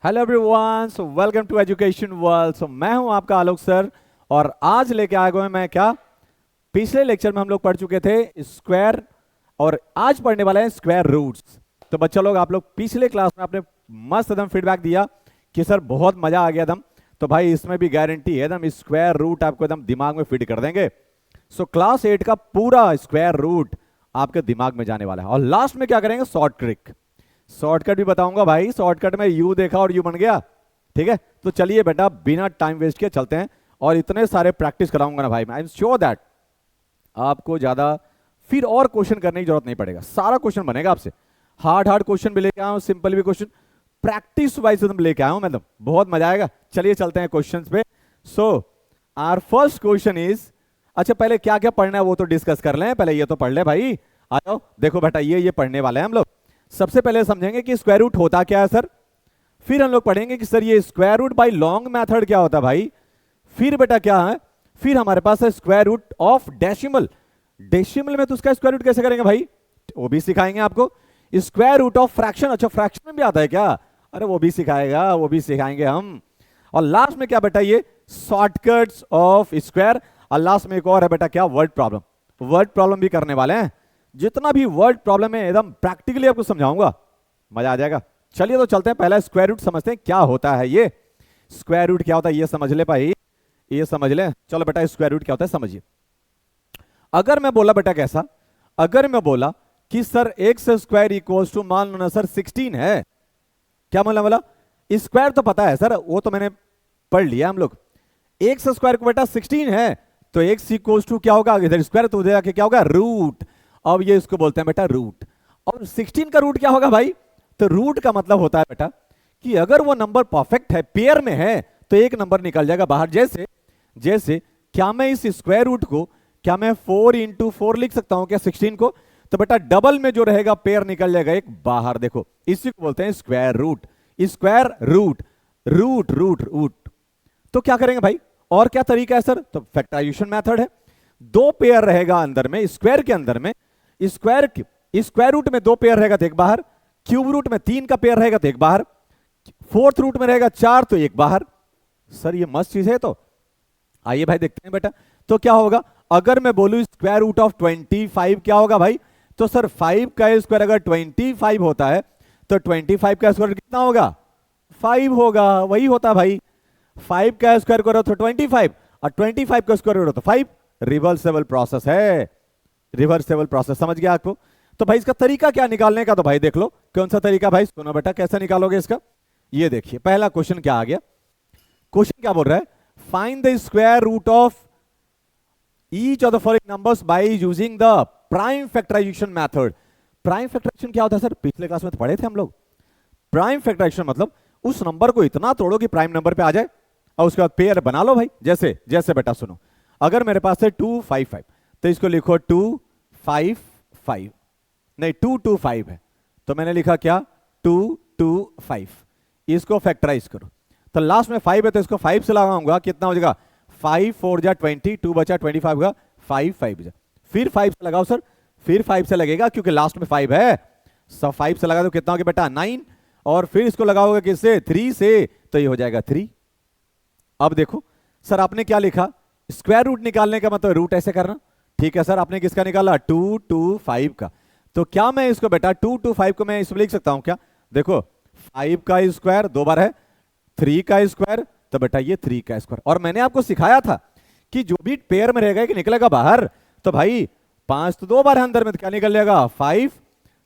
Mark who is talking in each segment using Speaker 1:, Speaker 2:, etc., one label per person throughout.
Speaker 1: Hello everyone, so welcome to education world. So मैं हूं आपका आलोक सर और आज लेके आए हुए मैं क्या, पिछले लेक्चर में हम लोग पढ़ चुके थे स्क्वायर और आज पढ़ने वाले हैं स्क्वायर रूट्स। तो बच्चा लोग, आप लोग पिछले क्लास में आपने मस्त एकदम फीडबैक दिया कि सर बहुत मजा आ गया एकदम। तो भाई इसमें भी गारंटी है एकदम स्क्वायर रूट आपको एकदम दिमाग में फिट कर देंगे। सो क्लास 8 का पूरा स्क्वायर रूट आपके दिमाग में जाने वाला है और लास्ट में क्या करेंगे, शॉर्ट ट्रिक, शॉर्टकट भी बताऊंगा भाई। शॉर्टकट में यू देखा और यू बन गया। ठीक है, तो चलिए बेटा बिना टाइम वेस्ट किए चलते हैं और इतने सारे प्रैक्टिस कराऊंगा ना भाई, आई एम श्योर दैट आपको ज्यादा फिर और क्वेश्चन करने की जरूरत नहीं पड़ेगा। सारा क्वेश्चन बनेगा आपसे, हार्ड हार्ड क्वेश्चन भी लेके आया हूं, सिंपल भी क्वेश्चन प्रैक्टिस वाइज एकदम लेके आया हूं मैं एकदम, बहुत मजा आएगा। चलिए चलते हैं क्वेश्चंस पे। So our first question is, अच्छा पहले क्या क्या पढ़ना है वो तो डिस्कस कर लें, पहले ये तो पढ़ ले भाई। आ जाओ, देखो बेटा ये पढ़ने वाले हैं हम लोग। सबसे पहले समझेंगे कि स्क्वायर रूट होता क्या है सर, फिर हम लोग पढ़ेंगे कि सर ये square root by long method क्या होता है भाई, फिर बेटा क्या है, फिर हमारे पास है square root of decimal. Decimal में तो उसका स्क्वायर रूट कैसे करेंगे भाई, वो भी सिखाएंगे आपको। स्क्वायर रूट ऑफ फ्रैक्शन, अच्छा फ्रैक्शन में भी आता है क्या, अरे वो भी सिखाएगा, वो भी सिखाएंगे हम। और लास्ट में क्या बेटा, ये शॉर्टकट्स ऑफ स्क्वायर। और लास्ट में एक और है बेटा क्या, वर्ड प्रॉब्लम। वर्ड प्रॉब्लम भी करने वाले हैं, जितना भी वर्ड प्रॉब्लम है एकदम प्रैक्टिकली आपको समझाऊंगा, मजा आ जाएगा। चलिए तो चलते हैं, पहला स्क्वायर रूट समझते हैं क्या होता है। ये स्क्वायर रूट क्या होता है ये समझ ले भाई, ये समझ ले। चलो बेटा स्क्वायर रूट क्या होता है समझिए। अगर मैं बोला बेटा कैसा, अगर मैं बोला कि sir x square equals to, मान लो ना सर 16 है, क्या बोला स्क्वायर तो पता है सर, वो तो मैंने पढ़ लिया हम लोग। एक्स स्क्वायर को बेटा 16 है तो एक्स इक्वल्स टू क्या होगा, इधर स्क्वायर तो उधर आके क्या होगा, रूट। अब ये इसको बोलते हैं बेटा रूट। और 16 का रूट क्या होगा भाई, तो रूट का मतलब होता है बेटा कि अगर वो नंबर परफेक्ट है, पेयर में है, तो एक नंबर निकल जाएगा बाहर। जैसे जैसे क्या मैं इस स्क्वायर रूट को, क्या मैं 4 इंटू 4 लिख सकता हूं क्या 16 को, तो बेटा डबल में जो रहेगा पेयर निकल जाएगा एक बाहर। देखो इसी को बोलते हैं square root. Square root, root root root. तो क्या करेंगे भाई, और क्या तरीका है सर, तो फैक्टराइजेशन मेथड है। दो पेयर रहेगा अंदर में, स्क्वायर के अंदर में, स्क्वायर रूट में दो पेयर रहेगा तो एक बाहर, क्यूब रूट में 3 का पेयर रहेगा तो एक बाहर, फोर्थ रूट में रहेगा 4 तो एक बाहर। सर ये मस्त चीज है, तो आइए भाई देखते हैं बेटा। तो क्या होगा, अगर मैं बोलूं स्क्वायर रूट ऑफ 25 क्या होगा भाई, तो सर 5 का स्क्वायर अगर 25 होता है तो 25 का स्क्वायर कितना होगा, 5 होगा। वही होता भाई, 5 का स्क्वायर करो तो 25 और 25 का स्क्वायर करो तो 5। रिवर्सेबल प्रोसेस है, रिवर्सेबल प्रोसेस, समझ गया आपको। तो भाई इसका तरीका क्या निकालने का, तो भाई देख लो कौन सा तरीका भाई, सुनो बेटा कैसे निकालोगे इसका। ये देखिए पहला क्वेश्चन क्या आ गया, क्वेश्चन क्या बोल रहा है, find the square root of each of the following numbers by using the prime factorisation method. Prime factorisation क्या होता है सर, पिछले क्लास में तो पढ़े थे हम लोग। प्राइम फैक्टराइजेशन मतलब उस नंबर को इतना तोड़ो कि प्राइम नंबर पे आ जाए और उसके बाद पेयर बना लो भाई। जैसे जैसे बेटा सुनो, अगर मेरे पास है 255 तो इसको लिखो 255, नहीं 225 है तो मैंने लिखा क्या 225। इसको फैक्टराइज करो तो लास्ट में 5 है तो इसको 5 से लगाऊंगा, कितना हो जाएगा 5 4 जा 20, 2 बचा 25 होगा, 5 5 जा, फिर 5 से लगाओ सर, फिर 5 से लगेगा क्योंकि लास्ट में 5 है, सब 5 से लगा दो कितना हो गया बेटा 9, और फिर इसको लगाओगे किससे 3 से, तो ये हो जाएगा 3। अब देखो सर आपने क्या लिखा, स्क्वायर रूट निकालने का मतलब रूट ऐसे करना। ठीक है सर, आपने किसका निकाला 225 का, तो क्या मैं इसको बेटा 225 को मैं इसमें लिख सकता हूं क्या, देखो 5 का स्क्वायर 2 बार है, 3 का स्क्वायर तो बेटा ये 3 का स्क्वायर। और मैंने आपको सिखाया था कि जो भी पेयर में रहेगा कि निकलेगा बाहर, तो भाई 5 तो 2 बार है अंदर में, तो क्या निकल जाएगा 5,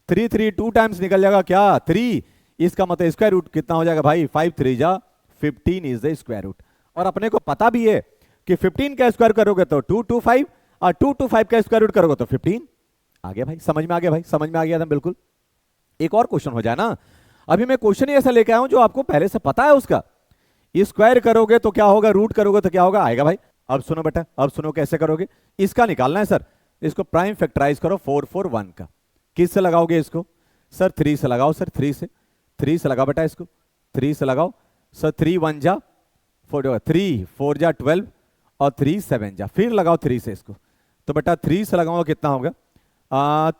Speaker 1: 3 3 2 टाइम्स निकल जाएगा क्या 3। इसका मतलब स्क्वायर रूट कितना हो जाएगा भाई 5 3 जा 15 इज द स्क्वायर रूट। और अपने को पता भी है कि 15 का स्क्वायर करोगे तो 225 और 225 का स्क्वायर रूट करोगे तो 15। आ गया भाई, समझ में आ गया भाई, समझ में आ गया था बिल्कुल। एक और क्वेश्चन हो जाए ना, अभी मैं क्वेश्चन ही ऐसा लेके आया हूं जो आपको पहले से पता है उसका। स्क्वायर करोगे तो क्या होगा, रूट करोगे तो क्या होगा, आएगा भाई। अब सुनो बेटा, अब सुनो कैसे करोगे, इसका निकालना है सर। इसको प्राइम फैक्टराइज करो 441 का, किस से लगाओगे इसको सर 3 से लगाओ सर, 3 से लगाओ बेटा, इसको 3 से लगाओ सर, 3 1 जा 4, 3 4 जा 12 और 3 7 जा, फिर लगाओ 3 से इसको, तो बेटा 3 से लगाओ कितना होगा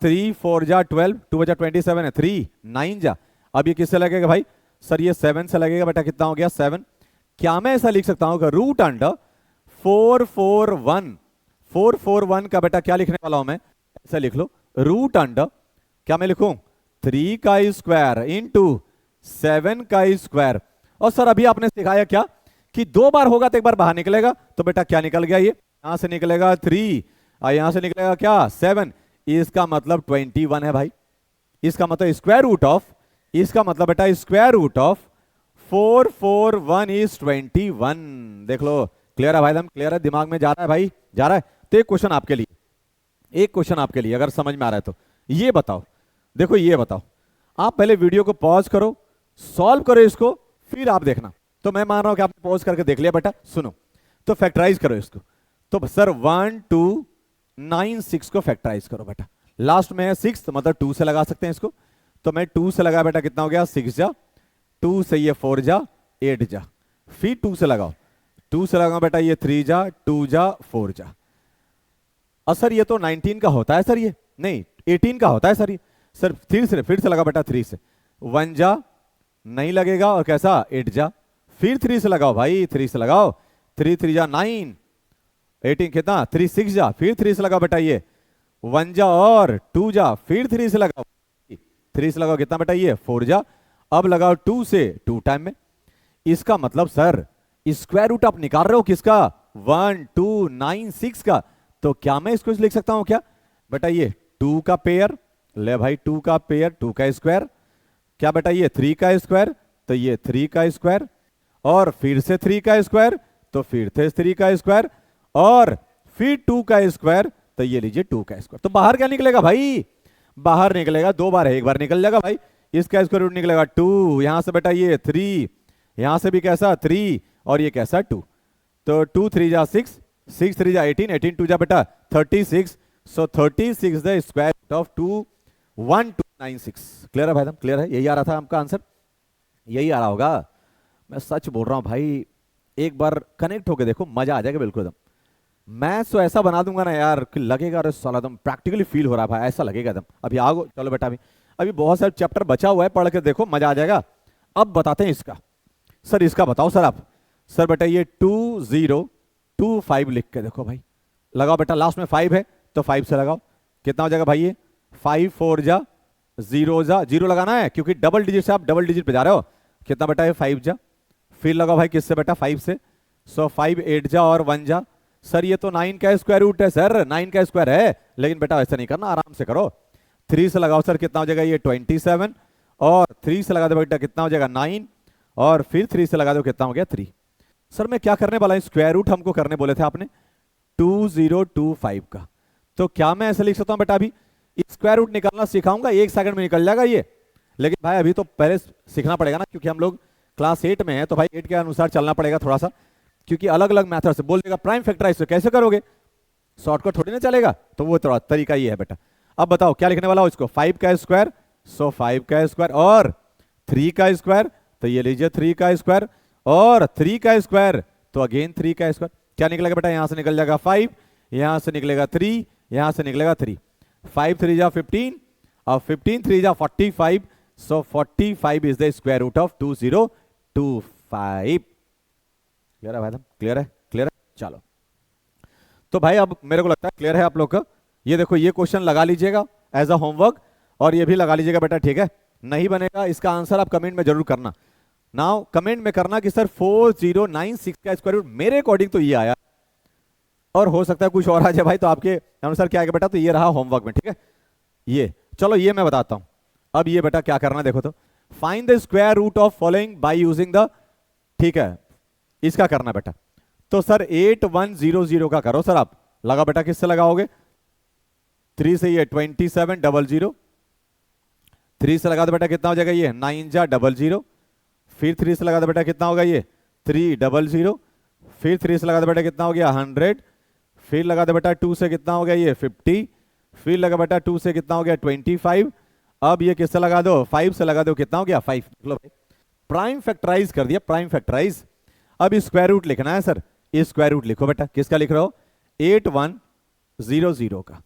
Speaker 1: 3 4 जा 12, 2 बजा 27 है, 3 9 जा। अब ये किससे लगेगा भाई, सर ये 7 से लगेगा बेटा, कितना हो गया 7। क्या मैं ऐसा लिख सकता हूं कि रूट अंडर 441 का बेटा क्या लिखने वाला हूं मैं, ऐसा लिख लो, रूट अंडर क्या मैं लिखूं 3 का स्क्वायर इंटू 7 का स्क्वायर। और सर अभी आपने सिखाया क्या कि 2 बार होगा तो एक बार बाहर निकलेगा, तो बेटा क्या निकल गया, ये यहां से निकलेगा 3 और यहां से निकलेगा क्या 7। इसका मतलब 21 है भाई। इसका मतलब स्क्वायर रूट ऑफ, इसका मतलब बेटा स्क्वायर रूट ऑफ 441 इज 21। देख लो, क्लियर है भाई, एकदम क्लियर है, दिमाग में जा रहा है भाई, जा रहा है। तो एक क्वेश्चन आपके लिए, एक क्वेश्चन आपके लिए अगर समझ में आ रहा है तो ये बताओ, देखो ये बताओ, आप पहले वीडियो को पॉज करो, सॉल्व करो इसको, फिर आप देखना। तो मैं मान रहा हूं कि आपने पॉज करके देख लिया बेटा, सुनो तो फैक्टराइज करो इसको। तो सर 1 2 9 6 को फैक्टराइज करो बेटा, लास्ट में है 6 तो मतलब 2 से लगा सकते हैं इसको। तो मैं 2 से लगा बेटा, कितना हो गया 6 जा, 2 से ये 4 जा 8 जा, फिर 2 से लगाओ, 2 से लगाओ बेटा ये 3 जा 2 जा 4 जा। और सर ये तो 19 का होता है सर, ये नहीं 18 का होता है सर, ये सर फिर से लगा बेटा 3 से 1 जा नहीं लगेगा, और कैसा 8 जा, फिर 3 से लगाओ भाई, 3 से लगाओ, 3 3 जा 9, 18 कितना 3 6 जा, फिर 3 से लगाओ बेटा ये 1 जा और 2 जा, फिर 3 से लगाओ, 3 से लगाओ कितना बेटा ये 4 जा। अब लगाओ 2 से 2 टाइम में। इसका मतलब सर स्क्वायर रूट आप निकाल रहे हो किसका 1 2 9 6 का, तो क्या मैं इसको लिख सकता हूं क्या बेटा ये 2 का पेयर, ले भाई 2 का पेयर 2 का स्क्वायर, क्या बेटा ये 3 का स्क्वायर, तो ये 3 का स्क्वायर, और फिर से 3 का स्क्वायर, तो फिर से 3 का स्क्वायर, और फिर 2 का स्क्वायर, तो ये लीजिए 2 का स्क्वायर। तो बाहर क्या निकलेगा भाई, बाहर निकलेगा 2 बार है, एक बार निकल जाएगा भाई, इसका स्क्वायर रूट निकलेगा 2, यहां से बेटा ये 3, यहां से भी कैसा 3, और ये कैसा 2, तो 2 3 जा 6, 6 3 जा 18, 18 2 जा बेटा 36, so 36 the square root of 2 1 2 9 6। Clear है भाई, एकदम क्लियर है, यही आ रहा था आपका आंसर, यही आ रहा होगा, मैं सच बोल रहा हूं भाई, एक बार कनेक्ट होके देखो मजा आ जाएगा बिल्कुल एकदम। मैथ्स तो ऐसा बना दूंगा ना यार कि लगेगा अरे साला एकदम प्रैक्टिकली फील हो रहा है भाई, ऐसा लगेगा एकदम। अभी आओ चलो बेटा, अभी बहुत सारे चैप्टर बचा हुआ है, पढ़ के देखो मजा आ जाएगा। अब बताते हैं इसका, सर इसका बताओ सर आप, सर बेटा ये 2 0 2 5 लिख के देखो भाई, लगाओ बेटा, लास्ट में 5 है तो 5 से लगाओ, कितना हो जाएगा भाई ये 5 4 जा 0 जा, 0 लगाना है क्योंकि डबल डिजिट से आप डबल डिजिट पे जा रहे हो, कितना बेटा ये 5 जा, फिर लगाओ भाई किससे बेटा 5 से, सो 5 8 जा और 1 जा। सर ये तो 9 का स्क्वायर रूट है सर, 9 का स्क्वायर है, लेकिन बेटा ऐसा नहीं करना, आराम से करो। 3 से लगाओ सर, कितना हो जाएगा ये 27, और 3 से लगा दो बेटा कितना हो जाएगा 9, और फिर 3 से लगा दो कितना हो गया 3। सर मैं क्या करने वाला हूं, स्क्वायर रूट हमको करने बोले थे आपने 2025 का, तो क्या मैं ऐसे लिख सकता हूं बेटा, अभी स्क्वायर रूट निकालना सिखाऊंगा, 1 सेकंड में निकल जाएगा ये, लेकिन भाई अभी तो पहले सीखना पड़ेगा ना, क्योंकि हम लोग क्लास 8 में है, तो भाई 8 के अनुसार चलना पड़ेगा थोड़ा सा, क्योंकि अलग अलग मेथड से बोल देगा प्राइम फैक्टराइज तो कैसे करोगे, शॉर्टकट थोड़ी ना चलेगा, तो वो थोड़ा तरीका ये है बेटा। अब बताओ क्या लिखने वाला हो इसको, 5 का स्क्वायर, सो 5 का स्क्वायर, और 3 का स्क्वायर, तो ये लीजिए 3 का स्क्वायर, और 3 का स्क्वायर, तो अगेन 3 का स्क्वायर, क्या निकलेगा बेटा, यहां से निकल जाएगा 5, यहां से निकलेगा 3, यहां से निकलेगा 3, 5 3 जा 15, और 15 3 जा 45, so 45 is the square root of 2025। Clear है भाई, क्लियर है, क्लियर है, चलो। तो भाई अब मेरे को लगता है क्लियर है आप लोग का, ये देखो ये क्वेश्चन लगा लीजिएगा एज अ होमवर्क, और ये भी लगा लीजिएगा बेटा, ठीक है। नहीं बनेगा इसका आंसर आप कमेंट में जरूर करना, नाउ कमेंट में करना कि सर 4096 का स्क्वायर रूट मेरे अकॉर्डिंग तो ये आया, और हो सकता है कुछ और आ जाए भाई, तो आपके अनुसार क्या आएगा बेटा, तो ये रहा होमवर्क में, ठीक है। ये चलो ये मैं बताता हूं, अब ये बेटा क्या करना है देखो, तो find the square root of following by using the, ठीक है इसका करना बेटा, तो सर 8100 का करो सर आप, लगा बेटा किससे लगाओगे, 3 से ये 2700, 3 से लगा दो बेटा कितना हो जाएगा ये 9 जा 00, फिर 3 से लगा दो बेटा कितना होगा ये 300, फिर 3 से लगा दो बेटा कितना हो गया 100, फिर लगा दो बेटा 2 से कितना हो गया ये 50, फिर लगा बेटा 2 से कितना हो गया 25, अब ये किससे लगा दो 5 से लगा दो कितना हो गया 5। लो भाई प्राइम फैक्टराइज कर दिया, प्राइम फैक्टराइज। अब स्क्वायर रूट लिखना है सर, स्क्वायर रूट लिखो बेटा, किसका लिख रहे हो 8100 का,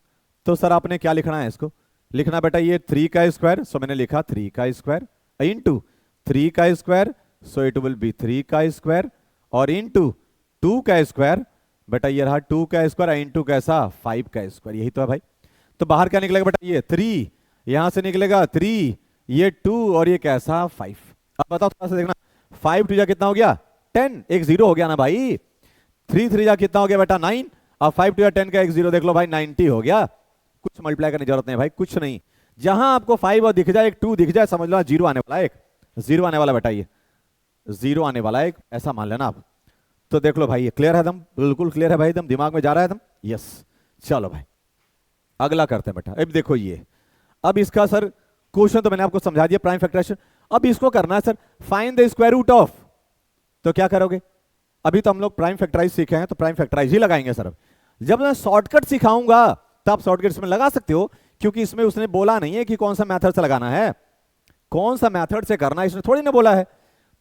Speaker 1: तो सर आपने क्या लिखना है, इसको लिखना बेटा ये 3 का स्क्वायर, सो मैंने लिखा 3 का स्क्वायर, इंटू 3 का square, so it will be 3 का स्क्वायर, और इनटू 2 का स्क्वायर, बेटा ये रहा 2 का स्क्वायर इनटू कैसा 5 का स्क्वायर, यही तो है भाई। तो बाहर क्या निकलेगा बेटा, ये 3, यहां से निकलेगा 3, ये 2 और ये कैसा 5। अब बताओ थोड़ा सा देखना, 5 2 जा कितना हो गया 10, एक 0 हो गया ना भाई। 3 3 जा कितना हो गया बेटा 9, अब 5 2 जा 10 का एक 0 देख लो भाई 90 हो गया। कुछ मल्टीप्लाई करने की जरूरत नहीं भाई, कुछ नहीं। जहां आपको 5 और दिख जाए, एक 2 दिख जाए, समझ लो 0 आने वाला है, एक 0 आने वाला बेटा, ये 0 आने वाला है एक, ऐसा मान लेना आप। तो देख लो भाई ये क्लियर है एकदम, बिल्कुल क्लियर है भाई एकदम, दिमाग में जा रहा है एकदम, यस। चलो भाई अगला करते हैं बेटा। अब देखो ये, अब इसका सर क्वेश्चन तो मैंने आपको समझा दिया, प्राइम फैक्टराइजेशन। अब इसको करना है sir find the square root of, तो क्या करोगे, अभी तो हम लोग प्राइम फैक्टराइज सीखे हैं तो प्राइम फैक्टराइज ही लगाएंगे सर। अब जब मैं शॉर्टकट सिखाऊंगा तो आप शॉर्टकट इसमें लगा सकते हो, क्योंकि इसमें उसने बोला नहीं है कि कौन सा मेथड से लगाना है, कौन सा मेथड से करना है, इसने थोड़ी ना बोला है।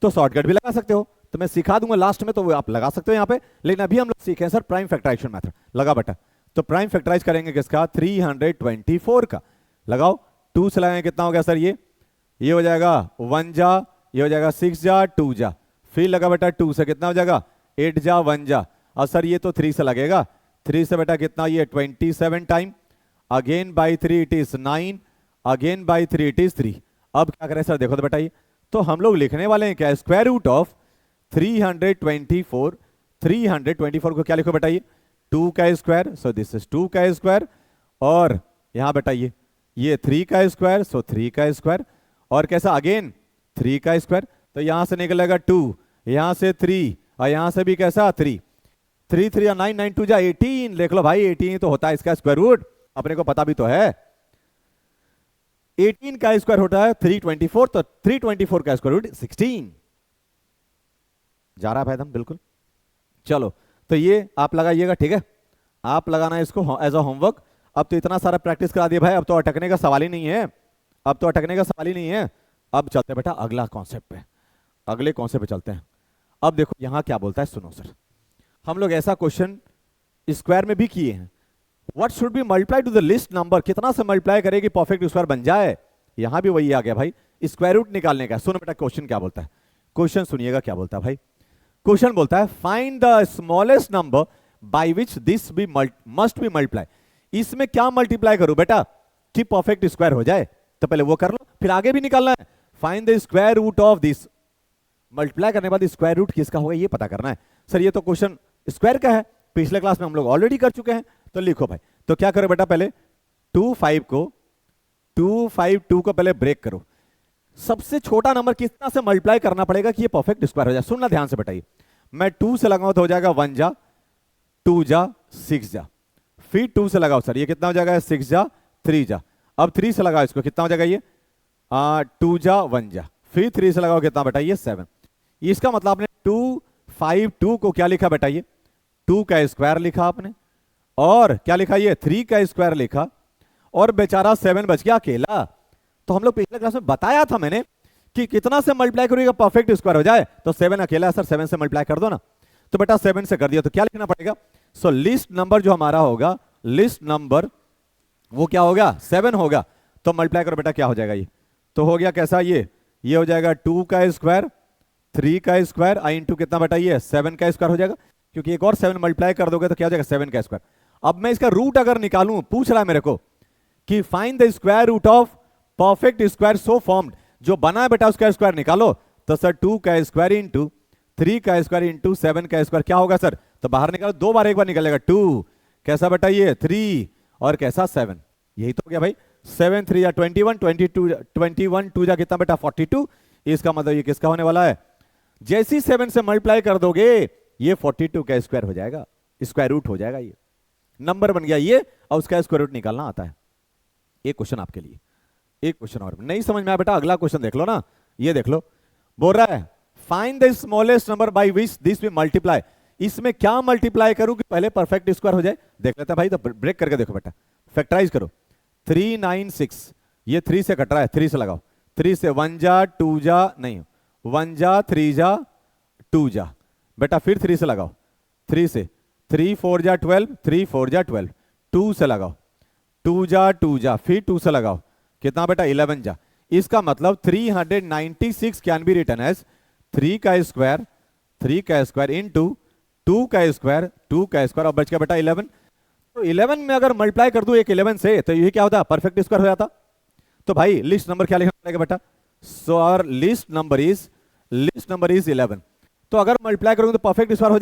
Speaker 1: तो शॉर्टकट भी लगा सकते हो, तो मैं सिखा दूंगा लास्ट में, तो वो आप लगा सकते हो यहाँ पे। लेकिन अभी हम लोग सीखे हैं सर प्राइम फैक्टराइजेशन मेथड, लगा बेटा। तो प्राइम फैक्टराइज करेंगे किसका, 324 का। लगाओ, 2 से लगाएंगे कितना हो गया सर, ये हो जाएगा 1 जा, ये हो जाएगा 6 जा 2 जा, फिर लगा बेटा 2 से कितना हो जाएगा 8 जा 1 जा, और सर ये तो 3 से लगेगा, 3 से बेटा कितना, ये 27 time, again by 3 it is 9, again by 3 it is 3। अब क्या करें सर, देखो तो बेटा ये तो हम लोग लिखने वाले हैं क्या, स्क्वायर रूट ऑफ 324। 324 को क्या लिखो बेटा, ये 2 का स्क्वायर, सो दिस इज 2 का स्क्वायर, और यहां बेटा ये 3 का स्क्वायर, सो 3 का स्क्वायर, और कैसा अगेन 3 का स्क्वायर, तो यहां से निकलेगा 2, यहां से 3, और यहां से भी कैसा 3, 3 3 9 9 2 जा 18। देख लो भाई 18 तो होता है इसका स्क्वायर रूट, अपने को पता भी तो है। 18 का स्क्वायर होता है 324, तो 324 का स्क्वायर रूट 16। जा रहा है भाई एकदम बिल्कुल। चलो तो ये आप लगाइएगा, ठीक है, आप लगाना है इसको एज अ होमवर्क। अब तो इतना सारा प्रैक्टिस करा दिया भाई, अब तो अटकने का सवाल ही नहीं है, अब तो अटकने का सवाल ही नहीं है। अब चलते हैं बेटा अगला कॉन्सेप्ट पे, अगले कॉन्सेप्ट पे चलते हैं। अब देखो यहां क्या बोलता है, सुनो सर, हम लोग ऐसा क्वेश्चन स्क्वायर में भी किए हैं, what should be multiply two the least number, कितना से मल्टीप्लाई करेगी परफेक्ट स्क्वायर बन जाए। यहां भी वही आ गया भाई, स्क्वायर रूट निकालने का। सुनो बेटा क्वेश्चन क्या बोलता है, क्वेश्चन सुनिएगा क्या बोलता है भाई। क्वेश्चन बोलता है find the smallest number by which this be must be multiply. इसमें क्या मल्टीप्लाई करूं बेटा कि परफेक्ट स्क्वायर हो जाए, तो पहले वो कर लो, फिर आगे भी निकालना है। Find the square root of this, multiply करने के बाद स्क्वायर रूट किसका होगा ये पता करना है। सर ये तो क्वेश्चन स्क्वायर का है, पिछले क्लास में हम लोग ऑलरेडी कर चुके हैं, तो लिखो भाई। तो क्या करो बेटा, पहले 2 5 2 को पहले ब्रेक करो। सबसे छोटा नंबर कितना से मल्टीप्लाई करना पड़ेगा कि ये परफेक्ट स्क्वायर हो जाए। सुनना ध्यान से बेटा, ये मैं 2 से लगाऊं तो हो जाएगा 1 जा 2 जा 6 जा, फिर 2 से लगाओ सर ये कितना हो जाएगा 6 जा 3 जा, अब 3 से लगाओ इसको कितना हो जाएगा ये 2 जा 1 जा, फिर 3 से लगाओ कितना बेटा ये 7। इसका मतलब आपने 2 5 2 को क्या लिखा बेटा, ये 2 का स्क्वायर लिखा आपने, और क्या लिखा ये 3 का स्क्वायर लिखा, और बेचारा 7 बच गया अकेला। तो हम लोग पिछले क्लास में बताया था मैंने कि कितना से मल्टीप्लाई करोगे परफेक्ट स्क्वायर हो जाए, तो 7 अकेला है सर, 7 से मल्टीप्लाई कर दो ना। तो बेटा 7 से कर दिया, तो क्या लिखना पड़ेगा, सो लिस्ट नंबर जो हमारा होगा, लिस्ट नंबर वो क्या होगा 7 होगा। तो मल्टीप्लाई करो बेटा क्या हो जाएगा, ये तो हो गया कैसा, ये हो जाएगा 2 का स्क्वायर 3 का स्क्वायर इंटू कितना बेटा ये 7 का स्क्वायर हो जाएगा, क्योंकि एक और 7 मल्टीप्लाई कर दोगे तो क्या हो जाएगा 7 का स्क्वायर। अब मैं इसका रूट अगर निकालूं, पूछ रहा है मेरे को कि find the square root of perfect square so formed, जो बना है बेटा उसका स्क्वायर निकालो। तो सर 2 का स्क्वायर इंटू 3 का स्क्वायर इंटू 7 का स्क्वायर क्या होगा सर, तो बाहर निकालो, 2 बार एक बार निकलेगा 2 कैसा बेटा ये 3 और कैसा 7, यही तो हो गया भाई। 7 3 या 21 21 2 जा कितना बेटा 42। इसका मतलब ये किसका होने वाला है, जैसी 7 से मल्टीप्लाई कर दोगे ये 42 का स्क्वायर हो जाएगा, स्क्वायर रूट हो जाएगा, ये नंबर बन गया ये, और उसका स्क्वायर रूट निकालना आता है। एक क्वेश्चन आपके लिए, एक क्वेश्चन और नहीं समझ में आया बेटा, अगला क्वेश्चन देख लो ना, ये देख लो, बोल रहा है find the smallest number by which this will multiply. इसमें क्या मल्टीप्लाई करूं कि पहले परफेक्ट स्क्वायर हो जाए, देख लेते हैं भाई। तो ब्रेक करके देखो बेटा, फैक्टराइज करो 396, ये 3 से कट रहा है, 3 से लगाओ, 3 से 1 जा 2 जा नहीं 1 जा 3 जा 2 जा बेटा, फिर 3 से लगाओ, 3 से 3 4 जा 12 3 4 जा 12, 2 से लगाओ 2 जा 2 जा, फिर 2 से लगाओ कितना बेटा 11 जा, इसका मतलब 396 कैन बी रिटन एज 3 का स्क्वायर इंटू 2 का स्क्वायर और बच गया बेटा 11। तो 11 में अगर मल्टीप्लाई कर दूं एक 11 से तो ये क्या होता, परफेक्ट स्क्वायर हो जाता। तो भाई लिस्ट नंबर क्या लिखना पड़ेगा बेटा, so our least number is 11। तो अगर मल्टीप्लाई करूंगा तो परफेक्ट स्क्वायर हो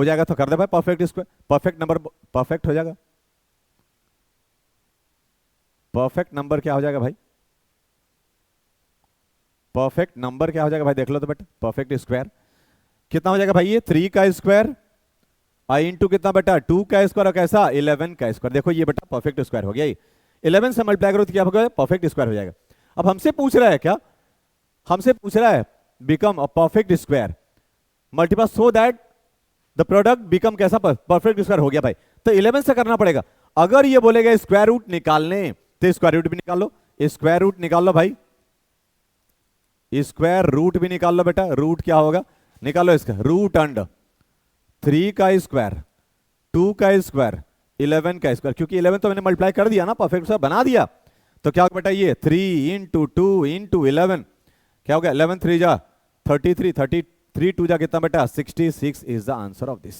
Speaker 1: जाएगा तो कर दे भाई perfect square, perfect number perfect हो जाएगा। परफेक्ट नंबर क्या हो जाएगा भाई, परफेक्ट नंबर क्या हो जाएगा भाई, देख लो तो बेटा परफेक्ट स्क्वायर कितना हो जाएगा भाई, ये 3 का स्क्वायर आई इंटू कितना बेटा 2 का स्क्वायर और कैसा 11 का स्क्वायर। देखो ये बेटा परफेक्ट स्क्वायर हो गया, ये 11 से मल्टीप्लाई करो तो क्या होगा, परफेक्ट स्क्वायर हो जाएगा। अब हमसे पूछ रहा है क्या, हमसे पूछ रहा है become a perfect square multiply so that the product become कैसा, परफेक्ट स्क्वायर हो गया भाई। तो 11 से करना पड़ेगा। अगर ये बोलेगा स्क्वायर रूट निकालने तो स्क्वायर रूट भी निकाल लो, स्क्वायर रूट निकाल लो भाई, स्क्वायर रूट भी निकाल लो बेटा। रूट क्या होगा निकालो इसका, रूट अंडर 3 का स्क्वायर 2 का स्क्वायर 11 का स्क्वायर, क्योंकि 11 तो मैंने मल्टीप्लाई कर दिया ना, परफेक्ट स्क्वायर बना दिया। तो क्या होगा बेटा ये 3 इंटू 2 इंटू 11 क्या होगा 11 3 जा 33, 33 2 जा कितना बेटा 66 is the answer of this.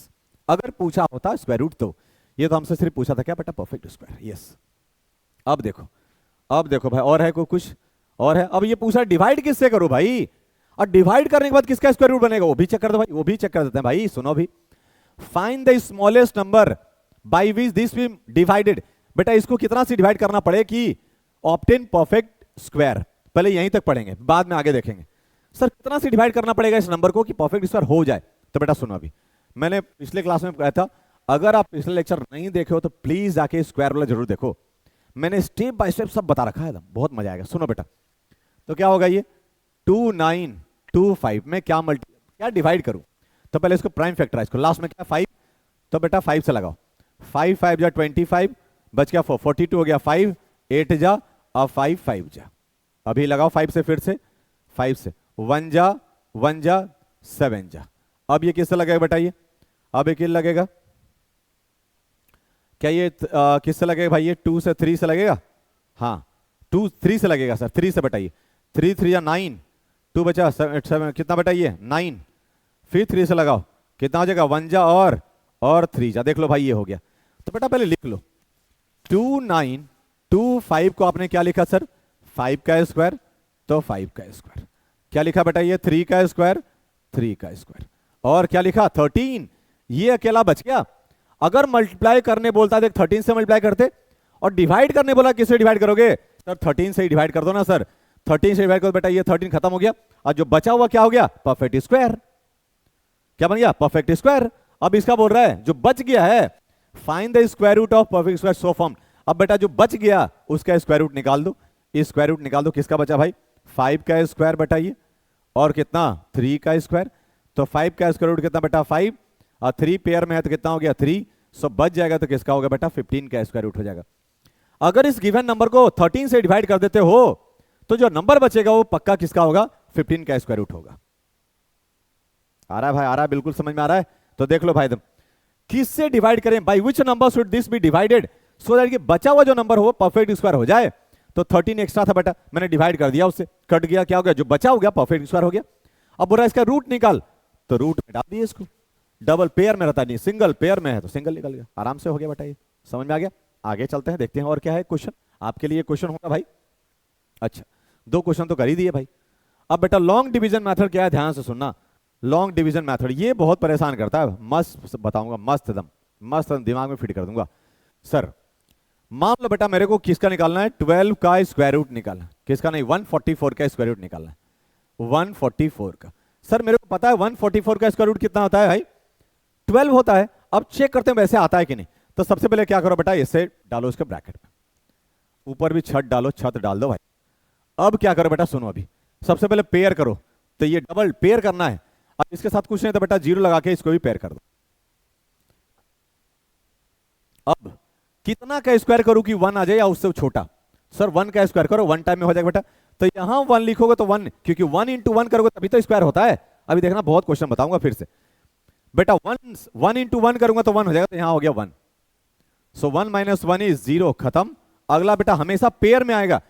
Speaker 1: अगर पूछा होता स्क्वायर रूट तो, ये तो हमसे सिर्फ पूछा था क्या बेटा परफेक्ट स्क्वायर। यस अब देखो भाई और है कोई कुछ और है। अब ये पूछा डिवाइड किससे करो भाई, और डिवाइड करने के बाद किसका स्क्वायर रूट बनेगा वो भी चेक कर दो भाई, वो भी चेक कर देते हैं भाई। सुनो भी, find the smallest number by which this be divided. बेटा इसको कितना से डिवाइड करना पड़े कि ऑब्टेन परफेक्ट स्क्वायर, पहले यहीं तक पढ़ेंगे बाद में आगे देखेंगे। सर कितना से डिवाइड करना पड़ेगा इस नंबर को कि परफेक्ट स्क्वायर हो जाए। तो बेटा सुनो, अभी मैंने पिछले क्लास में कहा था, अगर आप पिछले लेक्चर नहीं देखे हो तो प्लीज आके स्क्वायर वाला जरूर देखो, मैंने स्टेप बाय स्टेप सब बता रखा है, बहुत मजा आएगा। सुनो बेटा, तो क्या होगा ये 2925 में क्या डिवाइड करूं, तो पहले इसको प्राइम फैक्टराइज करो, लास्ट में क्या 5, तो बेटा 5 से लगाओ, 5 5 जा 25 बच गया 4, 42 हो गया 5 8 जा अब 5 5 जा, अभी लगाओ 5 से, फिर से 5 से 1 जा 7 जा। अब ये किससे लगेगा बेटा, ये अब ये किस लगेगा, क्या ये किससे लगेगा भाई, ये 2 से 3 से लगेगा, हाँ 2 3 से लगेगा सर, 3 से बताइए, 3 3 या 9, 2 बचा 7 कितना बताइए 9, फिर 3 से लगाओ कितना हो जाएगा 1 जा और 3 जा, देख लो भाई ये हो गया। तो बेटा पहले लिख लो 2925 को आपने क्या लिखा सर 5 का स्क्वायर, तो 5 का स्क्वायर, क्या लिखा बेटा ये 3 का स्क्वायर 3 का स्क्वायर, और क्या लिखा 13, ये अकेला बच गया। अगर मल्टीप्लाई करने बोलता देख 13 से मल्टीप्लाई करते, और डिवाइड करने बोला किससे डिवाइड करोगे सर 13 से ही डिवाइड कर दो ना सर, 13 से डिवाइड करो बेटा, ये 13 खत्म हो गया, और जो बचा हुआ क्या हो गया परफेक्ट स्क्वायर, क्या बन गया परफेक्ट स्क्वायर। अब इसका बोल रहा है जो बच गया है find the square root of perfect square so form. अब बेटा जो बच गया उसका स्क्वायर रूट निकाल दो, इस स्क्वायर रूट निकाल दो, किसका बचा भाई 5 का स्क्वायर बताइए, और कितना 3 का स्क्वायर, तो 5 का स्क्वायर रूट कितना बेटा 5, और 3 पेयर में है तो कितना हो गया 3, सो बच जाएगा तो किसका होगा बेटा 15 का स्क्वायर रूट हो जाएगा। अगर इस गिवन नंबर को 13 से डिवाइड कर देते हो तो जो नंबर बचेगा वो पक्का किसका होगा 15 का स्क्वायर रूट होगा। आ रहा है भाई, आ रहा है, बिल्कुल समझ में आ रहा है। तो देख लो भाई किससे डिवाइड करें, by which number should this be divided so that कि बचा हुआ जो नंबर हो परफेक्ट स्क्वायर हो जाए। तो 13 एक्स्ट्रा था बेटा, मैंने डिवाइड कर दिया, उससे कट गया, क्या हो गया जो बचा हो गया परफेक्ट स्क्वायर हो गया। अब बोल रहा है इसका रूट निकाल, तो रूट में डाल दिए इसको, डबल पेयर में रहता नहीं, सिंगल पेयर में है तो सिंगल निकल गया, आराम से हो गया बेटा, ये समझ में आ गया। आगे चलते हैं, देखते हैं और क्या है क्वेश्चन आपके लिए क्वेश्चन होगा भाई। अच्छा 2 क्वेश्चन तो कर ही दिए भाई। अब बेटा लॉन्ग डिवीजन मेथड क्या है, ध्यान से सुनना। लॉन्ग डिवीजन मेथड ये बहुत परेशान करता है, मस्त बताऊंगा, मस्त एकदम दिमाग में फिट कर दूंगा। सर मान लो बेटा मेरे को किसका निकालना है 12 का स्क्वायर रूट निकालना, किसका नहीं 144 का स्क्वायर रूट निकालना है, 144 का। सर मेरे को पता है 144 का स्क्वायर रूट कितना होता है भाई 12 होता है। अब चेक करते हैं वैसे आता है कि नहीं। तो सबसे पहले क्या करो बेटा, इसे डालो इसके ब्रैकेट में, ऊपर भी छत डालो, छत डाल दो भाई। अब क्या करो बेटा सुनो, अभी सबसे पहले पेयर करो, तो ये डबल पेयर करना है। अब इसके साथ कुछ नहीं तो बेटा 0 लगा के इसको भी पेयर कर दो। अब कितना का स्क्वायर करूं कि 1 आ जाए या उससे छोटा, सर 1 का स्क्वायर करो, 1 टाइम में हो जाएगा बेटा। तो यहां 1 लिखोगे तो 1, क्योंकि 1 इंटू 1 करोगे तभी तो स्क्वायर होता है। अभी देखना बहुत क्वेश्चन बताऊंगा फिर से बेटा, 1 इंटू 1 करूंगा तो 1 हो जाएगा, तो यहां हो गया 1, सो 1 माइनस 1 इज 0, खत्म। अगला बेटा हमेशा पेयर में आएगा,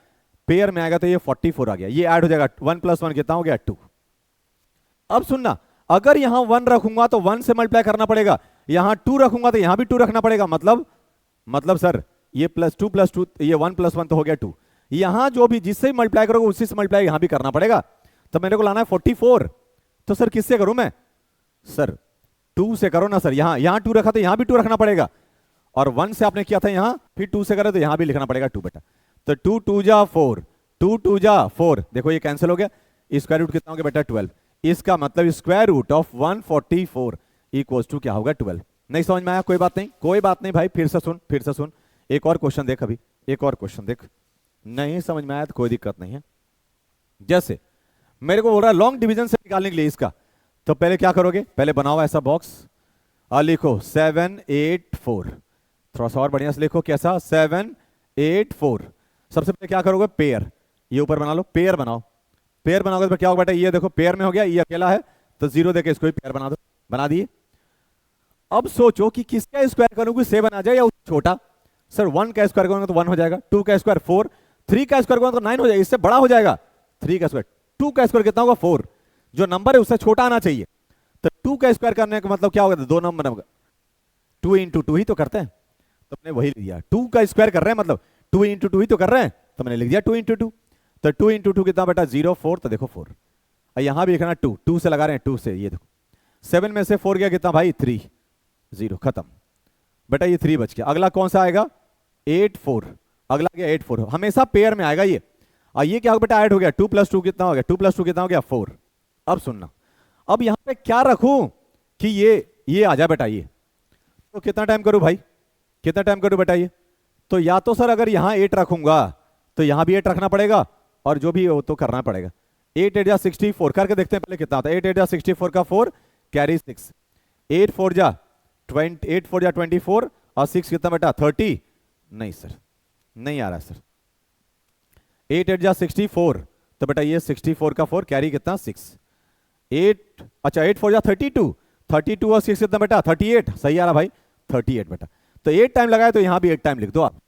Speaker 1: पेयर में आएगा तो ये 44 आ गया, ये ऐड हो जाएगा, 1 + 1 कितना हो गया 2। अब सुनना, अगर यहां 1 रखूंगा तो 1 से मल्टीप्लाई करना पड़ेगा, यहां 2 रखूंगा तो यहां भी 2 रखना पड़ेगा, मतलब सर ये +2 + 2, ये 1 + 1 तो हो गया 2, यहां जो भी जिससे मल्टीप्लाई करोगे उसी से मल्टीप्लाई यहां भी करना पड़ेगा। तो मेरे को लाना है 44, तो सर किससे करूं मैं, सर 2 से करो ना सर, यहां 2 रखा तो यहां भी 2 रखना पड़ेगा, और 1 से आपने किया था यहां, फिर 2 से करे तो यहां भी लिखना पड़ेगा 2 बेटा। तो 2 2 जा 4, 2 2 जा 4, देखो ये कैंसिल हो गया, स्क्वायर रूट कितना हो गया बेटा 12, इसका मतलब square root of 144 equals to क्या होगा 12। नहीं समझ में आया, कोई बात नहीं, कोई बात नहीं भाई, फिर से सुन, एक और क्वेश्चन देख, अभी एक और क्वेश्चन देख, नहीं समझ में आया तो कोई दिक्कत नहीं है। जैसे मेरे को बोल रहा है लॉन्ग डिवीजन से निकालने के लिए इसका, तो पहले क्या करोगे, पहले बनाओ ऐसा बॉक्स और लिखो 7 8 4, थोड़ा सा और बढ़िया से लिखो, कैसा 7 8 4। सबसे पहले क्या करोगे, पेयर, ये ऊपर बना लो, पेयर बनाओ, पेयर बनाओगे तो क्या होगा बेटा, ये देखो पेयर में हो गया, ये अकेला है तो 0 देके इसको भी पेयर बना दो, बना दिए। अब सोचो कि किसका स्क्वायर करूंगी 7 आ जाए या छोटा, सर 1 का स्क्वायर करूंगा तो 1 हो जाएगा, 2 का स्क्वायर 4, 3 का स्क्वायर करूंगा तो 9 हो जाएगा, इससे बड़ा हो जाएगा 3 का स्क्वायर, 2 का स्क्वायर कितना होगा 4, जो नंबर है उससे छोटा आना चाहिए। तो 2 का स्क्वायर करने का मतलब क्या होगा, 2 नंबर होगा, 2 × 2 ही तो करते हैं, तो मैंने वही लिख दिया, 2 का स्क्वायर कर रहे हैं मतलब 2 × 2 ही तो कर रहे हैं, तो मैंने लिख दिया 2 × 2। तो 2 × 2 कितना बेटा 0 4, तो देखो 4, और यहां भी लिखना 2, 2 से लगा रहे हैं, 2 से, ये देखो 7 में से 4 गया कितना भाई 3, 0 खत्म बेटा, ये 3 बच गया। अगला कौन सा आएगा 8 4, अगला गया 8 4, हमेशा पेयर में आएगा ये, और ये क्या होगा बेटा ऐड हो गया, 2 + 2 कितना हो गया, 2 + 2 कितना हो गया 4। अब सुनना, अब यहां पे क्या रखूं कि ये आ जाए बेटा, ये तो कितना टाइम करूं भाई, कितना टाइम करूं बेटा ये, तो या तो सर अगर यहां 8 रखूंगा तो यहां भी 8 रखना पड़ेगा, और जो भी हो तो करना पड़ेगा। 8 8 जा 64 करके देखते हैं पहले कितना आता है, 8 8 जा 64 का 4 कैरी 6, 8 4 जा 24 और 6 कितना बेटा 30, नहीं सर नहीं आ रहा सर, 8 8 जा 64, तो बेटा ये 64 का 4 कैरी कितना 6, 8 अच्छा 8 4 जा 32, 32 और 6 कितना बेटा 38, सही आ रहा भाई 38 बेटा। तो 8 टाइम लगाए तो यहां भी 8 टाइम लिख दो आप,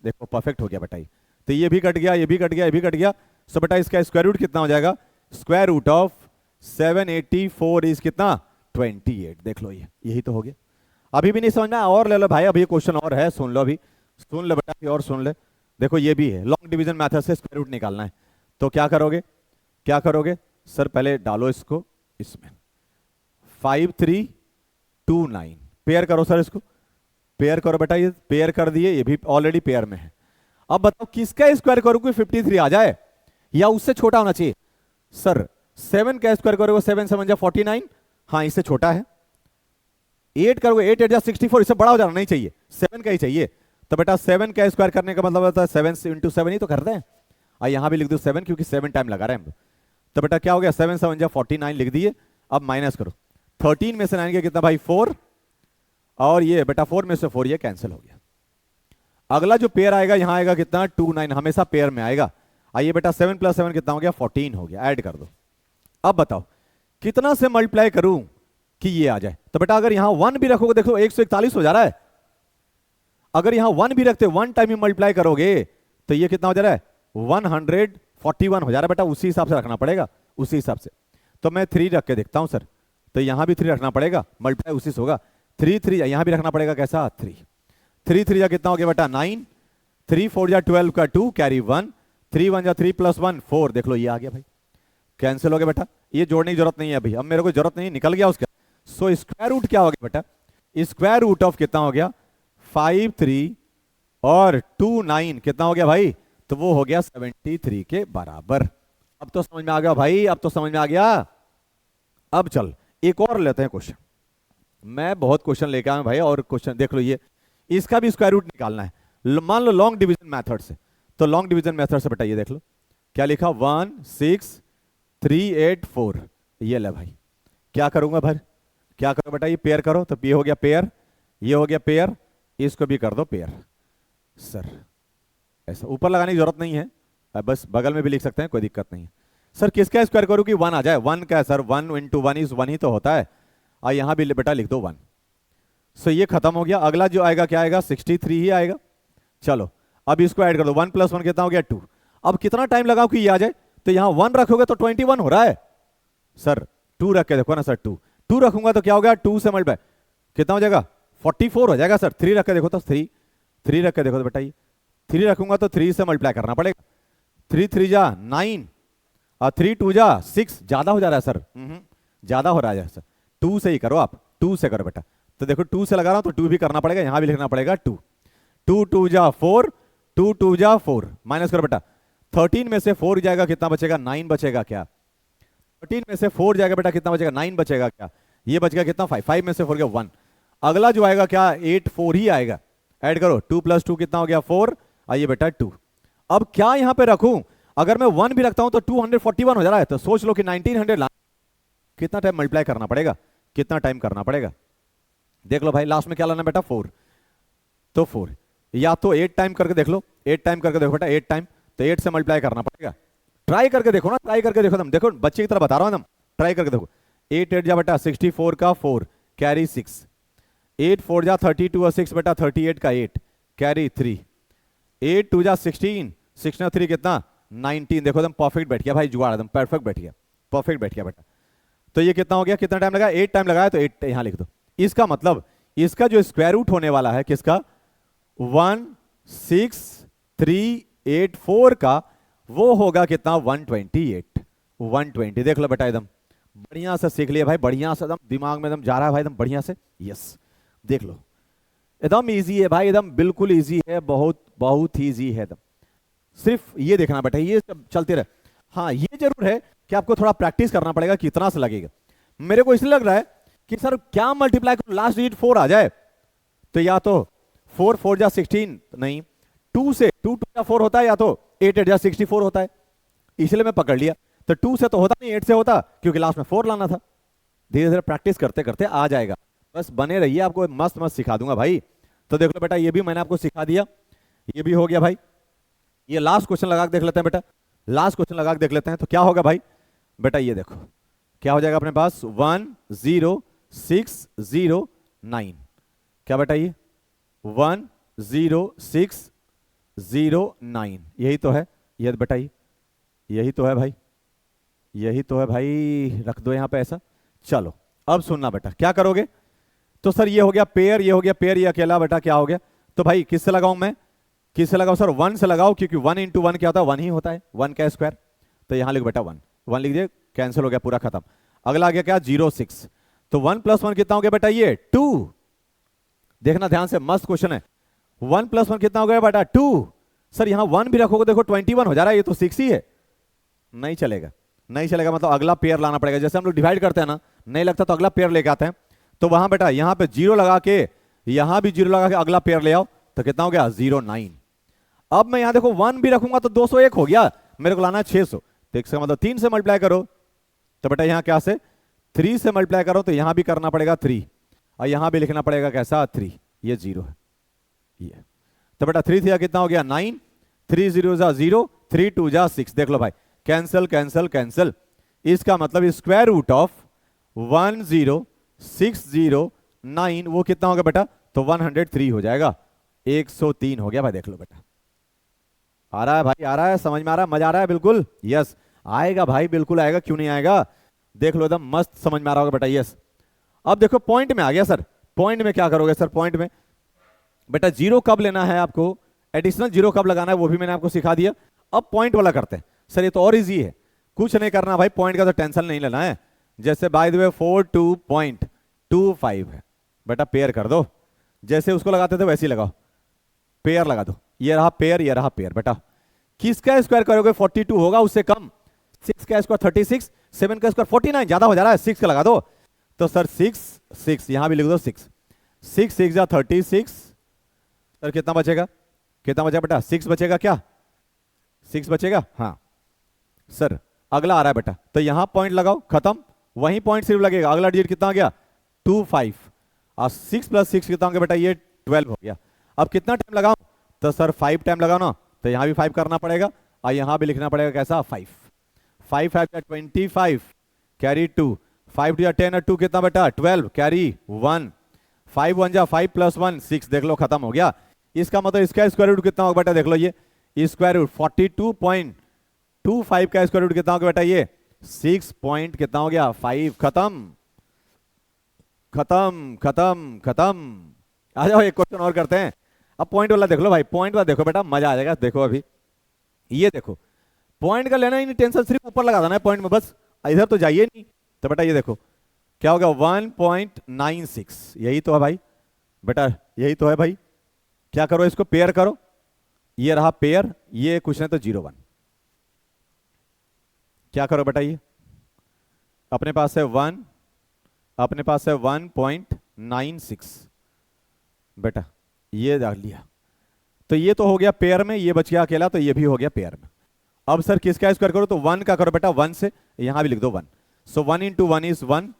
Speaker 1: देखो परफेक्ट हो गया बेटा ये, तो ये भी कट गया, ये भी कट गया, ये भी कट गया, सो बेटा इसका स्क्वायर रूट कितना हो जाएगा, स्क्वायर रूट ऑफ 784 इज कितना 28, देख लो ये यही तो हो गया। अभी भी नहीं समझना, और ले लो भाई, अभी क्वेश्चन और है, सुन लो, अभी सुन ले बेटा और सुन ले, देखो ये भी है, लॉन्ग डिवीजन मेथड से स्क्वायर रूट निकालना है, तो क्या करोगे सर, पहले डालो इसको इसमें 5 3 2 9, पेयर करो सर, इसको पेयर करो बेटा, ये पेयर कर दिए, ये भी ऑलरेडी पेयर में है। अब बताओ किसका स्क्वायर करोगे 53 आ जाए या उससे छोटा होना चाहिए, सर 7 का स्क्वायर करोगे 7 7 जा 49, हाँ इससे छोटा है, 8 करोगे 8 8 जा 64, इससे बड़ा हो जाना नहीं चाहिए, 7 का ही चाहिए, तो बेटा 7 का स्क्वायर करने का मतलब होता है 7 × 7 ही तो करते हैं, और यहां भी लिख दो 7 क्योंकि 7 टाइम लगा रहे हैं हम, तो बेटा क्या हो गया 7 7 जा 49 लिख दिए। अब माइनस करो, 13 में से 9 गया कितना भाई 4, और ये बेटा 4 में से 4 ये कैंसिल हो गया। अगला जो पेयर आएगा यहां आएगा कितना 2 9, हमेशा पेयर में आएगा, आइए बेटा 7 + 7 कितना हो गया 14 हो गया, ऐड कर दो। अब बताओ कितना से मल्टीप्लाई करूं कि ये आ जाए, तो बेटा अगर यहां 1 भी रखोगे, देखो 141 हो जा रहा है, अगर यहां 1 भी रखते 1 टाइम ही मल्टीप्लाई करोगे तो ये कितना हो जा रहा है 141 हो जा रहा है बेटा, उसी हिसाब से रखना पड़ेगा, उसी हिसाब से। तो मैं 3 रख के देखता हूं सर, तो यहां भी 3 रखना पड़ेगा, मल्टीप्लाई उसी से होगा, 3 3 यहां भी रखना पड़ेगा, कैसा 3 3 3 जा कितना हो गया बेटा 9, 3 4 जा 12 का 2 कैरी 1, 3 1 जा 3 + 1 4, देख लो ये आ गया भाई, कैंसिल हो गया बेटा, ये जोड़ने की जरूरत नहीं है अभी, अब मेरे को जरूरत नहीं, निकल गया उसका। सो स्क्वायर रूट क्या हो गया बेटा, स्क्वायर रूट ऑफ कितना हो गया 5 3 और 2 9 कितना हो गया भाई, तो वो हो गया 73 के बराबर। अब तो समझ में आ गया भाई, अब तो समझ में आ गया। अब चल एक और लेते हैं क्वेश्चन, मैं बहुत क्वेश्चन लेके आया भाई, और क्वेश्चन देख लो, ये इसका भी स्क्वायर रूट निकालना है, मान लो लॉन्ग डिवीजन मेथड से, तो लॉन्ग डिवीजन मेथड से बेटा ये देख लो क्या लिखा 1 6 3 8 4, ये ले भाई, क्या करूंगा भाई, क्या करो बेटा, ये पेयर करो, तो ये हो गया पेयर, ये हो गया पेयर, इसको भी कर दो पेयर। सर ऐसा ऊपर लगाने की जरूरत नहीं है, बस बगल में भी लिख सकते हैं, कोई दिक्कत नहीं है। सर किसका स्क्वायर करूं कि 1 आ जाए, 1 का सर 1 × 1 इज 1 ही तो होता है, और यहां भी बेटा लिख दो 1। सो ये खत्म हो गया, अगला जो आएगा क्या आएगा 63 ही आएगा। चलो अब इसको ऐड कर दो, 1 + 1 कितना हो गया 2। अब कितना टाइम लगाओ कि ये आ जाए, तो यहां 1 रखोगे तो 21 हो रहा है सर। 2 रख के देखो ना सर, 2 रखूंगा तो क्या हो गया, 2 से मल्टीप्लाई कितना हो जाएगा, 44 हो जाएगा सर। 3 रख के देखो तो 3 रख के देखो तो बेटा ये 3 रखूंगा तो 3 से मल्टीप्लाई करना पड़ेगा। 3 3 जा 9 और 3 2 जा 6, ज्यादा हो जा रहा है सर, ज्यादा हो रहा है सर। 2 से ही करो आप, 2 से करो बेटा। तो देखो 2 से लगा रहा हूं तो 2 भी करना पड़ेगा, यहां भी लिखना पड़ेगा 2। 2 2 जा 4, 2 2 जा 4, माइनस करो बेटा। 13 में से 4 जाएगा कितना बचेगा, 9 बचेगा क्या। 13 में से 4 जाएगा बेटा कितना बचेगा, 9 बचेगा क्या। ये बच गया कितना 5, 5 में से 4 गया 1। अगला जो आएगा क्या 8 4 ही आएगा। ऐड करो 2 + 2 कितना हो गया 4, आइए बेटा 2। अब क्या यहां पे रखूं, अगर मैं 1 भी रखता हूं तो 241 हो जा रहा है। तो सोच लो कि 1900 कितना टाइम मल्टीप्लाई करना पड़ेगा, कितना टाइम करना पड़ेगा। देख लो भाई लास्ट में क्या लाना बेटा 4, तो 4 या तो 8 टाइम करके देख लो, 8 टाइम करके देखो बेटा, 8 टाइम तो 8 से मल्टीप्लाई करना पड़ेगा। ट्राई करके देखो ना, ट्राई करके देखो, तुम देखो बच्चे की तरह बता रहा हूं, ट्राई करके देखो। 8 8 जा बेटा 64 का 4 कैरी 6, 8 4 जा 32 और 6 बेटा 38 का 8 कैरी 3, 8 2 जा 16, 6 ने 3 कितना 19। देखो एकदम परफेक्ट बैठ गया भाई, जुगाड़ एकदम परफेक्ट बैठ गया, परफेक्ट बैठ गया बेटा। तो ये कितना हो गया, कितना टाइम लगा, 8 टाइम लगाया तो 8 यहां लिख दो। इसका मतलब इसका जो स्क्वायर रूट होने वाला है किसका 16384 का, वो होगा कितना 128, 120। देख लो बेटा एकदम बढ़िया से सीख लिया भाई, बढ़िया से एकदम दिमाग में एकदम जा रहा है भाई, एकदम बढ़िया से। यस देख लो एकदम इजी है भाई, एकदम बिल्कुल इजी है, बहुत बहुत इजी है एकदम। सिर्फ ये देखना बेटा, ये सब चलते रहे। हाँ ये जरूर है कि आपको थोड़ा प्रैक्टिस करना पड़ेगा, कितना से लगेगा। मेरे को इसलिए लग रहा है कि सर क्या मल्टीप्लाई करो लास्ट डिजिट 4 आ जाए, तो या तो 4 4 जा 16 नहीं, 2 से 2 2 जा 4 होता है, या तो 8 8 जा 64 होता है, इसलिए मैं पकड़ लिया। तो 2 से तो होता नहीं, 8 से होता, क्योंकि लास्ट में 4 लाना था। धीरे धीरे प्रैक्टिस करते करते आ जाएगा, बस बने रहिए, आपको मस्त मस्त सिखा दूंगा भाई। तो देख लो बेटा ये भी मैंने आपको सिखा दिया, ये भी हो गया भाई। ये लास्ट क्वेश्चन लगा के देख लेते हैं बेटा, लास्ट क्वेश्चन लगा के देख लेते हैं। तो क्या होगा भाई बेटा, ये देखो क्या हो जाएगा अपने पास 10609। क्या बेटा ये 10609, यही तो है ये बेटा, यही तो है भाई, यही तो है भाई। रख दो यहां पे ऐसा। चलो अब सुनना बेटा, क्या करोगे। तो सर ये हो गया पेयर, ये हो गया पेयर, ये अकेला बेटा क्या हो गया। तो भाई किससे लगाऊं मैं, किससे लगाऊं सर 1 से लगाओ, क्योंकि 1 × 1 क्या होता है 1 ही होता है, 1 का स्क्वायर। तो यहां लिख बेटा 1 1 लिख दिए, कैंसिल हो गया पूरा खत्म। अगला आ गया क्या 06, तो 1 + 1 कितना हो गया बेटा ये 2। देखना ध्यान से, मस्त क्वेश्चन है। 1 + 1 कितना हो गया बेटा 2। सर यहां 1 भी रखोगे देखो 21 हो जा रहा है, ये तो 6 ही है, नहीं चलेगा, नहीं चलेगा। मतलब अगला पेयर लाना पड़ेगा, जैसे हम लोग डिवाइड करते हैं ना, नहीं लगता तो अगला पेयर लेके आते हैं। तो वहां बेटा यहां पे 0 लगा के, यहां भी 0 लगा के अगला पेयर ले आओ, तो कितना हो गया 09। अब मैं यहां देखो 1 भी रखूंगा तो 201 हो गया, मेरे को लाना है 600। तो इसका मतलब 3 से मल्टीप्लाई करो, तो बेटा यहां क्या से 3 से मल्टीप्लाई करो, तो यहां भी करना पड़ेगा 3, और यहां भी लिखना पड़ेगा कैसा 3, ये 0 है ये। तो बेटा 3 3 कितना हो गया 9, 3 0 जा 0, 3 2 जा 6। देख लो भाई कैंसिल कैंसिल कैंसिल। इसका मतलब स्क्वायर रूट ऑफ 10609 वो कितना होगा बेटा, तो 103 हो जाएगा, 103 हो गया भाई। देख लो बेटा आ रहा है भाई, आ रहा है, समझ में आ रहा है, मजा आ रहा है बिल्कुल। यस आएगा भाई, बिल्कुल आएगा, क्यों नहीं आएगा। देख लो एकदम मस्त समझ में आ रहा होगा बेटा। यस अब देखो पॉइंट में आ गया सर। पॉइंट में क्या करोगे सर, पॉइंट में बेटा 0 कब लेना है आपको, एडिशनल 0 कब लगाना है वो भी मैंने आपको सिखा दिया। अब पॉइंट वाला करते हैं सर, ये तो और इजी है, कुछ नहीं करना भाई, पॉइंट का तो टेंशन नहीं लेना है। जैसे बाय द वे 42.25 है बेटा, पेयर कर दो, जैसे उसको लगाते थे वैसे ही लगाओ, पेयर लगा दो। ये रहा पेयर, ये रहा पेयर। बेटा किसका स्क्वायर करोगे 42 होगा, उससे कम 6 का स्क्वायर 36, 7 का स्क्वायर 49, ज्यादा हो जा रहा है, 6 का लगा दो। तो सर 6 6 यहां भी लिख दो 6 6 6 जा 36। सर कितना बचेगा, कितना बचेगा बेटा 6 बचेगा क्या, 6 बचेगा। हाँ सर अगला आ रहा है बेटा, तो यहां पॉइंट लगाओ, खत्म, वहीं पॉइंट सिर्फ लगेगा। अगला डिजिट कितना आ गया 25, और 6 + 6 कितना हो गया बेटा ये 12 हो गया। अब कितना टाइम लगाओ, तो सर 5 टाइम लगाओ ना, तो यहां भी 5 करना पड़ेगा, और यहां भी लिखना पड़ेगा कैसा 5 5 5 25 कैरी 2, 5 2 10 और 2 कितना बेटा 12 कैरी 1, 5 1 जा 5 + 1 6। देख लो खत्म हो गया। इसका मतलब इसका स्क्वायर रूट कितना होगा बेटा, देख लो ये स्क्वायर रूट 42.25 का स्क्वायर रूट कितना हो गया बेटा ये 6 पॉइंट कितना हो गया 5। खत्म खत्म खत्म खत्म। आ जाओ एक क्वेश्चन और करते हैं। अब पॉइंट वाला देख लो भाई, पॉइंट वाला देखो बेटा, मजा आ जाएगा। देखो अभी ये देखो, पॉइंट का लेना ही नहीं टेंशन, सिर्फ ऊपर लगा देना है पॉइंट में बस, इधर तो जाइए नहीं। तो बेटा ये देखो क्या होगा 1.96, यही तो है भाई बेटा, यही तो है भाई। क्या करो इसको पेयर करो, ये रहा पेयर, ये कुछ नहीं तो 0 1। क्या करो बेटा, ये अपने पास है 1, अपने पास है 1.96 बेटा, ये डाल लिया। तो ये तो हो गया पेयर में, ये बच गया अकेला, तो ये भी हो गया पेयर में। अब सर किसका स्क्वायर करो, तो 1 का करो बेटा 1 से, यहां भी लिख दो 1। सो 1 इंटू 1 इज 1,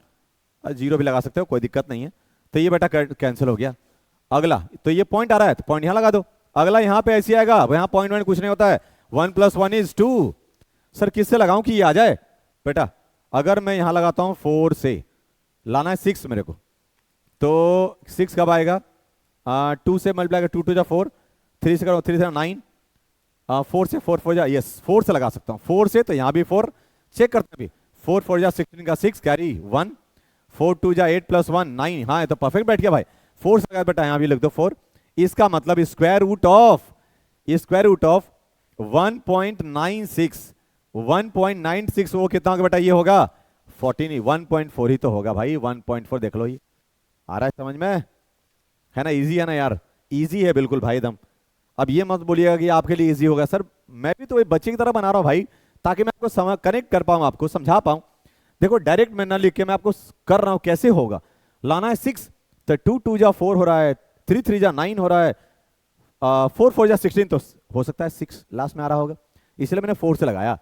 Speaker 1: 0 भी लगा सकते हो, कोई दिक्कत नहीं है। तो ये बेटा कैंसिल हो गया। अगला तो ये पॉइंट आ रहा है तो पॉइंट यहां लगा दो। अगला यहां पे ऐसे आएगा, यहां पॉइंट वन कुछ नहीं होता है, 1 + 1 इज 2। सर किससे लगाऊं कि ये आ जाए बेटा, अगर मैं यहां लगाता हूं 4 से, लाना है 6 मेरे को, तो 6 कब आएगा 2 से मल्टीप्लाई 2 2 4, 3 से करो 3 से 9, 4 से 4 4 जा, यस 4 से लगा सकता हूँ 4 से, तो यहाँ भी 4 चेक करते हैं। 4 4 जा 16 का 6 कैरी 1, 4 2 जा 8 + 1 9, हाँ ये तो परफेक्ट बैठ गया भाई। 4 से लगा बेटा, यहाँ भी लिख दो 4। इसका मतलब स्क्वायर रूट ऑफ 1.96, 1.96 वो कितना होगा बेटा, ये होगा 14, 1.4 ही तो होगा भाई, 1.4 देख लो, ये आ रहा है समझ में, है ना, इजी है ना यार, इजी है बिल्कुल भाई एकदम। अब ये मत बोलिएगा कि आपके लिए इजी होगा, सर मैं भी तो एक बच्चे की तरह बना रहा हूं भाई, ताकि मैं आपको कनेक्ट कर पाऊं, आपको समझा पाऊं। देखो डायरेक्ट मैं ना लिख के मैं आपको कर रहा हूं कैसे होगा। लाना है 6, तो 2 2 जा 4 हो रहा है, 3 3 जा 9 हो रहा है, 4 4 जा 16, तो हो सकता है 6 लास्ट में आ रहा होगा, इसलिए मैंने 4 से लगाया।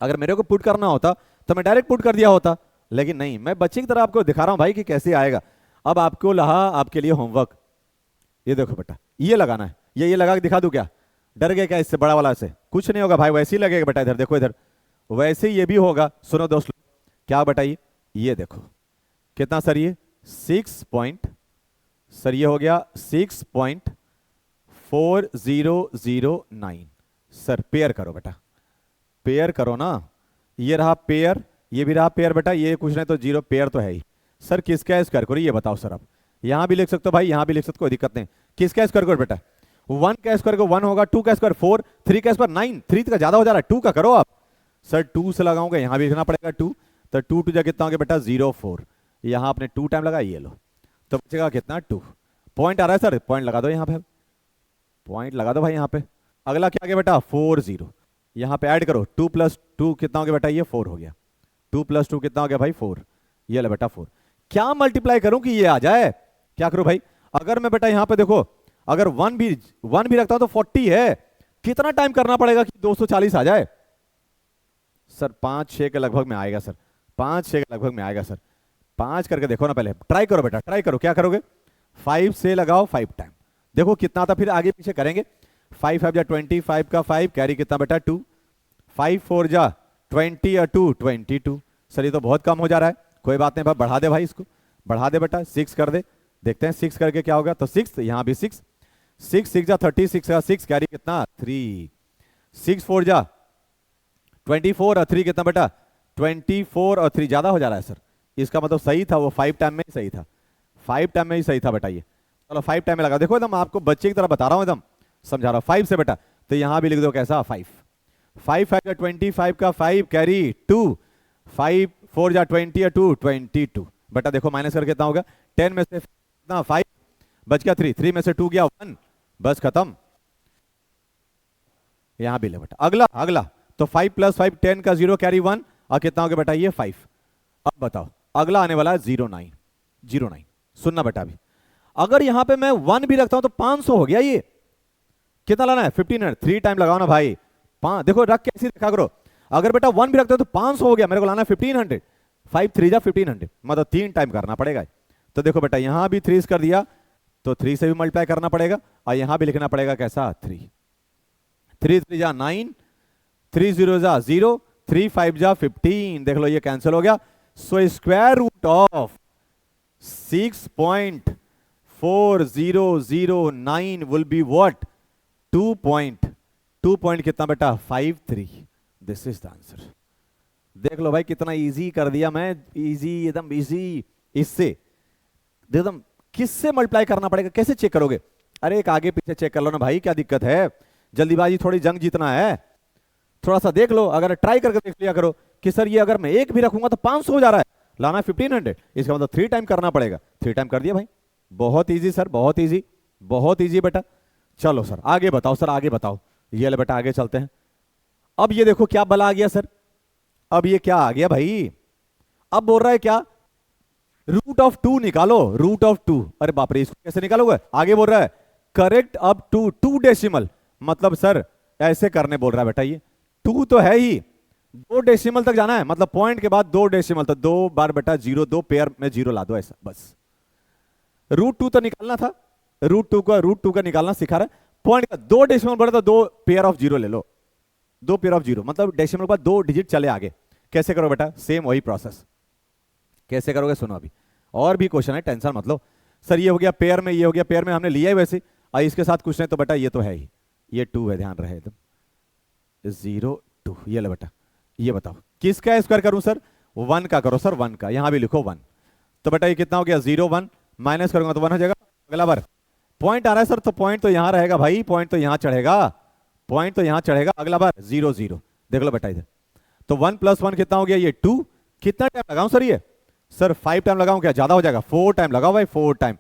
Speaker 1: अगर मेरे को पुट करना होता तो मैं डायरेक्ट पुट कर दिया होता, लेकिन नहीं, मैं बच्चे की तरह आपको दिखा रहा हूं भाई कि कैसे आएगा। अब आपको लहा आपके लिए होमवर्क, ये देखो बेटा ये लगाना है, ये लगा के दिखा दूं क्या, डर गए क्या इससे बड़ा वाला से, कुछ नहीं होगा भाई, वैसे ही लगेगा बेटा, इधर देखो इधर वैसे ही ये भी होगा। सुनो दोस्त क्या बताइए, ये देखो कितना सर, ये 6 पॉइंट, सर ये हो गया 6.4009। सर पेयर करो बेटा, पेयर करो ना, ये रहा पेयर, ये भी रहा पेयर बेटा, ये कुछ नहीं तो 0 पेयर तो है ही। सर किसका स्क्वायर करो ये बताओ सर, आप यहां भी लिख सकते हो भाई, यहां भी लिख सकते हो, कोई दिक्कत नहीं। किसका स्क्वायर करो बेटा, 1 का स्क्वायर को 1 होगा, 2 का स्क्वायर 4, 3 का स्क्वायर 9, 3 का ज्यादा हो जा रहा है, 2 का करो आप। सर 2 से लगाऊंगा, यहां भी लिखना पड़ेगा 2, तो 2 2 जा कितना हो गया बेटा 0 4, यहां आपने 2 टाइम लगा, ये लो, तो बचेगा कितना 2। पॉइंट आ रहा है सर, पॉइंट लगा दो यहां पे, पॉइंट लगा दो भाई यहां पे। अगला क्या गया बेटा 4 0, यहां पे ऐड करो 2 + 2 कितना हो गया बेटा, ये 4 हो गया, 2 + 2 कितना हो गया भाई 4, ये ले बेटा 4। क्या मल्टीप्लाई करूं कि ये आ जाए, क्या करूं भाई, अगर मैं बेटा यहां पे देखो, अगर 1 भी रखता हूं तो 40 है, कितना टाइम करना पड़ेगा कि 240 आ जाए। सर 5 6 के लगभग में आएगा सर, 5 6 के लगभग में आएगा सर, 5 करके देखो ना, पहले ट्राई करो बेटा, ट्राई करो, क्या करोगे 5 से लगाओ 5 टाइम, देखो कितना था, फिर आगे पीछे करेंगे। 5 5 जा 20, 5 का 5 कैरी कितना बेटा 2, 5 4 जा 20 और 2 22। सर ये तो बहुत कम हो जा रहा है, कोई बात नहीं भाई, बढ़ा दे भाई, इसको बढ़ा दे बेटा, 6 कर दे, देखते हैं 6 करके क्या होगा, तो 6, यहां भी 6, 6 6 जा 36 का 6 कैरी कितना 3, 6 4 जा 24 और 3 कितना बेटा 24 और 3 ज्यादा हो जा रहा है सर, इसका मतलब सही था वो 5 टाइम में ही सही था, 5 टाइम में ही सही था बेटा ये। चलो 5 टाइम में लगा, देखो एकदम आपको बच्चे की तरह बता रहा हूं, एकदम समझा रहा हूं 5 से बेटा, तो यहां भी लिख दो कैसा 5 5 5 का 25 का 5 कैरी 2, 5 4 जा 20 या 2 22 बेटा, देखो माइनस करके कितना होगा, 10 में से कितना 5 बच गया 3, 3 में से 2 गया 1, बस खत्म, यहां भी ले बेटा। अगला अगला तो 5 + 5 10 का 0 कैरी 1, और कितना हो गया बेटा ये 5। अब बताओ अगला आने वाला है 09 09, सुनना बेटा, अभी अगर यहां पे मैं 1 भी रखता हूं तो 500 हो गया, ये कितना लाना है 1500, 3 टाइम लगाओ ना भाई, देखो रख के ऐसे देखा करो, अगर बेटा 1 भी रखते हो तो 500 हो गया, मेरे को लाना है 1500, 5 3 जा 1500, मतलब 3 टाइम करना पड़ेगा। तो देखो बेटा यहां भी 3 कर दिया, तो 3 से भी मल्टीप्लाई करना पड़ेगा, और यहां भी लिखना पड़ेगा कैसा 3, 3 3 जा 9, 3 0 जा 0, 3 5 जा 15, देख लो ये कैंसिल हो गया। So square root of 6.4009 will be what 2.2 2 point कितना बेटा 53। This is the answer. देख लो भाई कितना इजी कर दिया मैं, इजी एकदम इजी। इससे एकदम किससे मल्टीप्लाई करना पड़ेगा, कैसे चेक करोगे? अरे एक आगे पीछे चेक कर लो ना भाई, क्या दिक्कत है? जल्दीबाजी थोड़ी जंग जीतना है, थोड़ा सा देख लो। अगर ट्राई करके देख लिया करो कि सर ये अगर मैं एक भी रखूंगा तो 500 हो जा रहा है, लाना है 1500, इसका मतलब 3 टाइम करना पड़ेगा। 3 टाइम कर दिया भाई, बहुत इजी सर, बहुत इजी, बहुत इजी बेटा। चलो सर आगे बताओ, सर आगे बताओ। ये ले बेटा आगे चलते हैं। अब ये देखो क्या बला आ गया सर, अब ये क्या आ गया भाई? अब बोल रहा है क्या, रूट ऑफ 2 निकालो, रूट ऑफ 2। अरे बाप रे, इसको कैसे निकालोगे? आगे बोल रहा है करेक्ट अप टू 2 डेसिमल। मतलब सर ऐसे करने बोल रहा है बेटा, ये 2 तो है ही, 2 डेसिमल तक जाना है, मतलब पॉइंट के बाद 2 डेसिमल, तो 2 बार बेटा 0, 2 पेयर में 0 ला दो, ऐसा बस। रूट 2 तो निकालना था, रूट टू का निकालना सिखा रहा है। पॉइंट का 2 डेसिमल बढ़े तो 2 पेयर ऑफ 0 ले लो, 2 पेयर ऑफ 0, मतलब डेसिमल के बाद 2 डिजिट चले आगे। कैसे करो बेटा? सेम वही प्रोसेस। कैसे करोगे सुनो अभी, और भी क्वेश्चन है, टेंशन मत लो। सर ये हो गया पेयर में, ये हो गया पेयर में, हमने लिया ही वैसे। इसके साथ कुछ नहीं तो बेटा ये तो है ही, ये 2 है, ध्यान रहे एकदम। 0 2, ये ले बेटा। ये बताओ किसका स्क्वायर करूं सर? 1 का करो सर, 1 का। यहां भी लिखो 1। तो बेटा ये कितना हो गया? 0 1, माइनस करूंगा तो 1 हो जाएगा। अगला बार पॉइंट आ रहा है सर, तो पॉइंट तो यहां रहेगा भाई, पॉइंट तो यहां चढ़ेगा, पॉइंट तो यहां चढ़ेगा। अगला बार 0 0, देख लो बेटा इधर। तो 1 + 1 कितना हो गया? ये 2। कितना टाइम लगाऊं सर? ये सर 5 टाइम लगाऊं क्या? ज्यादा हो जाएगा, 4 टाइम लगाओ भाई, 4 टाइम।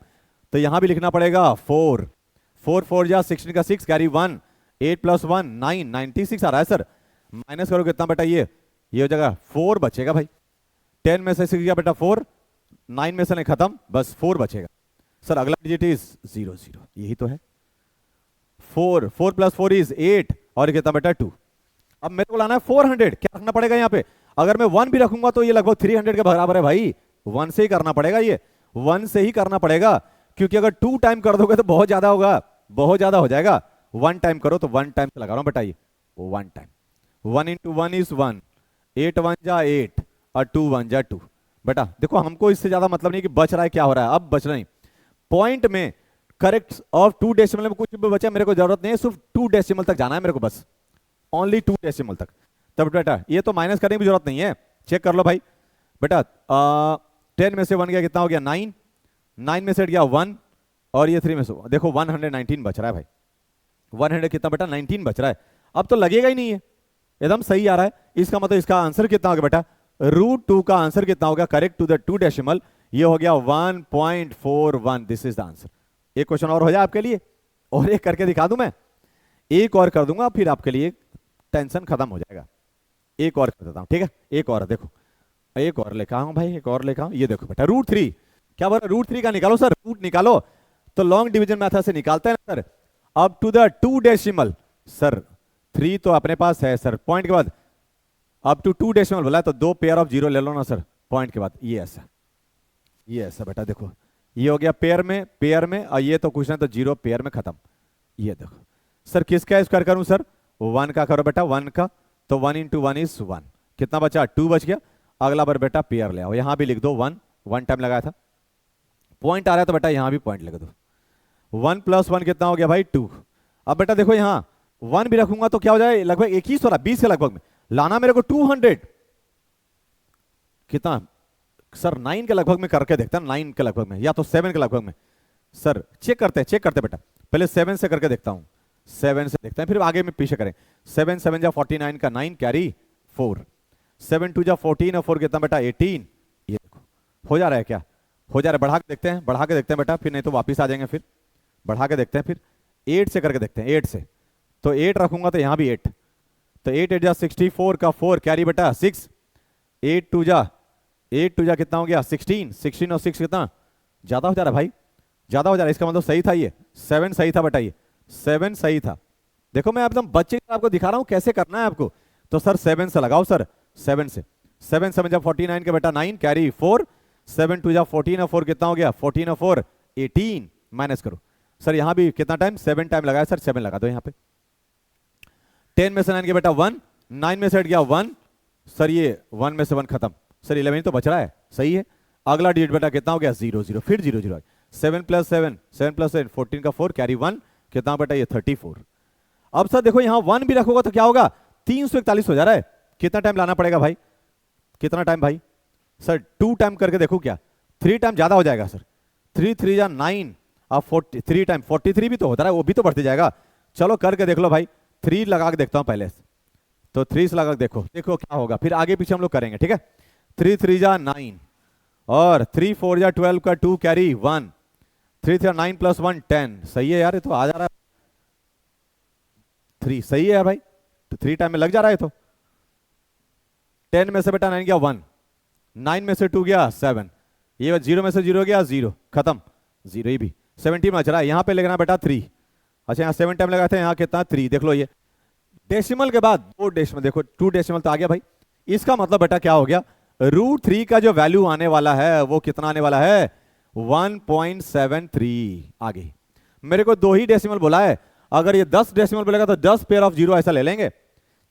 Speaker 1: तो यहां भी लिखना पड़ेगा 4 4 4 जा 16 का 6 कैरी 1, 8 + 1 9, 96 आ रहा है सर। माइनस करो कितना बेटा? ये हो जाएगा 4 बचेगा भाई। 10 में से 6 गया बेटा 4, 9 में से नहीं खत्म, बस 4 बचेगा सर। अगला डिजिट इज 0 0, यही तो है। 4 4 + 4 इज 8, और कितना बेटा 2। अब मेरे को लाना है 400, क्या रखना पड़ेगा यहाँ पे? अगर मैं 1 भी रखूंगा तो ये लगभग 300 के बराबर है भाई। 1 से ही करना पड़ेगा, ये 1 से ही करना पड़ेगा, क्योंकि अगर 2 टाइम कर दोगे तो बहुत ज्यादा होगा, बहुत ज्यादा हो जाएगा। 1 टाइम करो तो 1 टाइम से लगा रहा हूं बेटा, ये 1 टाइम। 1 × 1 इज 1, 8 1 जा 8, और 2 1 जा 2। बेटा देखो हमको इससे ज्यादा मतलब नहीं कि बच रहा है क्या हो रहा है, अब बच नहीं। पॉइंट में करेक्ट ऑफ 2 डेसिमल में कुछ भी बचा, मेरे को जरूरत नहीं है, सिर्फ 2 डेसिमल तक जाना है मेरे को, बस ओनली 2 डेसिमल तक। तब बेटा ये तो माइनस करने की जरूरत नहीं है, चेक कर लो भाई। बेटा 10 में से 1 गया, कितना हो गया? 9, 9 में से गया 1, और ये 3 में से देखो 119 बच रहा है भाई। 100 कितना बेटा? 19 बच रहा है। अब तो लगेगा ही नहीं है, एकदम सही आ रहा है। इसका मतलब इसका आंसर कितना हो गया बेटा? √2 का आंसर कितना हो गया? करेक्ट टू द 2 डेसिमल, ये हो गया 1.41। This is the answer. एक क्वेश्चन और हो जाए आपके लिए, और एक करके दिखा दूं मैं, एक और कर दूंगा, फिर आपके लिए टेंशन खत्म हो जाएगा। एक और कर देता हूं, ठीक है? एक और देखो, एक और लेकर आऊं भाई, एक और लेकर आऊं। ये देखो बेटा √3, क्या बोल रहा है? √3 का निकालो सर, रूट निकालो तो लॉन्ग डिवीजन मेथड से निकालते हैं sir. Up to the 2 decimal, sir 3 तो अपने पास है सर, पॉइंट के बाद अप टू 2 डेसिमल बोला है, तो 2 पेयर ऑफ 0 ले लो ना सर, पॉइंट के बाद। ये ऐसा बेटा देखो, ये हो गया पेयर में, और ये तो कुछ नहीं तो 0 पेयर में खत्म। ये देखो सर किसका स्क्वायर करूं सर? 1 का करो बेटा, 1 का। तो 1 × 1 इज 1, कितना बचा? 2 बच गया। अगला बार बेटा पेयर ले आओ, यहां भी लिख दो 1 टाइम लगाया था। पॉइंट आ रहा है तो बेटा यहां भी पॉइंट लिख दो। 1 + 1 कितना हो गया भाई? 2। अब बेटा देखो यहां 1 भी रखूंगा तो क्या हो जाए? लगभग 21 हो रहा, 20 के लगभग में लाना मेरे को 200। कितना सर? 9 के लगभग में करके देखता, 9 के लगभग में, या तो 7 के लगभग में। सर चेक करते बेटा, पहले 7 से करके देखता हूं, 7 से देखते हैं, फिर आगे में पीछे करें। 7 7 जा 49 का 9 कैरी 4, 7 2 जा 14, और 4 कितना बेटा? 18। ये देखो हो जा रहा है, क्या हो जा रहा है? बढ़ा के देखते हैं बेटा, फिर नहीं तो वापिस आ जाएंगे। फिर बढ़ा के देखते हैं, फिर 8 से करके देखते हैं, 8 से। तो 8 रखूंगा तो यहां भी 8, तो 8 8 जा 64 का 4 कैरी बेटा 6, 8 2 जा कितना हो गया? 16, 16 और 6 कितना? ज्यादा हो जा रहा है भाई, ज्यादा हो जा रहा है। इसका मतलब सही था, ये 7 सही था बेटा, ये 7 सही था। देखो मैं एकदम बच्चे आपको दिखा रहा हूं कैसे करना है आपको। तो सर 7 से लगाओ सर, 7 से। 7 7 जा 49 के बेटा 9 कैरी 4, 7 2 जा 14 और 4 कितना हो गया? 14 और 4 18। माइनस करो सर, यहां भी कितना टाइम? 7 टाइम लगाया सर, 7 लगा दो यहां पे। 10 में से 9 के बेटा 1, 9 में से हट गया 1 सर, ये 1 में से 1 खत्म सर, 11 तो बच रहा है, सही है। अगला डिजिट बेटा कितना हो गया? 0 0, फिर 0 0, 7 + 7 7 + 7 14 का 4 कैरी 1 कितना बेटा? ये 34। अब सर देखो यहां 1 भी रखोगे तो क्या होगा, 341 हो जा रहा है। कितना टाइम लाना पड़ेगा भाई, कितना टाइम भाई, सर 2 टाइम करके देखो क्या, 3 टाइम ज्यादा हो जाएगा सर, 3 3 जा 9, अब 3 टाइम 43 भी तो होता है, वो भी तो बढ़ते जाएगा। चलो करके देख लो भाई, 3 लगा के देखता हूं पहले, तो 3 से लगा के देखो, देखो क्या होगा, फिर आगे पीछे हम लोग करेंगे, ठीक है। 3 3 जा 9 और 3 4 जा 12 का 2 कैरी 1, 3 3 9 प्लस 1 10, सही है यार, ये तो आ जा रहा है 3, सही है यार भाई, तो 3 टाइम में लग जा रहा है। तो 10 में से बेटा 9 गया 1, 9 में से 2 गया 7, ये 0 में से 0 गया 0, खत्म, 0 ही भी 17 में रहा है। यहां पे लेना बेटा 3, अच्छा यहाँ 7 टाइम लगाते हैं, यहाँ कितना 3, देख लो ये डेसिमल के बाद 2 डेसिमल, देखो 2 डेसिमल तो आ गया भाई। इसका मतलब बेटा क्या हो गया, √3 का जो वैल्यू आने वाला है वो कितना आने वाला है, 1.73 आ गई। मेरे को 2 ही डेसिमल बोला है, अगर ये 10 डेसिमल बोलेगा तो 10 पेयर ऑफ जीरो ऐसा ले लेंगे,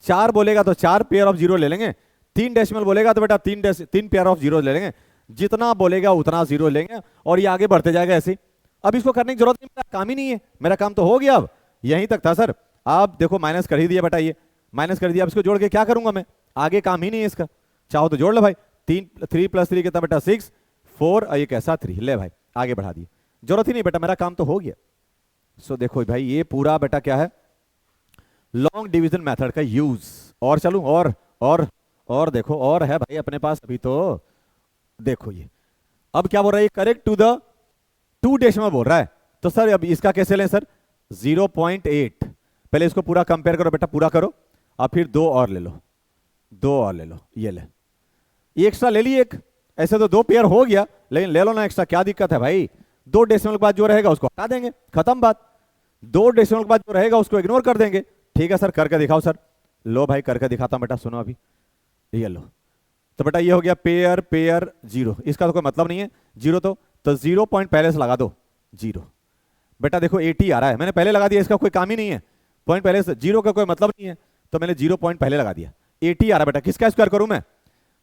Speaker 1: 4 बोलेगा तो 4 पेयर ऑफ जीरो ले लेंगे, 3 डेसिमल बोलेगा तो बेटा 3 पेयर ऑफ जीरो ले लेंगे, जितना बोलेगा उतना जीरो लेंगे और ये आगे बढ़ते जाएगा ऐसे। अब इसको करने की जरूरत नहीं, मेरा काम ही नहीं है, मेरा काम तो हो गया, अब यहीं तक था सर। आप देखो माइनस कर ही दिया बेटा, ये माइनस कर दिया, अब इसको जोड़ के क्या करूंगा मैं, आगे काम ही नहीं है इसका, चाहो तो जोड़ लो भाई, 3 + 3 कितना बेटा 6, 4 और ये कैसा 3, ले भाई आगे बढ़ा दिए, जरूरत ही नहीं बेटा, मेरा काम तो हो गया। सो देखो भाई ये पूरा बेटा क्या है, लॉन्ग डिवीजन मेथड का यूज। और चलूं और देखो और है भाई अपने पास अभी, तो देखो ये अब क्या बोल रहा है, करेक्ट टू द 2 डेसिमल बोल रहा है, तो सर अब इसका कैसे लें सर, 0.8, पहले इसको पूरा कंपेयर करो बेटा, पूरा करो, अब फिर 2 और ले लो, 2 और ले लो, ये ले, ये एक्स्ट्रा ले ली एक, ऐसे तो 2 पेयर हो गया, लेकिन ले लो ना एक्स्ट्रा, क्या दिक्कत है भाई, 2 डेसिमल के बाद जो रहेगा उसको हटा देंगे, खत्म बात, 2 डेसिमल के बाद जो रहेगा उसको इग्नोर कर देंगे। ठीक है सर, करके दिखाओ सर, लो भाई करके दिखाता हूं बेटा, सुनो अभी, ये लो, तो बेटा ये हो गया पेयर पेयर 0, इसका तो कोई मतलब नहीं है 0, तो 0 पॉइंट पहले से लगा दो, 0 बेटा देखो 80 आ रहा है, मैंने पहले लगा दिया, इसका कोई काम ही नहीं है, पॉइंट पहले से, 0 का कोई मतलब नहीं है, तो मैंने 0 पॉइंट पहले लगा दिया, 80 आ रहा है बेटा, किसका स्क्वायर करूं मैं,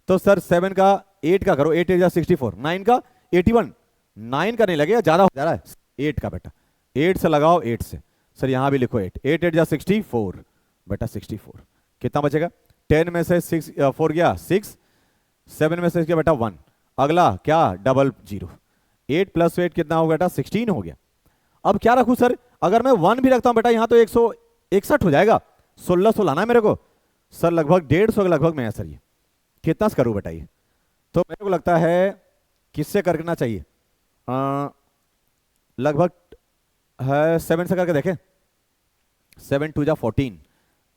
Speaker 1: तो सर 7 का 8 का करो, 8 8 64, 9 का 81, 9 का नहीं लगेगा, ज्यादा हो जा रहा है, 8 का बेटा, 8 से लगाओ, 8 से, सर यहां भी लिखो 8 8 8 64 बेटा 64, कितना बचेगा, 10 में से 4 गया 6, 7 में से गया बेटा 1, अगला क्या डबल 0, 8 + 8 कितना हो गया बेटा 16 हो गया। अब क्या रखूं सर, अगर मैं 1 भी रखता हूं बेटा यहां तो 161 हो जाएगा, 1600 लाना है मेरे को सर, लगभग 150 के लगभग में है सर, ये कितना से करूं बेटा ये, तो मेरे को लगता है किससे करना चाहिए, लगभग है 7 से करके देखें, 7 2 जा 14,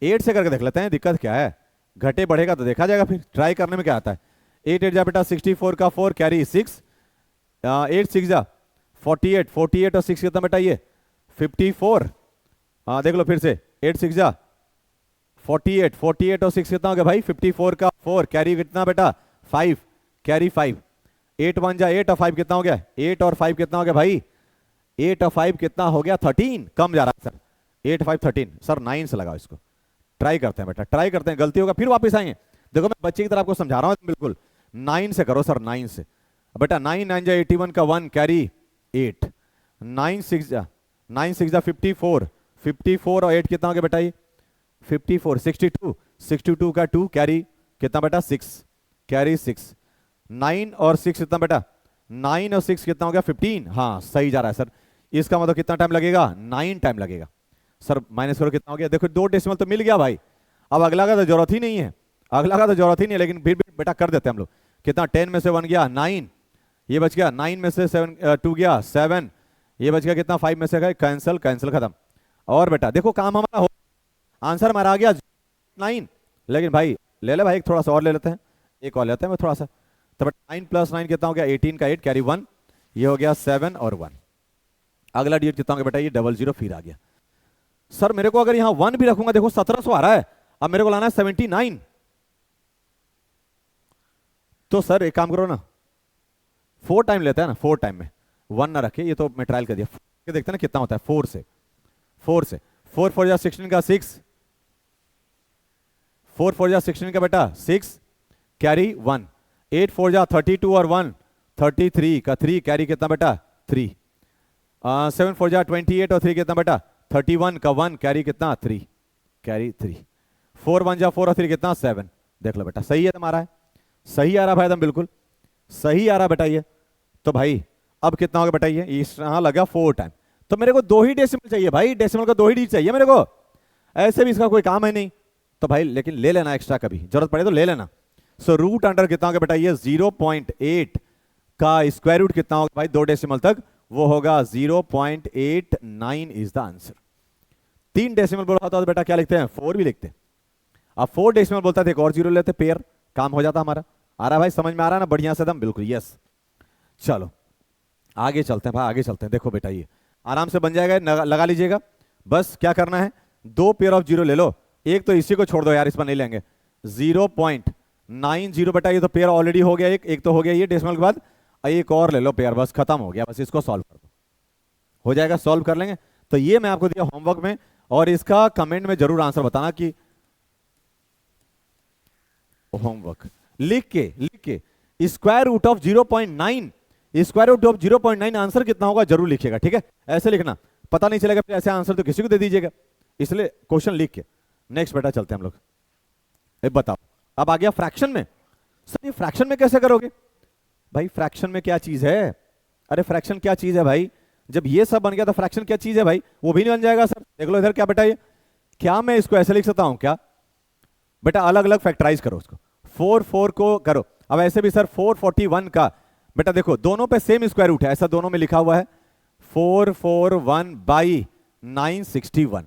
Speaker 1: 8 से करके देख लेते हैं, दिक्कत क्या है, घटे बढ़ेगा तो देखा जाएगा, फिर ट्राई करने में क्या आता है, 8 8 जा बेटा 64 का 4 कैरी 6, 8 6 जा 48, 48 और 6 कितना बेटा ये 54, देख लो फिर से, 8 6 जा 48, 48 और 6 कितना हो गया भाई 54 का 4 कैरी कितना बेटा 5 कैरी 5, 8 1 जा 8 और 5 कितना हो गया, 8 और 5 कितना हो गया भाई, 8 और 5 कितना हो गया 13, कम जा रहा है सर, 8 5 13, सर 9 से लगाओ इसको, ट्राई करते हैं बेटा, ट्राई करते हैं, गलती होगा फिर वापस आएंगे, देखो मैं बच्चे की तरह आपको समझा रहा हूं बिल्कुल, 9 से करो सर, 9 से बेटा, 9 9 जा 81 का 1 कैरी 8, 9 6 जा 54, 54 और 8 कितना हो गया बेटा ये 54, 62, 62 का 2 कैरी कितना बेटा 6 कैरी 6, 9 और 6 कितना बेटा, 9 और 6 कितना हो गया 15, हाँ सही जा रहा है सर, इसका मतलब कितना टाइम लगेगा, 9 टाइम लगेगा सर, माइनस करो कितना हो गया, देखो 2 डेसिमल तो मिल गया भाई, अब अगला का तो जरूरत ही नहीं है, अगला का तो जरूरत ही नहीं है, लेकिन फिर भी बेटा कर देते हैं हम लोग, कितना 10 में से 1 गया 9, ये बच गया 9 में से 2 गया 7, ये बच गया कितना 5 में से गए कैंसिल, कैंसिल खत्म, और बेटा देखो काम हमारा हो, आंसर हमारा आ गया 9, लेकिन भाई ले ले भाई एक थोड़ा सा और ले लेते हैं, एक और लेते हैं मैं थोड़ा सा, तो बेटा 9 + 9 कितना हो गया 18 का 8 कैरी 1, ये हो गया 7 और 1, अगला डिजिट कितना हो गया बेटा ये 00 फिर आ गया, सर मेरे को अगर यहां 1 भी रखूंगा देखो 1700 आ रहा है, अब मेरे को लाना है 79, तो सर एक काम करो ना 4 टाइम लेते हैं ना, 4 टाइम में 1 ना रखे, ये तो मैं ट्रायल कर दिया, देखते हैं ना कितना होता है 4 से 4 4 जा 16 का 6, 4 4 जा 16 का बेटा 6 कैरी 1, 8 4 जा 32 और 1 33 का 3 कैरी कितना बेटा 3, 7 4 जा 28 और 3 कितना बेटा 31 का 1 कैरी कितना 3, कैरी 3, 4 1 जा 4 और 3 कितना 7। देख लो बेटा सही है तुम्हारा, है सही आ रहा भाई एकदम बिल्कुल सही आ रहा बेटा ये। तो भाई अब कितना होगा बेटा ये, इस यहां लगा 4 टाइम, तो मेरे को 2 ही डेसिमल चाहिए भाई, डेसिमल का 2 ही डिजिट चाहिए मेरे को, ऐसे भी इसका कोई काम है नहीं। तो भाई लेकिन ले लेना एक्स्ट्रा, कभी जरूरत पड़े तो ले लेना। सो रूट अंडर कितना होगा बेटा ये 0.8 का स्क्वायर रूट कितना होगा भाई 2 डेसिमल तक, वो होगा 0.89 इज द आंसर। 3 डेसिमल बोला होता तो बेटा क्या लिखते हैं 4 भी लिखते, अब 4 डेसिमल बोलता थे एक और जीरो लेते, पेयर काम हो जाता हमारा। आ रहा भाई समझ में आ रहा है ना बढ़िया से एकदम बिल्कुल यस। चलो आगे चलते हैं भाई, आगे चलते हैं। देखो बेटा ये आराम से बन जाएगा, लगा लीजिएगा। बस क्या करना है 2 पेयर ऑफ जीरो ले लो, एक तो इसी को छोड़ दो यार, इस पर नहीं लेंगे। 0.90 बेटा ये तो पेयर ऑलरेडी हो गया, एक तो हो गया ये डेसिमल के बाद, एक और ले लो पेयर, बस खत्म हो गया, बस इसको सॉल्व कर दो, हो जाएगा, सॉल्व कर लेंगे। तो ये मैं आपको दिया होमवर्क में, और इसका कमेंट में जरूर आंसर बताना कि होमवर्क लिख के square root of 0.9, square root of 0.9 answer कितना होगा जरूर लिखिएगा, ठीक है। ऐसे लिखना, पता नहीं चलेगा फिर ऐसे आंसर तो किसी को दे दीजिएगा, इसलिए क्वेश्चन लिख के। नेक्स्ट बेटा चलते हैं हम लोग, बताओ अब आ गया फ्रैक्शन में। सर ये फ्रैक्शन में कैसे करोगे भाई, फ्रैक्शन में क्या चीज है, अरे फ्रैक्शन क्या चीज है भाई, जब ये सब बन गया तो फ्रैक्शन क्या चीज है भाई, वो भी नहीं बन जाएगा सर। देख लो इधर क्या बेटा ये, क्या मैं इसको ऐसे लिख सकता हूं क्या बेटा, अलग अलग फैक्टराइज करो उसको, 4 को करो। अब ऐसे भी सर 441 का बेटा देखो दोनों पे सेम स्क्वायर रूट है, ऐसा दोनों में लिखा हुआ है 441/961।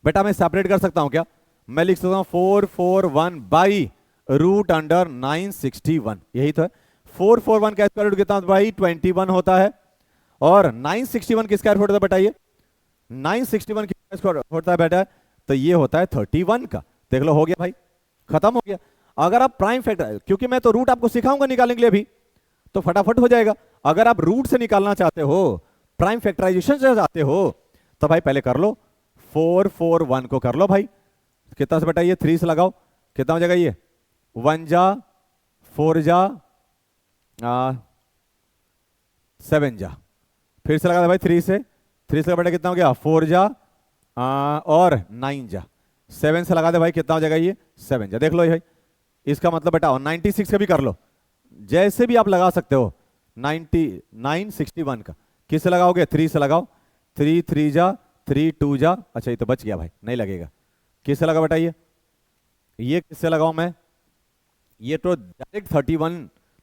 Speaker 1: बेटा मैं सेपरेट कर सकता हूं क्या, मैं लिख सकता हूं 441/√961, यही तो है। 441 का स्क्वायर रूट कितना भाई 21 होता है, और 961 किसका स्क्वायर होता है बेटा, ये 961 किसका स्क्वायर होता है बेटा, तो ये होता है 31 का। देख लो हो गया भाई, खत्म हो गया। अगर आप प्राइम फैक्टर, क्योंकि मैं तो रूट आपको सिखाऊंगा निकालने के लिए भी, तो फटाफट हो जाएगा। अगर आप रूट से निकालना चाहते हो, प्राइम फैक्टराइजेशन से चाहते हो, तो भाई पहले कर लो 441 को कर लो भाई, कितना से बेटा ये 3 से लगाओ, कितना हो जाएगा ये 1 जा 4 जा 7 जा, फिर से लगा दे भाई 3 से बेटा कितना हो गया 4 जा और 9 जा, 7 से लगा दे भाई कितना हो जाएगा ये 7 जा। देख लो भाई इसका मतलब बेटा, और 96 का भी कर लो, जैसे भी आप लगा सकते हो। 961 का किससे लगाओगे 3 से लगाओ, 3 3 जा 3 2 जा, अच्छा ये तो बच गया भाई नहीं लगेगा। किससे लगा बेटा ये किससे लगाऊं मैं, ये तो डायरेक्ट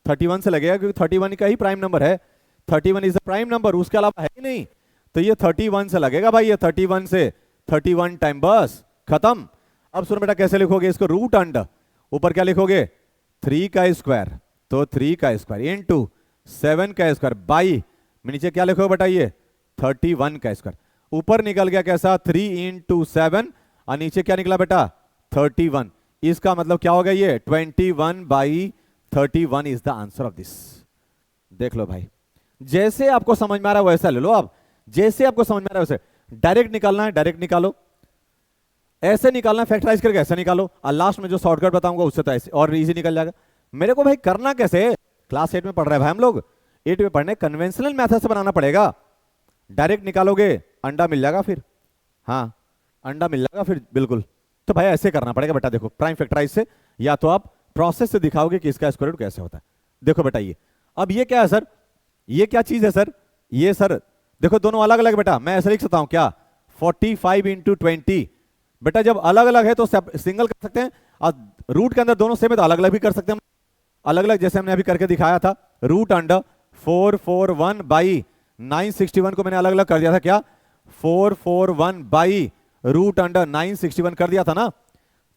Speaker 1: 31 से लगेगा, क्योंकि 31 का ही प्राइम नंबर है, 31 इज द प्राइम नंबर, उसके अलावा है ही नहीं। तो ये 31 से लगेगा भाई, ये 31 से 31 टाइम, बस खत्म। अब सुनो बेटा कैसे लिखोगे इसको, रूट अंडर ऊपर क्या लिखोगे 3 का स्क्वायर, तो 3 का स्क्वायर इनटू 7 का स्क्वायर बाई में नीचे क्या लिखोगे बेटा ये 31 का स्क्वायर। ऊपर निकल गया कैसा 3 इंटू 7 और नीचे क्या निकला बेटा 31। इसका मतलब क्या हो गया ये 21/31 is the answer of this. देख लो भाई जैसे आपको समझ में आ रहा है वैसा ले लो आप, जैसे आपको समझ में आ रहा है वैसे। डायरेक्ट निकालना है डायरेक्ट निकालो, ऐसे निकालना है फैक्टराइज करके ऐसे निकालो, और लास्ट में जो शॉर्टकट बताऊंगा उससे तो ऐसे और इजी निकल जाएगा। मेरे को भाई करना कैसे, क्लास 8 में पढ़ रहे हैं भाई हम लोग, 8 में पढ़ने कन्वेंशनल मेथड से बनाना पड़ेगा। डायरेक्ट निकालोगे अंडा मिल जाएगा फिर, हाँ अंडा मिल जाएगा फिर बिल्कुल। तो भाई ऐसे करना पड़ेगा बेटा, देखो प्राइम फैक्टराइज से, या तो आप प्रोसेस से दिखाओगे कि इसका स्क्वायर रूट कैसे होता है। देखो बेटा ये अब ये क्या है सर, ये क्या चीज है सर, ये सर देखो दोनों अलग अलग बेटा, मैं ऐसे लिख सकता हूं क्या 45 इंटू 20। बेटा जब अलग अलग है तो सिंगल कर सकते हैं, और रूट के अंदर दोनों सेम है तो अलग अलग भी कर सकते हैं, अलग अलग जैसे हमने अभी करके दिखाया था। रूट अंडर 441/961 को मैंने अलग अलग कर दिया था क्या, 441/√961 कर दिया था ना।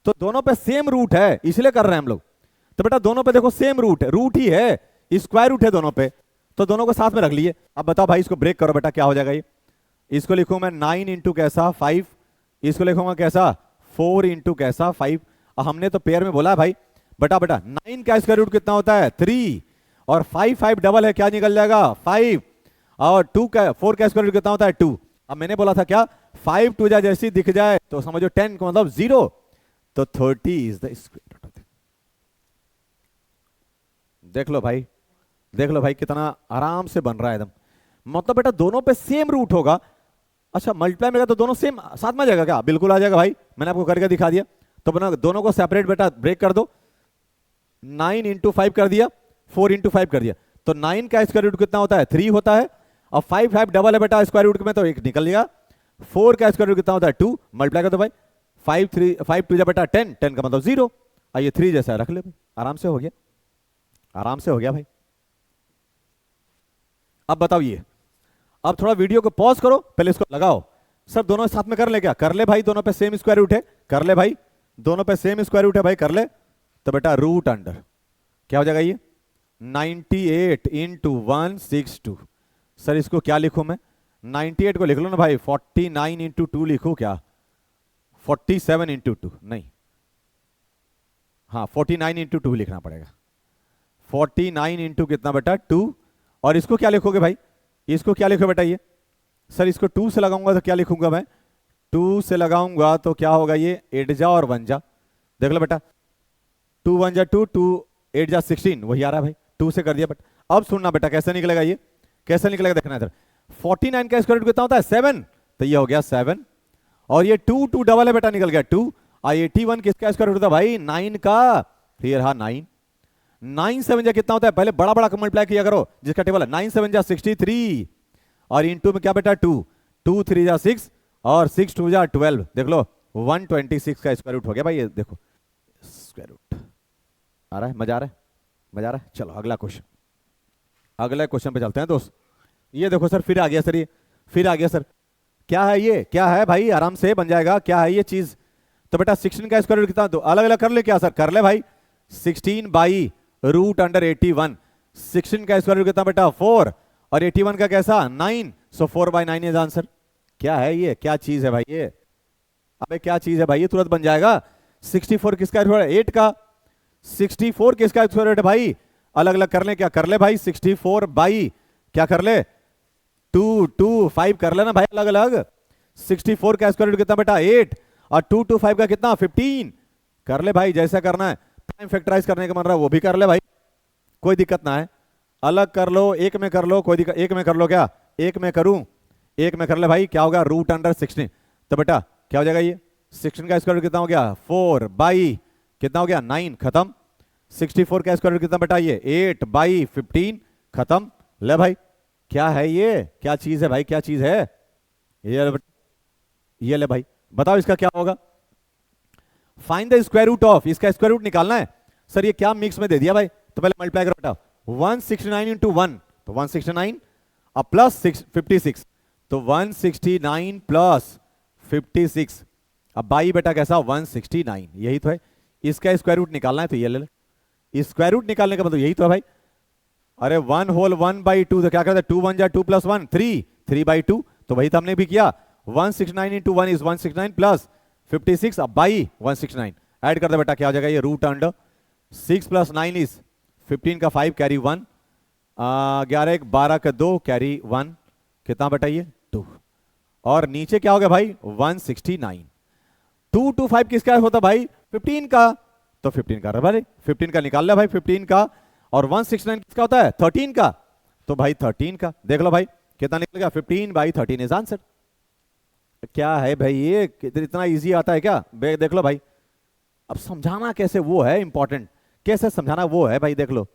Speaker 1: तो दोनों पे सेम रूट है इसलिए कर रहे हैं हम लोग। तो बेटा दोनों पे देखो सेम रूट है, रूट ही है, स्क्वायर रूट है दोनों पे, तो दोनों को साथ में रख लिए। अब बताओ भाई इसको ब्रेक करो बेटा क्या हो जाएगा ये, इसको लिखूं मैं 9 इंटू कैसा 5, इसको लिखूंगा कैसा 4 इंटू कैसा 5। हमने तो पेयर में बोला है भाई, बेटा 9 का स्क्वायर रूट कितना होता है 3, और 5 डबल है क्या निकल जाएगा 5, और 4 का स्क्वायर रूट कितना होता है 2। अब मैंने बोला था क्या 5 2 जा जैसी दिख जाए तो समझो 10 का मतलब 0, तो 30 is the square root of that. देख लो भाई कितना आराम से बन रहा है एकदम। मतलब बेटा दोनों पे सेम रूट होगा, अच्छा मल्टीप्लाई में तो दोनों सेम साथ में आ जाएगा क्या? बिल्कुल आ जाएगा भाई, मैंने आपको करके दिखा दिया। तो बना दोनों को सेपरेट बेटा ब्रेक कर दो, 9 इंटू 5 कर दिया, 4 इंटू 5 कर दिया, तो 9 का स्क्वायर रूट कितना होता है? 3 होता है। और 5 5 डबल है बेटा स्क्वायर रूट में, तो एक निकल गया। 4 का स्क्वायर रूट कितना होता है? 2, मल्टीप्लाई कर दो भाई, 5 2 जा बेटा 10, 10 का मतलब 0। आइए 3 जैसा रख ले भाई, आराम से हो गया, आराम से हो गया भाई। अब बताओ ये, अब थोड़ा वीडियो को पॉज करो, पहले इसको लगाओ। सर दोनों साथ में कर ले क्या? कर ले भाई, दोनों पे सेम स्क्वायर रूट है, कर ले भाई, दोनों पे सेम स्क्वायर रूट है भाई, कर ले। तो बेटा रूट अंडर क्या हो जाएगा ये? 98 इंटू 162। सर इसको क्या लिखूं मैं? 98 को लिख लो ना भाई, 49 इंटू 2 लिखूं क्या? 47 इंटू 2 नहीं, हाँ 49 इंटू 2 लिखना पड़ेगा। 49 इंटू कितना बेटा? 2। और इसको क्या लिखोगे भाई? इसको क्या लिखो बेटा ये? सर इसको 2 से लगाऊंगा तो क्या लिखूंगा मैं? 2 से लगाऊंगा तो क्या होगा ये? 8 जा और 1 जा, देख लो बेटा, 2 1 जा 2, 2 8 जा 16, वही आ रहा है भाई, 2 से कर दिया। बट अब सुनना बेटा कैसे निकलेगा ये, कैसे निकलेगा देखना इधर। 49 का स्क्वायर रूट कितना होता है? 7, तो ये हो गया 7। और ये 2 2 डबल है बेटा, निकल गया 2। 81 किसका स्क्वायर रूट होता है भाई? 9 का, फिर हाँ 9। 9 7 जा कितना होता है? पहले बड़ा बड़ा मल्टीप्लाई किया करो जिसका टेबल है। 9 7 जा 63, और इंटू में क्या बेटा? 2 2 3 जा 6, और 6 2 जा 12, देख लो 126 का स्क्वायर रूट हो गया भाई। ये देखो स्क्वायर रूट आ रहा है, मजा आ रहा है, मजा आ रहा है। चलो अगला क्वेश्चन, अगले क्वेश्चन पे चलते हैं दोस्त। ये देखो सर फिर आ गया सर, ये फिर आ गया सर, क्या है ये? क्या है भाई? आराम से बन जाएगा, क्या है ये चीज? तो बेटा 16 का स्क्वायर रूट कितना? तो अलग अलग कर ले क्या सर? कर ले भाई, 16 बाई रूट अंडर 81। 16 का स्क्वायर रूट कितना बेटा? 4, और 81 का कैसा? 9, सो 4 बाई 9 इज आंसर। क्या है ये? क्या चीज है भाई ये? अबे क्या चीज है भाई? ये तुरंत बन जाएगा। 64 किसका स्क्वायर रूट है? 8 का। 64 किसका स्क्वायर रूट है भाई? अलग अलग कर ले क्या? कर ले भाई, 64 बाई क्या कर ले? 2 2 5 कर लेना भाई अलग अलग। 64 का स्क्वायर रूट कितना बेटा? 8, और 2 2 5 का कितना? 15। कर ले भाई, जैसा करना है। प्राइम फैक्टराइज करने का मन रहा है वो भी कर ले भाई, कोई दिक्कत ना है। अलग कर लो, एक में कर लो, कोई दिक्कत, एक में कर लो क्या? एक में करूं, एक में कर ले भाई, क्या होगा? Root under 16। तो बेटा क्या हो जाएगा ये? 16 का स्क्वायर रूट कितना हो गया? 4 बाई कितना हो गया? 9, खत्म। 64 का स्क्वायर रूट कितना बेटा? ये 8 बाई 15, खत्म। ले भाई, क्या है ये? क्या चीज है भाई? क्या चीज है ये ले भाई, बताओ इसका क्या होगा? Find the square root of, इसका स्क्वायर रूट निकालना है। सर ये क्या मिक्स में दे दिया भाई? तो पहले मल्टीप्लाई करो बेटा, 169 इंटू 1, तो 169 अब प्लस 56, तो 169 प्लस 56। अब बाई बेटा कैसा? 169, यही तो है। इसका स्क्वायर रूट निकालना है तो ये ले ले, स्क्वायर रूट निकालने का मतलब यही तो है भाई। अरे 1 होल 1 बाई 2, तो क्या करते हैं? 2 1 जा 2 प्लस 1 3, 3 बाई 2, तो वही तो हमने भी किया। 169 इंटू 1 इज 169 प्लस 56, अब बाई 169 ऐड कर दे बेटा, क्या हो जाएगा ये? रूट अंडर 6 प्लस 9 इज 15 का 5 कैरी 1, 11 1 12 का 2 कैरी 1, कितना बेटा ये? 2। और नीचे क्या हो गया भाई? 169। 2 2 5 किसका होता भाई? 15 का, तो 15 का भाई 15 का निकाल लिया भाई 15 का। और 169 किसका होता है? 13 का, तो भाई 13 का, देख लो भाई कितना निकल गया? 15 बाई 13 इज आंसर। क्या है भाई ये? इतना इजी आता है क्या? देख लो भाई, अब समझाना कैसे वो है इंपॉर्टेंट, कैसे समझाना वो है भाई, देख लो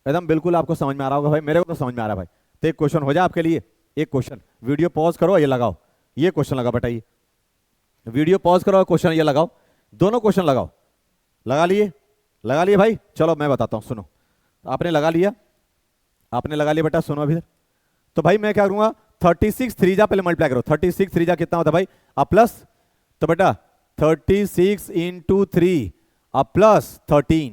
Speaker 1: एकदम बिल्कुल आपको समझ में आ रहा होगा भाई, मेरे को तो समझ में आ रहा है भाई। तो एक क्वेश्चन हो जाए आपके लिए, एक क्वेश्चन, वीडियो पॉज करो, ये लगाओ, ये क्वेश्चन लगा बेटा, ये वीडियो पॉज करो, क्वेश्चन ये लगाओ, दोनों क्वेश्चन लगाओ। लगा लिए? लगा लिए भाई? चलो मैं बताता हूं, सुनो। आपने लगा लिया? आपने लगा लिया बेटा, सुनो अभी। तो भाई मैं क्या करूंगा? 36 3 जा पहले मल्टीप्लाई करो, 36 3 जा कितना होता है भाई? अब प्लस, तो बेटा 36 इंटू 3 अब प्लस 13,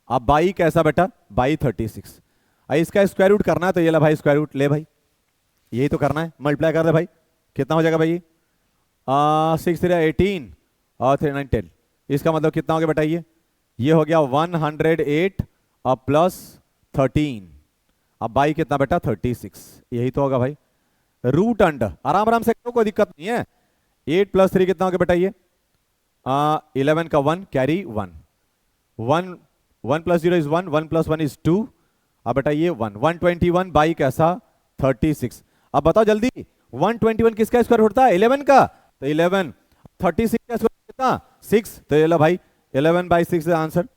Speaker 1: अब बाई कैसा बेटा? बाई 36। इसका स्क्वायर रूट करना है तो ये ला भाई स्क्वायर रूट ले भाई, यही तो करना है, मल्टीप्लाई कर दे भाई, कितना हो जाएगा भाई? 6 3 18 और 3 9 10, इसका मतलब कितना हो गया बेटा? ये हो गया 108 अब प्लस 13, अब बाई कितना बेटा? 36, यही तो होगा भाई। रूट अंडर आराम आराम से करो, कोई दिक्कत नहीं है। 8 प्लस 3 कितना हो गया बेटा? ये 11 का 1 carry 1, 1 plus 0 is 1, 1 plus 1 is 2, अब बेटा ये 1 121 बाई कैसा? 36। अब बताओ जल्दी, 121 किसका स्क्वायर रूट था? 11 का, तो 11। 36 का स्क्वायर कितना? 6, तो ये लो भाई 11/6 आंसर।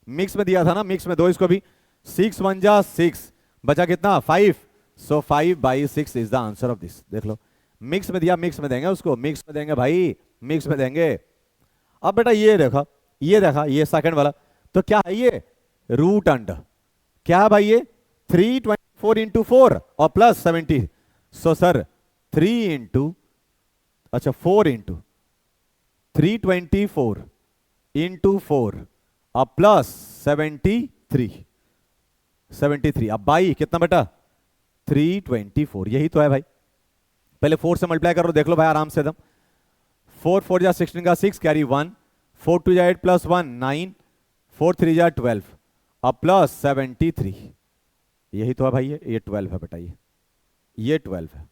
Speaker 1: मिक्स में दिया था ना, मिक्स में दो इसको भी। 6 1 जा 6, बचा कितना? 5, सो 5/6 is the answer of this. देख लो, मिक्स में दिया, मिक्स में देंगे उसको, मिक्स में देंगे भाई, मिक्स में देंगे। अब बेटा ये देखा, ये देखा, ये सेकंड वाला, तो क्या है ये? Root under. क्या है भाई ये? 324 इंटू 4 और प्लस 70। सो सर 3 इंटू, अच्छा 4 इंटू 324 इंटू 4 और प्लस 73। अब बाई कितना बेटा? 324, यही तो है भाई। पहले 4 से मल्टीप्लाई करो, देख लो भाई आराम से एकदम। 4 4 जा 16 का 6 कैरी 1, 4 2 जा 8 प्लस 1 9, 4 3 जा 12 अब प्लस 73, यही तो है भाई। ये 12 है बेटा, ये 12 है।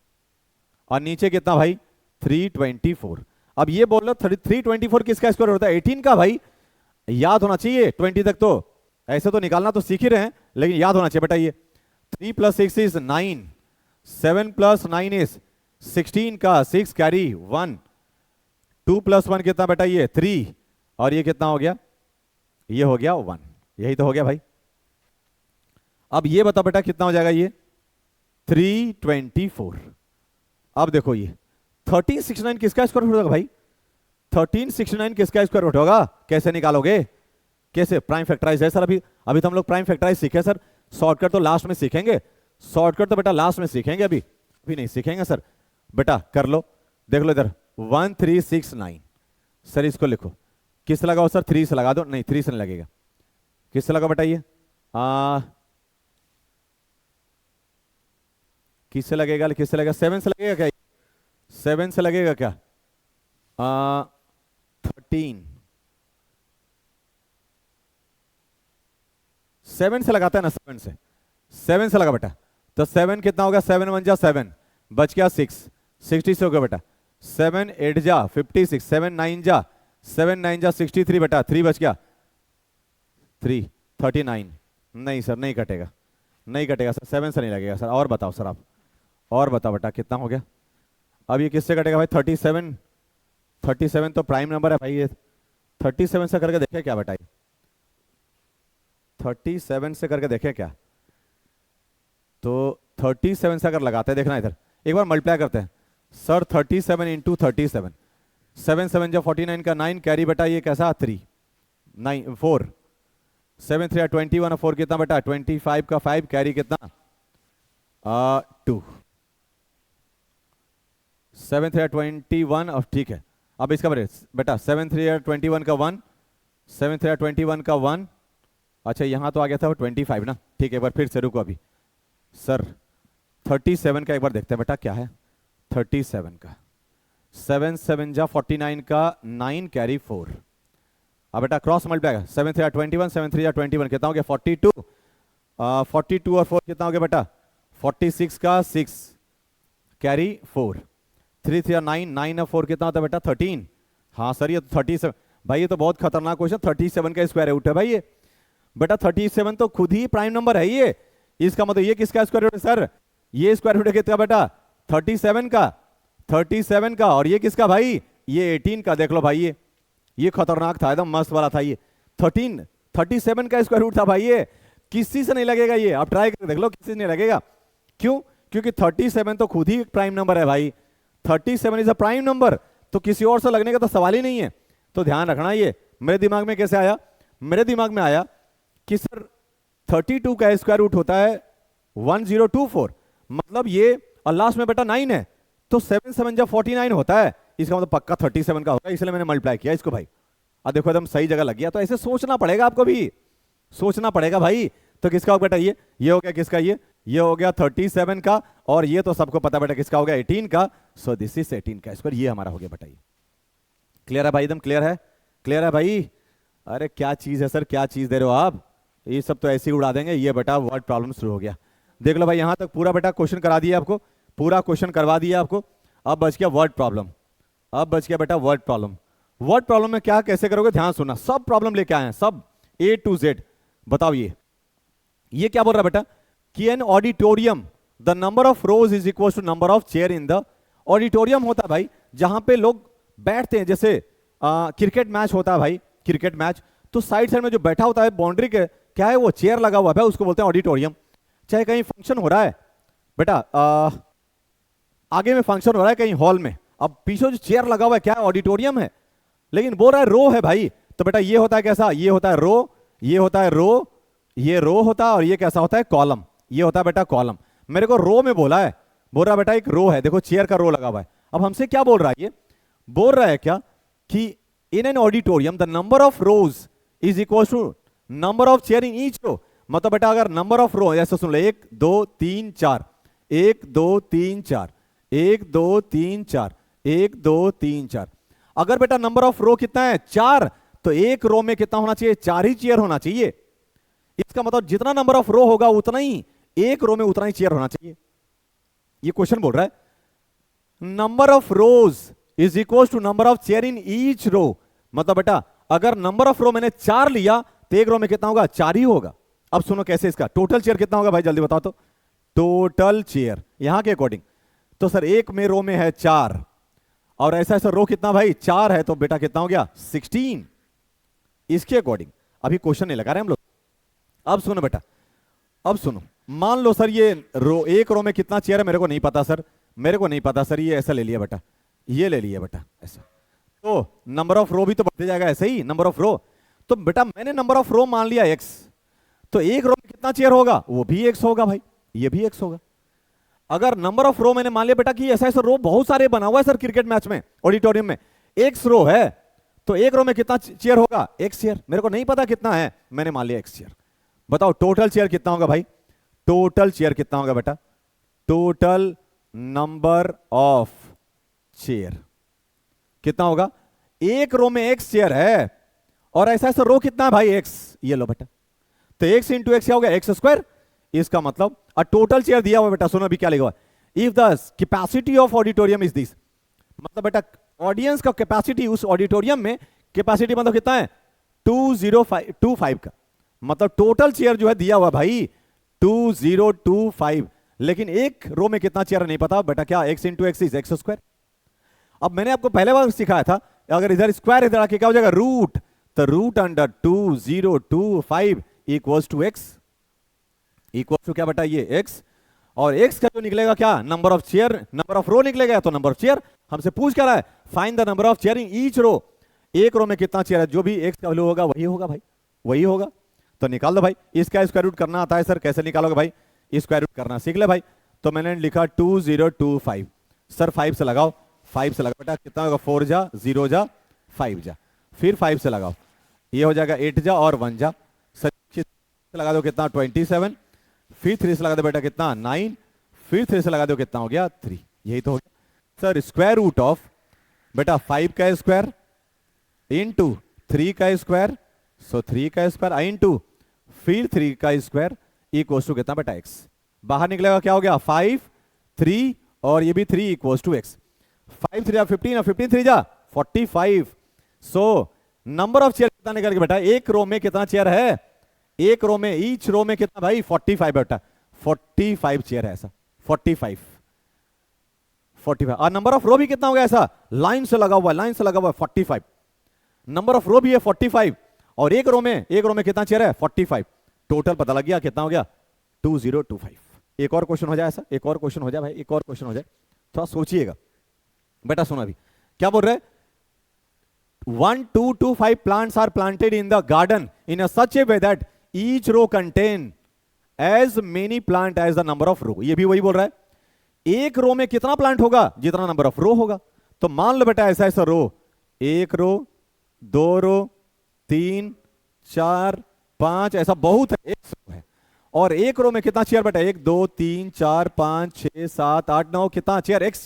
Speaker 1: और नीचे कितना भाई? 324। अब ये बोल लो 324 किसका स्क्वायर होता है? 18 का भाई। याद होना चाहिए 20 तक, तो ऐसे तो निकालना तो सीख ही रहे हैं, लेकिन याद होना चाहिए बेटा। ये 3 + 6 इज 9, 7 + 9 इज 16 का 6 कैरी 1, 2 + 1 कितना बेटा? ये 3, और ये कितना हो गया? ये हो गया 1, यही तो हो गया भाई। अब ये बता बेटा कितना हो जाएगा? ये 324। अब देखो ये 1369 किसका स्क्वायर रूट होगा भाई? 1369 किसका स्क्वायर रूट होगा? कैसे निकालोगे? कैसे? प्राइम फैक्टराइज है सर। अभी तो हम लोग प्राइम फैक्टराइज सीखे सर, शॉर्टकट तो लास्ट में सीखेंगे। शॉर्टकट तो बेटा लास्ट में सीखेंगे, अभी नहीं सीखेंगे सर। बेटा कर लो, देख लो इधर 1369। सर इसको लिखो, किस लगाओ सर? 3 से लगा दो। नहीं 3 से नहीं लगेगा, किससे लगा बेटा? ये किससे लगेगा? किससे लगेगा? 7 से लगेगा क्या? 7 से लगेगा क्या? 13 7 से लगाता है ना, 7 से लगा बेटा। तो 7 कितना होगा? 7 1 जा 7, बच गया 6, 60 हो गया बेटा। 7 8 जा 56, 7 9 जा 63 बेटा, 3 बच गया, 3 39। नहीं सर नहीं कटेगा, नहीं कटेगा सर, 7 से नहीं लगेगा सर। और बताओ सर आप, और बताओ बेटा कितना हो गया? अब ये किससे कटेगा भाई? 37 तो प्राइम नंबर है भाई। ये 37 से करके देखे क्या बेटा? 37 से करके देखे क्या? तो 37 से अगर लगाते हैं, देखना इधर एक बार मल्टीप्लाई करते हैं सर। 37 इंटू 37, 7 7 जो 49 का 9 कैरी बेटा, ये कैसा? 3 9 4 7 3 21 और 4 कितना बेटा? 25 का 5 कैरी कितना? 2 7 3 21 और ठीक है। अब इसका बेटा 7 3 21 का 1, 7 3 21 का 1। अच्छा यहां तो आ गया था वो 25 ना, ठीक है। एक बार फिर से रुको, अभी सर 37 का एक बार देखते हैं बेटा क्या है। 37 का 7 7 जा 49 का 9 कैरी 4। अब बेटा क्रॉस मल्टीप्लाई, 7 3 21, 7 3 21 कितना हो गया? 42, 42 और 4 कितना हो गया बेटा? 46 का 6 कैरी 4, 3 3 9, 9 और 4 कितना होता है बेटा? 13। हाँ सर ये तो 37 भाई, ये तो बहुत खतरनाक क्वेश्चन। 37 का स्क्वायर रूट है भाई ये बेटा। 37 तो खुद ही प्राइम नंबर है ये, इसका मतलब ये किसका स्क्वायर रूट है सर? ये स्क्वायर रूट है कितना बेटा? 37 का। और ये किसका भाई? ये 18 का। देख लो भाई, ये खतरनाक था, एकदम मस्त वाला था ये। 37 का स्क्वायर रूट था भाई ये। किसी से नहीं लगेगा ये, आप ट्राई करके देख लो, किसी से नहीं लगेगा। क्यों? क्योंकि 37 तो खुद ही प्राइम नंबर है भाई। 37 इज अ प्राइम नंबर, तो किसी और से लगने का तो सवाल ही नहीं है। तो ध्यान रखना। ये मेरे दिमाग में कैसे आया? मेरे दिमाग में आया कि सर 32 का स्क्वायर रूट होता है 1024, मतलब ये, और लास्ट में बेटा 9 है, तो 7 7 जब 49 होता है, इसका मतलब पक्का 37 का होगा, इसलिए मैंने मल्टीप्लाई किया इसको भाई। अब देखो एकदम सही जगह लग गया। तो ऐसे सोचना पड़ेगा आपको भी, सोचना पड़ेगा भाई। तो किसका होगा बेटा? ये हो गया किसका? ये हो गया 37 का, और ये तो सबको पता बेटा किसका हो गया? 18 का। सो दिस इज 18 का स्क्वायर, ये हमारा हो गया बेटा। ये क्लियर है भाई? एकदम क्लियर है, क्लियर है भाई। अरे क्या चीज है सर, क्या चीज दे रहे हो आप? ये सब तो ऐसे ही उड़ा देंगे। ये बेटा वर्ड प्रॉब्लम शुरू हो गया। देख लो भाई, यहां तक पूरा बेटा क्वेश्चन करा दिया आपको, पूरा क्वेश्चन करवा दिया आपको। अब बच गया वर्ड प्रॉब्लम, अब बच गया बेटा वर्ड प्रॉब्लम। वर्ड प्रॉब्लम में क्या कैसे करोगे? ध्यान सुनना, सब प्रॉब्लम लेके आए हैं, सब A to Z। बताओ ये क्या बोल रहा है बेटा? कि an auditorium the number of rows is equal to number of chair in the auditorium होता है भाई, जहां पे लोग बैठते हैं, जैसे क्रिकेट मैच होता है भाई, क्रिकेट मैच, तो साइड साइड में जो बैठा होता है बाउंड्री के, क्या है वो चेयर लगा हुआ है, उसको बोलते हैं ऑडिटोरियम। चाहे कहीं फंक्शन हो रहा है बेटा, आगे में फंक्शन हो रहा है कहीं हॉल में, अब पीछे जो चेयर लगा हुआ है क्या है, ऑडिटोरियम है, लेकिन बोल रहा है रो है भाई, तो बेटा ये होता है कैसा, ये होता है रो, ये होता है रो, ये रो होता है, और ये कैसा होता है कॉलम, ये होता है बेटा कॉलम। मेरे को रो में बोला है, बोल रहा है बेटा एक रो है, देखो चेयर का रो लगा हुआ है। अब हमसे क्या बोल रहा है, ये बोल रहा है क्या कि in an auditorium the number of rows is equal to number of chair in each row. मतलब बेटा अगर नंबर ऑफ रो, ऐसा सुन लो, 1 2 3 4, 1 2 3 4, 1 2 3 4, 1 2 3 4, अगर बेटा नंबर ऑफ रो कितना है 4, तो एक रो में कितना होना चाहिए, 4 ही चेयर होना चाहिए। इसका मतलब जितना नंबर ऑफ रो होगा उतना ही एक रो में उतना ही चेयर होना चाहिए। ये क्वेश्चन बोल रहा है number of rows is equal to number of chair in each row. मतलब बेटा अगर नंबर ऑफ रो मैंने 4 लिया तो एक रो में कितना होगा, 4 ही होगा। अब सुनो कैसे, इसका टोटल चेयर कितना होगा भाई, जल्दी बताओ तो। टोटल चेयर यहां के अकॉर्डिंग, तो सर एक में रो में है 4, और ऐसा ऐसा रो कितना भाई 4 है, तो बेटा कितना हो गया 16। इसके अकॉर्डिंग अभी क्वेश्चन नहीं लगा रहे हम लोग। अब सुनो बेटा, अब सुनो, मान लो सर ये रो, एक रो में कितना चेयर है मेरे को नहीं पता सर, मेरे को नहीं पता सर, ये ऐसा ले लिया बेटा, ये ले लिया बेटा ऐसा, तो नंबर ऑफ रो भी तो बढ़ते जाएगा ऐसे ही, नंबर ऑफ रो। तो बेटा मैंने नंबर ऑफ रो मान लिया x, तो एक रो में कितना चेयर होगा, वो भी x होगा भाई, ये भी x होगा। अगर नंबर ऑफ रो मैंने मान लिया बेटा कि ऐसा ऐसा रो बहुत सारे बना हुआ है सर क्रिकेट मैच में, ऑडिटोरियम में x रो है, तो एक रो में कितना चेयर होगा, x चेयर। मेरे को नहीं पता कितना है, मैंने मान लिया x चेयर। बताओ टोटल चेयर कितना होगा भाई, टोटल चेयर कितना होगा बेटा, टोटल नंबर ऑफ चेयर कितना होगा, एक रो में x चेयर है, और ऐसा ऐसा रो कितना है भाई x, ये लो बेटा, तो x इंटू एक्स क्या हो गया, एक्स स्क्वायर। इसका मतलब टोटल चेयर दिया हुआ बेटा, सुनो अभी क्या लिखा हुआ, if the capacity of auditorium is this, मतलब बेटा ऑडियंस का कैपेसिटी उस ऑडिटोरियम में, कैपेसिटी मतलब कितना है 2025 का, मतलब टोटल चेयर जो है दिया हुआ भाई 2025, लेकिन एक रो में कितना चेयर नहीं पता बेटा, क्या x into x is x square. अब मैंने आपको पहले बार सिखाया था, अगर इधर स्क्वायर इधर आके क्या हो जाएगा रूट, तो root under 2025 equals to x, equals to क्या बेटा ये x, और x का जो निकलेगा क्या, number of chair, number of row निकलेगा, तो नंबर ऑफ चेयर हमसे पूछ क्या रहा है, find the number of chair in each row. एक रो में कितना चेयर है, जो भी x का वैल्यू होगा वही होगा भाई, वही होगा, तो निकाल दो भाई। इसका स्क्वायर रूट करना आता है सर, कैसे निकालोगे भाई, स्क्वायर रूट करना सीख ले भाई। तो मैंने लिखा 2025, सर 5 से लगाओ, 5 से लगाओ बेटा, कितना होगा 4 जा 0 जा 5 जा, फिर 5 से लगाओ, ये हो जाएगा 8 जा और 1 जा, सर से लगा दो कितना 27, फिर 3 से लगा दो बेटा कितना 9, फिर 3 से लगा दो कितना हो गया 3, यही तो हो गया सर स्क्वायर रूट ऑफ बेटा 5 का स्क्वायर इंटू 3 का स्क्वायर, सो 3 का स्क्वायर इंटू फिर 3 का स्क्वायर इक्वल्स टू कितना बेटा x। बाहर निकलेगा क्या हो गया 5 3, और ये भी 3 इक्वल्स टू x। 5 3 15 और 15 3 जा 45। सो नंबर ऑफ चेयर कितना निकल गया बेटा, एक रो में कितना चेयर है, एक रो में, ईच रो में कितना भाई 45 बेटा, 45 चेयर है ऐसा, 45 और नंबर ऑफ रो भी कितना हो गया ऐसा, लाइन से लगा हुआ, लाइन से लगा हुआ 45, नंबर ऑफ रो भी है 45, और एक रो में कितना चेयर है 45, टोटल पता लग गया कितना हो गया 2025। एक और क्वेश्चन हो जाए ऐसा, एक और क्वेश्चन हो जाए भाई, एक और क्वेश्चन हो जाए, थोड़ा सोचिएगा बेटा। सुनो अभी क्या बोल रहे हैं, 1 2 2 5 plants are planted in the garden in a such a way that each row contain as many plant as the number of row। ये भी वही बोल रहा है, एक रो में कितना प्लांट होगा जितना नंबर ऑफ रो होगा। तो मान लो बेटा ऐसा ऐसा रो, एक रो, 2 रो, 3 4 5, ऐसा बहुत है, एक रो है, और एक रो में कितना चेयर बेटा, 1 2 3 4 5 6 7 8 9, कितना चेयर x,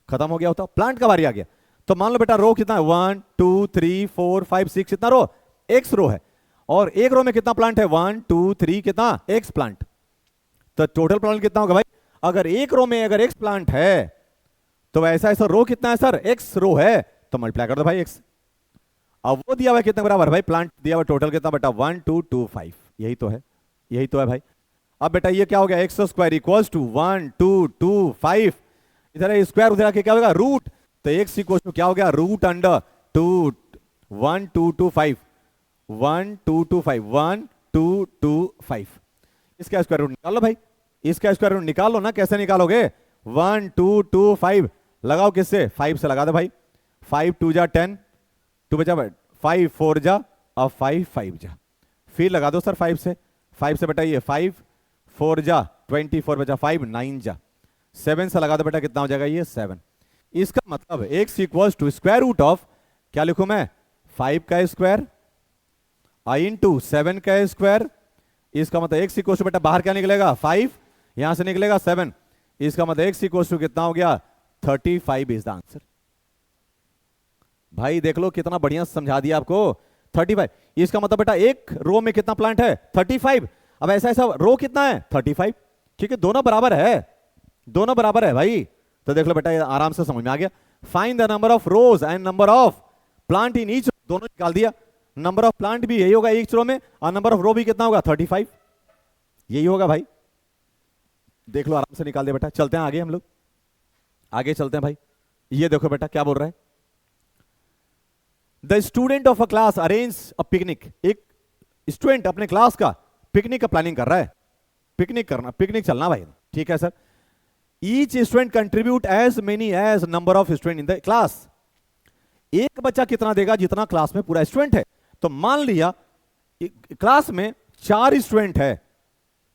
Speaker 1: खत्म हो गया होता, प्लांट का बारी आ गया। तो मान लो बेटा रो कितना है 1 2 3 4 5 6, कितना रो x रो है, और एक रो में कितना प्लांट है 1 2 3 कितना x प्लांट, तो टोटल प्लांट कितना होगा भाई, अगर एक रो में अगर x प्लांट है तो ऐसा ऐसा रो कितना है सर, x रो है, तो मल्टीप्लाई कर दो भाई x। अब वो दिया हुआ कितना बराबर भाई, प्लांट दिया हुआ टोटल कितना बेटा 1 2 2 5, यही तो है, यही तो है भाई। अब बेटा ये क्या हो गया, एक्स स्क्वायर इक्वल्स टू 1 2 2 5, इधर स्क्वायर उधर आके क्या होगा रूट, तो एक्स इक्वल्स टू क्या हो गया रूट अंडर 2 1 2 2 5 1 2 2 5 1 2 2 5। इसका स्क्वायर रूट निकाल लो भाई, इसका स्क्वायर रूट निकाल लो ना, कैसे निकालोगे 1 2 2 5 लगाओ किससे 5 से लगा दो भाई, 5 2 जा 10 2 बचा 5 4 जा अब 5 5 जा, फिर लगा दो सर 5 से, 5 से बेटा ये 5 4 जा 24 बचा 5 9 जा 7 से लगा दो बेटा कितना हो जाएगा ये 7। इसका मतलब x equals to square root of क्या लिखूं मैं 5 का स्क्वायर आई इंटू 7 का स्क्वायर, इसका मतलब x इक्वल्स टू बेटा बाहर क्या निकलेगा 5, यहां से निकलेगा 7, इसका मतलब x इक्वल्स टू कितना हो गया 35 इज द आंसर। भाई देख लो कितना बढ़िया समझा दिया आपको 35, इसका मतलब बेटा एक रो में कितना प्लांट है 35, अब ऐसा ऐसा रो कितना है 35, क्योंकि दोनों बराबर है, दोनों बराबर है भाई, तो देख लो बेटा ये आराम से समझ में आ गया। Find the number of rose and number of plant in each, दोनों निकाल दिया, नंबर ऑफ प्लांट भी यही होगा ईच रो में और नंबर ऑफ रो भी कितना होगा 35, यही होगा भाई, देख लो आराम से निकाल दिया बेटा। चलते हैं आगे, हम लोग आगे चलते हैं भाई। ये देखो बेटा क्या बोल रहा है, the student of a class arrange a picnic, एक स्टूडेंट अपने क्लास का पिकनिक का प्लानिंग कर रहा है, पिकनिक करना, पिकनिक चलना भाई, ठीक है sir. Each student contribute as many as number of student in the class, एक बच्चा कितना देगा जितना क्लास में पूरा स्टूडेंट है, तो मान लिया क्लास में 4 स्टूडेंट है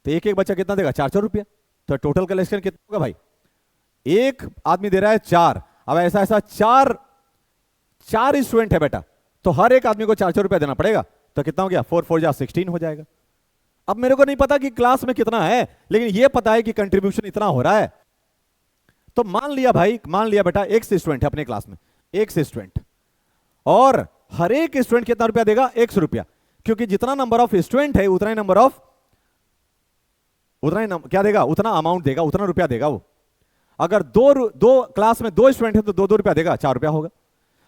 Speaker 1: तो एक एक बच्चा कितना देगा 400 रुपया, तो टोटल कलेक्शन कितना होगा भाई, एक आदमी दे रहा है 4, अब ऐसा ऐसा 4 स्टूडेंट है बेटा, तो हर एक आदमी को 400 रुपया देना पड़ेगा, तो कितना हो गया 4 4 जा 16 हो जाएगा। अब मेरे को नहीं पता कि क्लास में कितना है, लेकिन यह पता है कि कंट्रीब्यूशन इतना हो रहा है, तो मान लिया भाई, मान लिया बेटा एक स्टूडेंट है अपने क्लास में, एक स्टूडेंट, और हर एक स्टूडेंट कितना रुपया देगा 100 रुपया, क्योंकि जितना नंबर ऑफ स्टूडेंट है उतना ही नंबर ऑफ, उतना ही क्या देगा, उतना अमाउंट देगा, उतना रुपया देगा वो। अगर दो क्लास में 2 स्टूडेंट है तो 2 2 रुपया देगा, 4 रुपया होगा।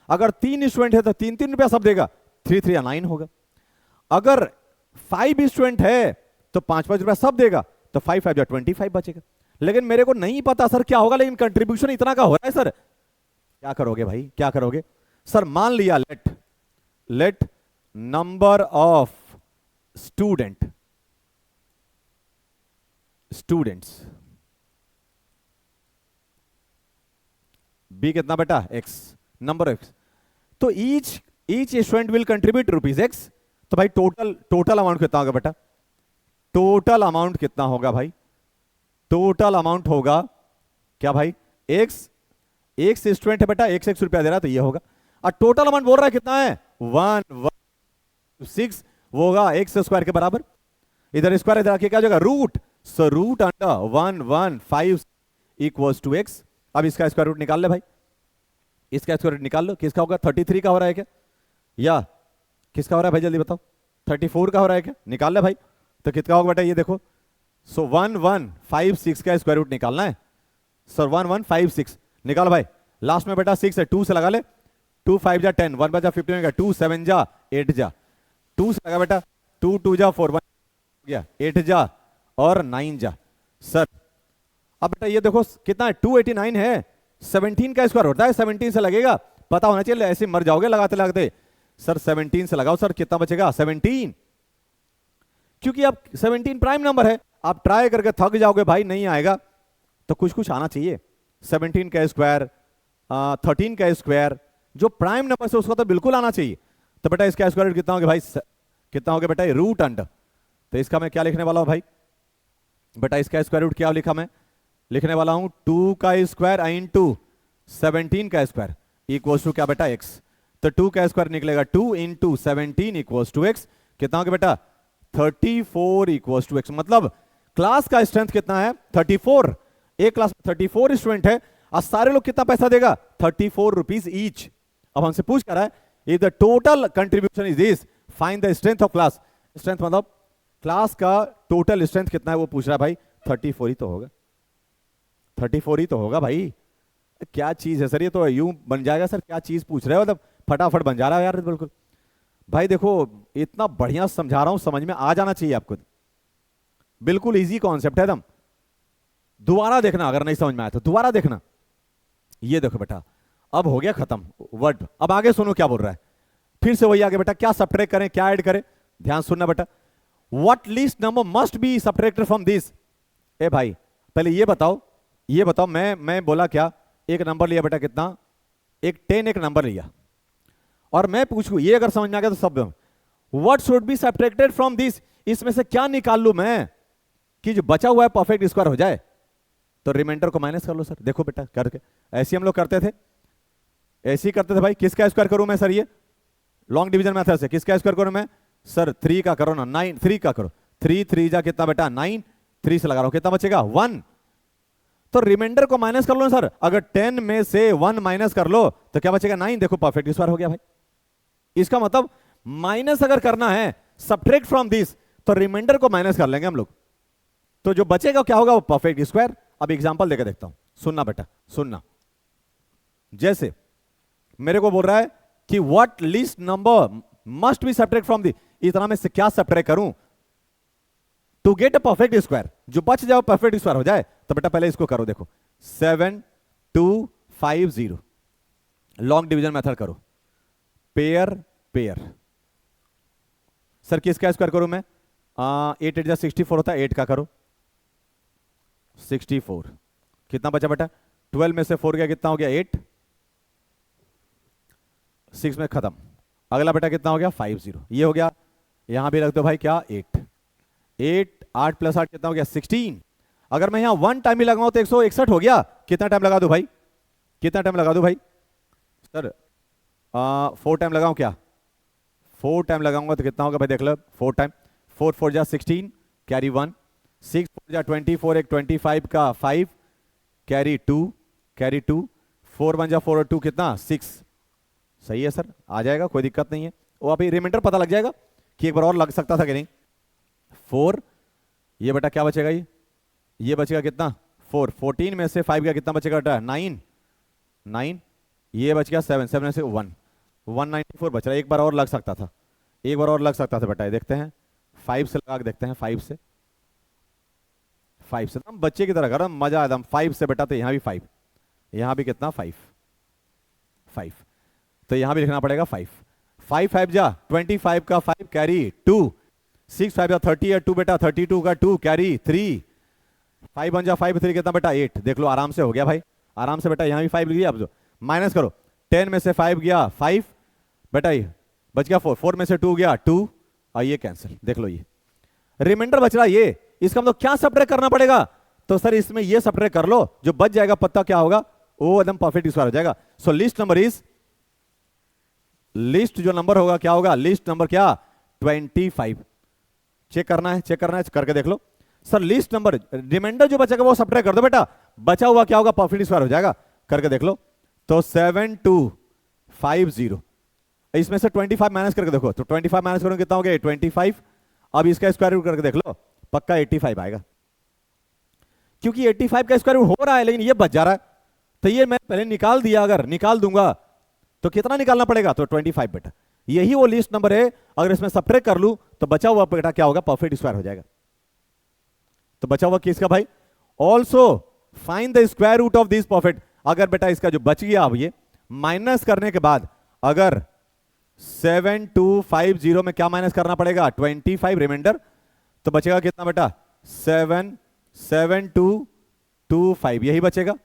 Speaker 1: अगर 3 स्टूडेंट है तो 3 3 रुपया सब देगा, 3 3 या 9 होगा। अगर 5 स्टूडेंट है तो 5 5 रुपया सब देगा, तो 5 5 या 25 बचेगा। लेकिन मेरे को नहीं पता सर क्या होगा, लेकिन कंट्रीब्यूशन इतना का हो रहा है सर, क्या करोगे भाई, क्या करोगे सर। मान लिया let number of students be कितना बेटा x, नंबर ऑफ x, तो each student will contribute rupees x, तो भाई टोटल अमाउंट कितना होगा बेटा, टोटल अमाउंट कितना होगा भाई, टोटल अमाउंट होगा क्या भाई एक स्टूडेंट है बेटा, 1 रुपया दे रहा, तो ये होगा। और टोटल अमाउंट बोल रहा है कितना है 1 वो होगा x स्क्वायर के बराबर, इधर स्क्वायर इधर आके क्या हो जाएगा root, so root under 115 equals to x। अब इसका स्क्वायर रूट निकाल ले भाई, इसका स्क्वायर रूट निकाल लो, किसका होगा 33 का हो रहा है क्या, या किसका हो रहा है भाई जल्दी बताओ, 34 का हो रहा है क्या, निकाल ले भाई, तो कितना होगा बेटा ये देखो, सो 1156 का स्क्वायर रूट निकालना है सर, 1156 निकाल भाई, लास्ट में बेटा 6 है, 2 से लगा ले, 2 5 जा 10, 1 बचा 15 2 7 जा 8 जा, 2 से लगा बेटा, 2 2 जा 4 1 गया, 8 जा और 9 जा सर। अब बेटा ये देखो कितना है 289 है, 17 का स्क्वायर होता है, 17 से लगेगा, पता होना चाहिए, ऐसे मर जाओगे लगाते लगाते सर। 17 से लगाओ सर, कितना बचेगा 17, क्योंकि अब 17 प्राइम नंबर है, आप ट्राई करके थक जाओगे भाई, नहीं आएगा तो कुछ कुछ आना चाहिए। 17 का स्क्वायर 13 का स्क्वायर, जो प्राइम नंबर से उसका तो बिल्कुल आना चाहिए। तो बेटा इसका स्क्वायर रूट कितना हो गया भाई, कितना हो गया बेटा रूट अंडर, तो इसका मैं क्या लिखने वाला हूं भाई बेटा, इसका स्क्वायर रूट क्या लिखा मैं, लिखने वाला हूं 2 का स्क्वायर इंटू 17 का स्क्वायर इक्वल्स टू क्या बेटा x, तो 2 का स्क्वायर निकलेगा 2 इंटू 17 इक्वल्स टू x, कितना हो गया बेटा 34 इक्वल्स टू x। मतलब क्लास का स्ट्रेंथ कितना है 34, एक क्लास में 34 स्टूडेंट है और सारे लोग कितना पैसा देगा 34 रुपीज ईच। अब हमसे पूछ कर रहा है if the total contribution is this find the strength of class, strength मतलब क्लास का टोटल स्ट्रेंथ कितना है वो पूछ रहा है भाई, 34 ही तो होगा, 34 ही तो होगा भाई। क्या चीज है सर, ये तो यूं बन जाएगा सर, क्या चीज पूछ रहे हो, मतलब फटाफट बन जा रहा है यार बिल्कुल। भाई देखो इतना बढ़िया समझा रहा हूं, समझ में आ जाना चाहिए आपको, बिल्कुल इजी कॉन्सेप्ट है एकदम। दोबारा देखना, अगर नहीं समझ में आया तो दोबारा देखना। ये देखो बेटा, अब हो गया खत्म वर्ड। अब आगे सुनो क्या बोल रहा है, फिर से वही आगे बेटा, क्या सब्ट्रैक्ट करें, क्या ऐड करें, ध्यान सुनना बेटा। What least number must be subtracted from this. ए भाई पहले ये बताओ, ये बताओ, मैं बोला क्या, एक नंबर लिया बेटा, कितना, एक 10 एक नंबर लिया, और मैं पूछूं, ये अगर समझ में आ गया तो सब, what should be subtracted from this, इसमें से क्या निकाल लूं मैं कि जो बचा हुआ है परफेक्ट स्क्वायर हो जाए। तो रिमाइंडर को माइनस कर लो सर। देखो बेटा करके, ऐसे हम लोग करते थे, ऐसे ही करते थे भाई। किसका स्क्वायर करूं मैं सर, ये लॉन्ग डिवीजन मेथड से किसका स्क्वायर करूं मैं सर, 3 का करो ना, 9, 3 का करो, 3 3 जा कितना बेटा 9, 3 से लगा रहा हूं, कितना बचेगा 1। तो रिमाइंडर को माइनस कर लो ना सर, अगर 10 में से 1 माइनस कर लो तो क्या बचेगा 9। देखो परफेक्ट स्क्वायर हो गया भाई। इसका मतलब माइनस अगर करना है सब्ट्रैक्ट फ्रॉम दिस, तो रिमाइंडर को माइनस कर लेंगे हम लोग, तो जो बचेगा क्या होगा, वो परफेक्ट स्क्वायर। अब एग्जांपल देकर देखता हूं, सुनना बेटा सुनना। जैसे मेरे को बोल रहा है कि what least number must be subtract from the, इतना में से क्या सब्ट्रैक्ट करूं to get a perfect square, जो बच जाए परफेक्ट स्क्वायर हो जाए। तो बेटा पहले इसको करो, देखो 7 2 5 0, लॉन्ग डिवीजन मेथड करो, पेयर पेयर। सर किसका स्क्वायर करूं मैं, 8 8 64 होता है, 8 का करो 64, कितना बचा बेटा, 12 में से 4 गया, कितना हो गया 8, 6 में खत्म। अगला बेटा कितना हो गया 5 0, ये हो गया। यहां भी रख दो भाई क्या 8 8 8 प्लस 8 कितना हो गया 16। अगर मैं यहां 1 टाइम ही लगाऊं तो 161 हो गया। कितना टाइम लगा दूं भाई, कितना टाइम लगा दूं भाई सर, 4 टाइम लगाऊं क्या, 4 टाइम लगाऊंगा तो कितना होगा भाई, देख लो 4 टाइम, 4 4 जा 16 कैरी 1, 6 4 जा 24, एक 25 का 5 कैरी 2 कैरी 2, 4 1 जा 4 और 2 कितना 6। सही है सर, आ जाएगा, कोई दिक्कत नहीं है। वो अभी रिमाइंडर पता लग जाएगा कि एक बार और लग सकता था कि नहीं। 4, ये बेटा क्या बचेगा, ये बचेगा कितना 4, 14 में से 5 गया, कितना बचेगा बेटा 9 9, ये बच गया 7 7 में से 1 194 बच रहा है। एक बार और लग सकता था, एक बार और लग सकता था बेटा, देखते हैं 5 से लगा के देखते हैं, 5 से, 5 से हम बच्चे की तरह कर, मजा एकदम 5 से बेटा। तो यहां भी 5, यहां भी कितना 5 5, तो यहां भी लिखना पड़ेगा 5 5 5 जा 25 का 5 कैरी 2, 6 5 जा 30 है 2 बेटा, 32 का 2 कैरी 3, 5 1 जा 5 3 कितना बेटा 8। देख लो आराम से हो गया भाई, आराम से बेटा। यहां भी 5 लिख दिया, अब जो माइनस करो, 10 में से 5 गया 5 बेटा, ये बच गया 4, 4 में से 2 गया 2, और ये कैंसिल। देख लो ये रिमाइंडर बच रहा, ये इसका मतलब क्या सब्ट्रैक्ट करना पड़ेगा, तो सर इसमें ये सब्ट्रैक्ट कर लो, जो बच जाएगा पत्ता क्या होगा, वो एकदम परफेक्ट स्क्वायर हो जाएगा। सो लिस्ट नंबर इज, लिस्ट जो नंबर होगा क्या होगा, लिस्ट नंबर क्या 25। चेक करना है, चेक करना है, करके देख लो सर। लिस्ट नंबर रिमाइंडर जो बचेगा वो सब्ट्रैक्ट कर दो बेटा, बचा हुआ क्या होगा परफेक्ट स्क्वायर हो जाएगा, करके देख लो। तो 7 2 5 0, इसमें से 25 माइनस करके देखो, तो 25 माइनस करोगे कितना हो गया 25। अब इसका स्क्वायर रूट करके देख लो, पक्का 85 आएगा, क्योंकि 85 का स्क्वायर रूट हो रहा है लेकिन ये बच जा रहा है। तो ये मैं पहले निकाल दिया, अगर निकाल दूंगा तो कितना निकालना पड़ेगा, तो 25 बेटा। यही वो लिस्ट नंबर है, अगर इसमें सब्ट्रैक्ट कर लूं तो बचा हुआ बेटा क्या होगा, परफेक्ट स्क्वायर हो जाएगा। तो बचा हुआ किसका भाई, also find the square root of this perfect. अगर बेटा इसका जो बच गया, अब ये माइनस करने के बाद अगर 7 2 5 0 में क्या माइनस करना पड़ेगा 25 रिमाइंडर, तो बचेगा कितना बेटा 7 7 2 2 5, यही बचेगा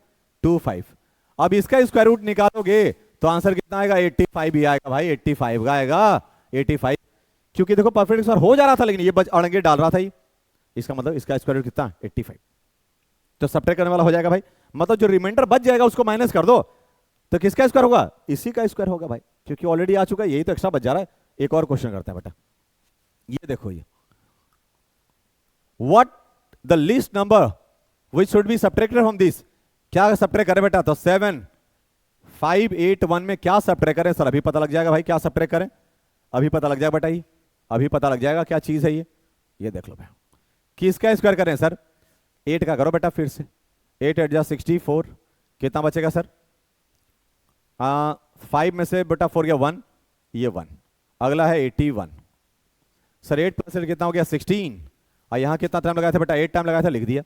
Speaker 1: 2 5। अब इसका स्क्वायर रूट निकालोगे तो आंसर कितना आएगा 85 ही आएगा भाई, 85 का आएगा 85, क्योंकि देखो परफेक्ट स्क्वायर हो जा रहा था लेकिन ये अड़ंगे डाल रहा था ही। इसका मतलब इसका स्क्वायर रूट कितना 85, तो सब्ट्रैक्ट करने वाला हो जाएगा भाई। मतलब जो रिमाइंडर बच जाएगा उसको माइनस कर दो, तो किसका स्क्वायर होगा, इसी का स्क्वायर होगा भाई, क्योंकि ऑलरेडी आ चुका है, यही तो एक्स्ट्रा बच जा रहा है। एक और क्वेश्चन करते हैं बेटा, ये देखो, ये what the least number which should be subtracted from this, क्या सब्ट्रैक्ट करें बेटा, तो 7 5 8 1 में क्या सब्ट्रैक्ट करें सर, अभी पता लग जाएगा भाई क्या सब्ट्रैक्ट करें, अभी पता लग जाएगा बेटा, ये अभी पता लग जाएगा क्या चीज है ये देख लो भाई। किसका स्क्वायर करें सर, 8 का करो बेटा, फिर से 8 8 जा 64, कितना बचेगा सर, 5 में से बेटा 4 गया 1, ये 1, अगला है 81 सर, 8 प्लस 8 कितना हो गया 16, और यहाँ कितना टाइम लगाया था बेटा, 8 टाइम लगाया था, लिख दिया।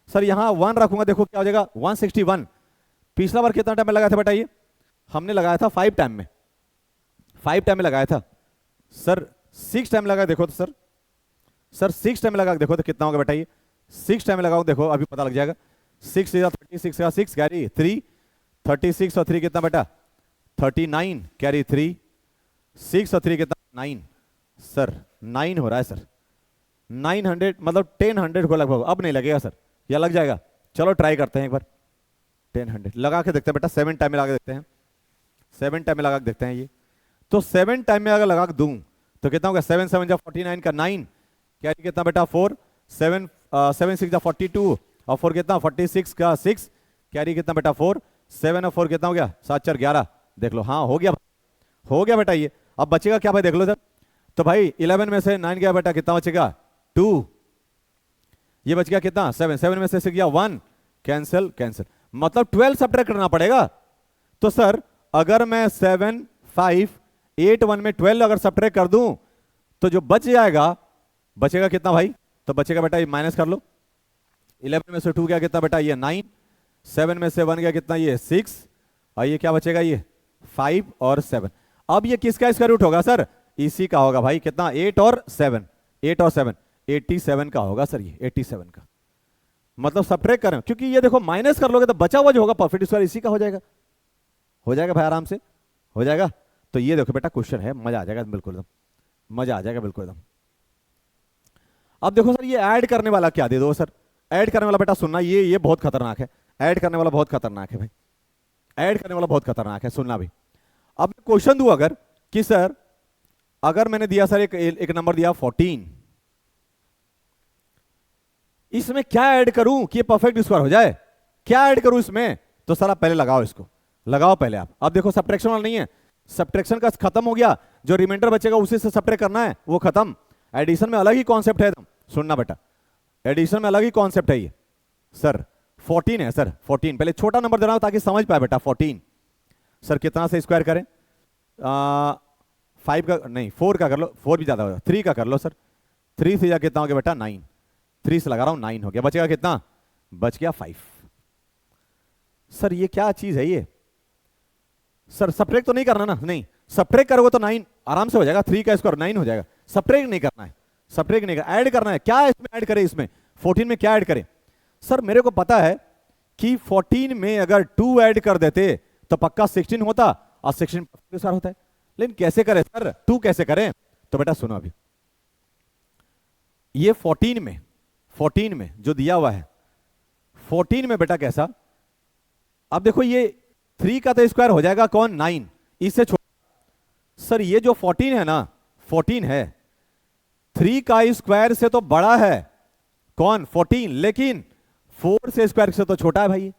Speaker 1: सर यहाँ 1 रखूंगा, देखो क्या हो जाएगा 161। पिछला बार कितना टाइम में लगाया था बेटा, ये हमने लगाया था 5 टाइम में, 5 टाइम में लगाया था। सर 6 टाइम लगा देखो तो सर 6 टाइम लगा देखो तो कितना होगा बेटा, ये 6 टाइम लगाओ देखो अभी पता लग जाएगा। 6 या 36 का 6 कैरी 3, 36 और 3 कितना बेटा 39 कैरी 3, 6 और 3 कितना 9। सर 9 हो रहा है सर, 900 मतलब 1000 को लगभग। अब नहीं लगेगा सर, या लग जाएगा? चलो ट्राई करते हैं एक बार, 1000 लगा के देखते हैं बेटा, 7 टाइम में लगा के देखते हैं, 7 टाइम में लगा के देखते हैं ये। तो 7 टाइम में अगर लगा के दूं तो कितना होगा, 7 7 जा 49 का 9 कैरी कितना बेटा 4, 7 7 6 जा 42 और 4 कितना 46 का 6 कैरी कितना बेटा 4, 7 और 4 कितना हो गया 7 4 11। देख लो, हाँ हो गया बेटा ये। अब बचेगा क्या भाई, देख लो सर। तो भाई 11 में से 9 गया बेटा, कितना बचेगा 2, ये बच गया कितना 7, 7 में से 6 गया 1, कैंसिल कैंसिल, मतलब 12 सब्ट्रैक्ट करना पड़ेगा। तो सर अगर मैं 7 5 8 1 में 12 अगर सब्ट्रैक्ट कर दूं तो जो बच जाएगा, बचेगा कितना भाई, तो बचेगा बेटा ये माइनस कर लो, 11 में से 2 गया कितना बेटा ये 9, 7 में से 1 गया कितना ये 6 और ये क्या बचेगा ये 5 और 7। अब ये किसका स्क्वायर रूट होगा सर, इसी का होगा भाई, कितना 8 और 7, 8 और 7 87 का होगा सर, ये 87 का। मतलब सब्ट्रैक्ट करें, क्योंकि ये देखो माइनस कर लोगे तो बचा हुआ जो होगा परफेक्ट स्क्वायर इसी का हो जाएगा भाई, आराम से हो जाएगा। तो ये देखो बेटा क्वेश्चन है, मजा आ जाएगा बिल्कुल एकदम, मजा आ जाएगा बिल्कुल एकदम। अब देखो सर ये ऐड करने वाला क्या दे दो सर, ऐड करने वाला बेटा सुनना, ये बहुत खतरनाक है, ऐड करने वाला बहुत खतरनाक है भाई, ऐड करने वाला बहुत खतरनाक है, सुनना भी। अब क्वेश्चन दूं अगर कि सर अगर मैंने दिया सर एक नंबर दिया 14, इसमें क्या ऐड करूं कि ये परफेक्ट स्क्वायर हो जाए, क्या ऐड करूं इसमें? तो सर आप पहले लगाओ, इसको लगाओ पहले आप। अब देखो सब्ट्रैक्शन वाला नहीं है, सब्ट्रैक्शन का खत्म हो गया, जो रिमाइंडर बचेगा उसी से सब्ट्रैक्ट करना है, वो खत्म। एडिशन में अलग ही कॉन्सेप्ट है एकदम, सुनना बेटा, एडिशन में अलग ही कॉन्सेप्ट है ये। सर 14 है सर, 14 पहले छोटा नंबर दे रहा हूं ताकि समझ पाए बेटा। 14 सर कितना से स्क्वायर करें, 5 का नहीं 4 का कर लो, 4 भी ज्यादा होगा, 3 का कर लो सर, 3 से जा कितना हो गया बेटा 9, 3 से लगा रहा हूं 9 हो गया, बचेगा कितना, बच गया 5। सर ये क्या चीज है ये, सर सब्ट्रैक्ट तो नहीं करना ना, नहीं सब्ट्रैक्ट करोगे तो 9 आराम से हो जाएगा, 3 का स्क्वायर 9 हो जाएगा। सब्ट्रैक्ट नहीं करना है, सब्ट्रैक्ट नहीं करना, ऐड करना है। क्या इसमें ऐड करें, इसमें 14 में क्या ऐड करें? सर मेरे को पता है कि 14 में अगर 2 ऐड कर देते तो पक्का 16 होता और 16 के साथ होता है, लेकिन कैसे करें सर, 2 कैसे करें? तो बेटा सुनो अभी, ये 14 में जो दिया हुआ है 14 में बेटा कैसा, अब देखो ये 3 का तो स्क्वायर हो जाएगा कौन 9, इससे छोटा। सर ये जो 14 है ना, 14 है 3 का स्क्वायर से तो बड़ा है कौन 14, लेकिन 4 से स्क्वायर से तो छोटा है भाई।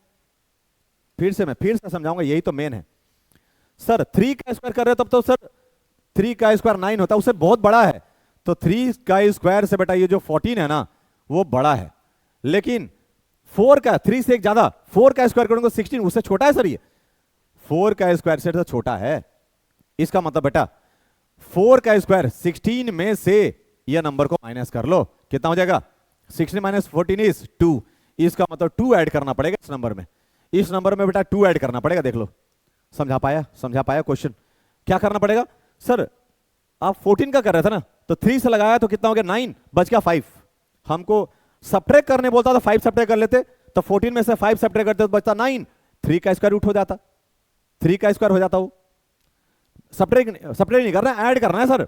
Speaker 1: फिर से समझाऊंगा, यही तो मेन है। सर 3 का स्क्वायर कर रहे हो तब तो सर 3 का स्क्वायर 9 होता है, उससे बहुत बड़ा है। तो 3 का स्क्वायर से बेटा ये जो 14 है ना वो बड़ा है, लेकिन 4 का 3 से एक ज्यादा, 4 का स्क्वायर करूंगा 16, उससे छोटा है सर, ये 4 का स्क्वायर से तो छोटा है। इसका मतलब बेटा 4 का स्क्वायर 16 में से यह नंबर को माइनस कर लो, कितना हो जाएगा 16 माइनस 14 इज 2। इसका मतलब 2 ऐड करना पड़ेगा इस नंबर में, इस नंबर में बेटा 2 ऐड करना पड़ेगा। देख लो, समझा पाया क्वेश्चन? क्या करना पड़ेगा सर, आप 14 का कर रहे थे ना, तो 3 से लगाया तो कितना हो गया 9, बच गया 5। हमको सब्ट्रैक्ट करने बोलता तो 5 सब्ट्रैक्ट कर लेते, तो 14 में से 5 सब्ट्रैक्ट करते तो बचता 9, 3 का स्क्वायर रूट हो जाता, 3 का स्क्वायर हो जाता। वो सब्ट्रैक्ट नहीं करना, ऐड करना है सर।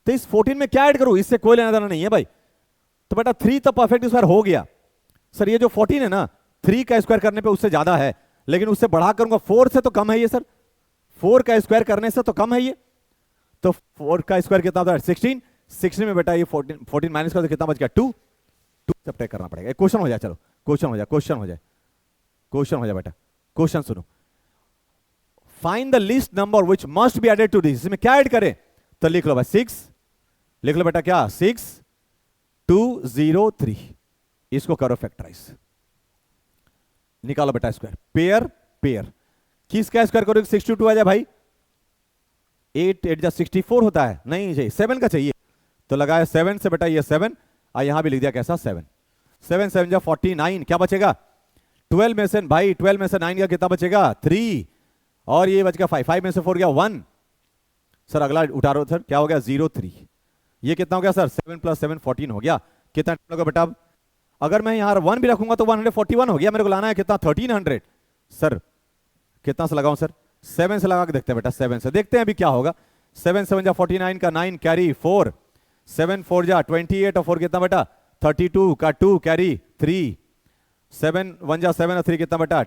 Speaker 1: तो इस 14 में क्या ऐड करूं, इससे कोई लेना देना नहीं है भाई। तो बेटा 3 तो परफेक्ट स्क्वायर हो गया सर, ये जो 14 है ना 3 का स्क्वायर करने पे उससे ज्यादा है, लेकिन उससे बढ़ा करूंगा 4 से तो कम है ये सर, 4 का स्क्वायर करने से तो कम है ये। तो 4 का स्क्वायर कितना होता है 16, 16 में बेटा ये 14 माइनस कर, कितना बच गया 2 सब्ट्रैक्ट करना पड़ेगा। एक क्वेश्चन हो जाए, चलो क्वेश्चन हो जाए बेटा। क्वेश्चन सुनो, find the least number which must be added to this. इसमें क्या ऐड करें, तो लिख लो भाई 6, लिख लो बेटा क्या 6 2 0 3, इसको करो फैक्टराइज, निकालो बेटा स्क्वायर, पेयर किसका स्क्वायर करो 62 आ जाए भाई, 8 8 64 होता है, नहीं चाहिए 7 का चाहिए, तो लगाया 7 से बेटा ये 7 यहां भी लिख दिया कैसा 7, 7 7 जा 49, क्या बचेगा 12 में से भाई 12 में से 9 का कितना बचेगा 3, और ये बच गया 5, 5 में से 4 गया 1। सर अगला उठा रहा सर, क्या हो गया 0 3, ये कितना हो गया सर 7 + 7 14 हो गया। कितना टाइम लगा बेटा, अगर मैं यहां 1 भी रखूंगा तो 141 हो गया, मेरे को लाना है कितना 1300। सर कितना से लगाऊं सर, 7 से लगा के देखते हैं बेटा, 7 से देखते हैं अभी क्या होगा। 7 7 जा 49 का 9 कैरी 4, 7 4 जा 28 और 4 कितना बेटा 32 का 2 कैरी 3, 7 1 जा 7 और 3 कितना बेटा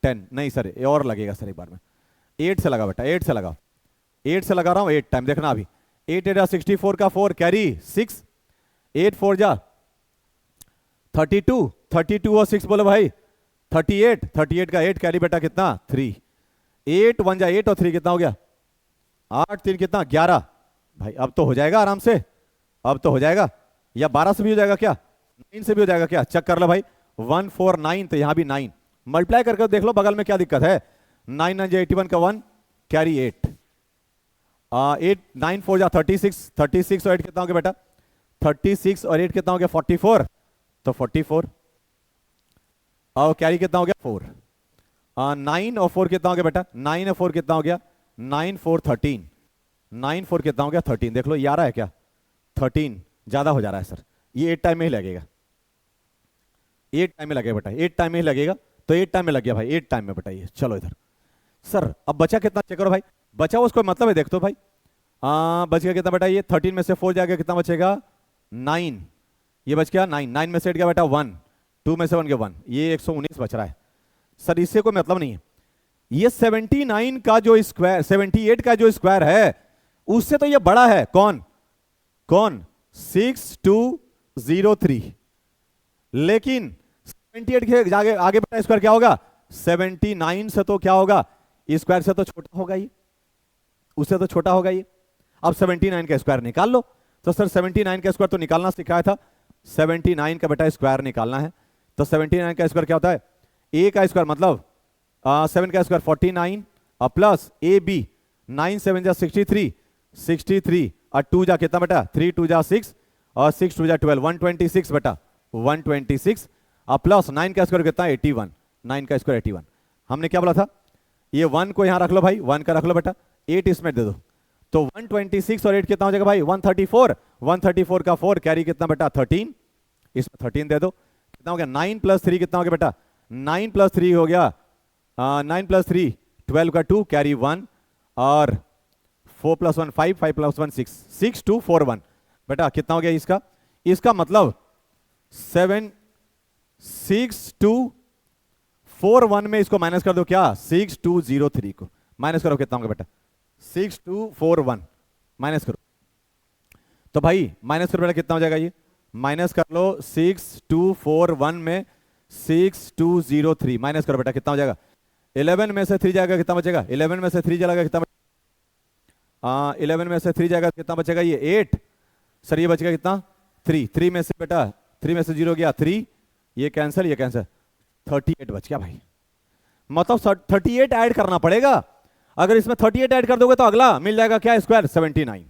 Speaker 1: 10। नहीं सर ये और लगेगा सर, एक बार में 8 से लगा बेटा, 8 से लगाओ, 8 से लगा रहा हूं 8 टाइम, देखना अभी 8 8 जा 64 का 4 कैरी 6, 8 4 जा 32, 32 और 6 बोलो भाई 38, 38 का 8 कैरी बेटा कितना 3, 8 1 जा 8 और 3 कितना हो गया 8 3 कितना 11। भाई अब तो हो जाएगा आराम से, अब तो हो जाएगा, या 12 से भी हो जाएगा क्या, 9 से भी हो जाएगा क्या, चेक कर लो भाई 149, तो यहां भी 9 मल्टीप्लाई करके देख लो बगल में क्या दिक्कत है। 9 9 जा 81 का 1 कैरी 8, 8 9 4 जा 36, 36 और 8 कितना हो गया बेटा 36 और 8 कितना हो गया 44, तो 44 और कैरी कितना हो गया 4, 9 और 4 कितना हो गया बेटा 9 और 4 कितना हो गया 9 4 13, 9 4 कितना हो गया 13, देख लो ये आ रहा है क्या 13 ज्यादा हो जा रहा है सर, ये 8 टाइम में ही लगेगा, 8 टाइम में लगेगा बेटा, 8 टाइम में ही लगेगा, तो 8 टाइम में लग गया भाई, 8 टाइम में बेटा ये। चलो इधर सर अब बचा कितना चेक करो भाई, बचा उसको मतलब है देख तो भाई, बच गया कितना बेटा ये 13 में से 4 जाएगा कितना बचेगा 9, ये बच गया 9, 9 में से 8 गया बेटा 1, 2 में से 1 गया 1, ये 119 बच रहा है सर, इससे कोई मतलब नहीं है। ये 79 का जो स्क्वायर 78 का जो स्क्वायर है उससे तो ये बड़ा है, कौन कौन 6203, लेकिन 78 के आगे आगे बेटा स्क्वायर क्या होगा 79 से तो क्या होगा स्क्वायर से तो छोटा होगा ये, उससे तो छोटा होगा ये। अब 79 का स्क्वायर निकाल लो, तो सर 79 का स्क्वायर तो निकालना सिखाया था, 79 का बेटा स्क्वायर निकालना है, तो 79 का स्क्वायर क्या होता है a का स्क्वायर मतलब 7 का स्क्वायर 49 और प्लस ए बी 9 7 जा 63, 63 और 2 जा कितना बेटा 3 2 जा 6 और 6 2 जा 12, 126 बेटा 126 और प्लस 9 का स्क्वायर कितना 81, 9 का स्क्वायर 81। हमने क्या बोला था, ये 1 को यहां रख लो भाई, 1 का रख लो बेटा, 8 इसमें दे दो, तो 126 और 8 कितना हो जाएगा भाई 134, 134 का 4 कैरी कितना बेटा 13, इसमें 13 दे दो, कितना हो गया 9 + 3 कितना हो गया बेटा 9 + 3 हो गया 9 + 3 12 का 2 कैरी 1 और 4 + 1 5, 5 + 1 6, 6 2 4 1 बेटा कितना हो गया इसका, इसका मतलब 7 6 2 4 1 में इसको माइनस कर दो, क्या 6203 को माइनस करो, कितना होगा बेटा 6241 माइनस करो, तो भाई माइनस करो बेटा कितना हो जाएगा ये, माइनस कर लो 6241 में 6203 माइनस करो बेटा कितना हो जाएगा, 11 में से 3 जाएगा कितना बचेगा, 11 में से 3 जाएगा कितना 11 में से 3 जाएगा कितना बचेगा ये 8, सर ये बचेगा कितना 3, 3 में से बेटा 3 में से 0 गया 3, ये कैंसिल ये कैंसिल 38 बच गया भाई, मतलब 38 ऐड करना पड़ेगा, अगर इसमें 38 ऐड कर दोगे तो अगला मिल जाएगा क्या स्क्वायर 79,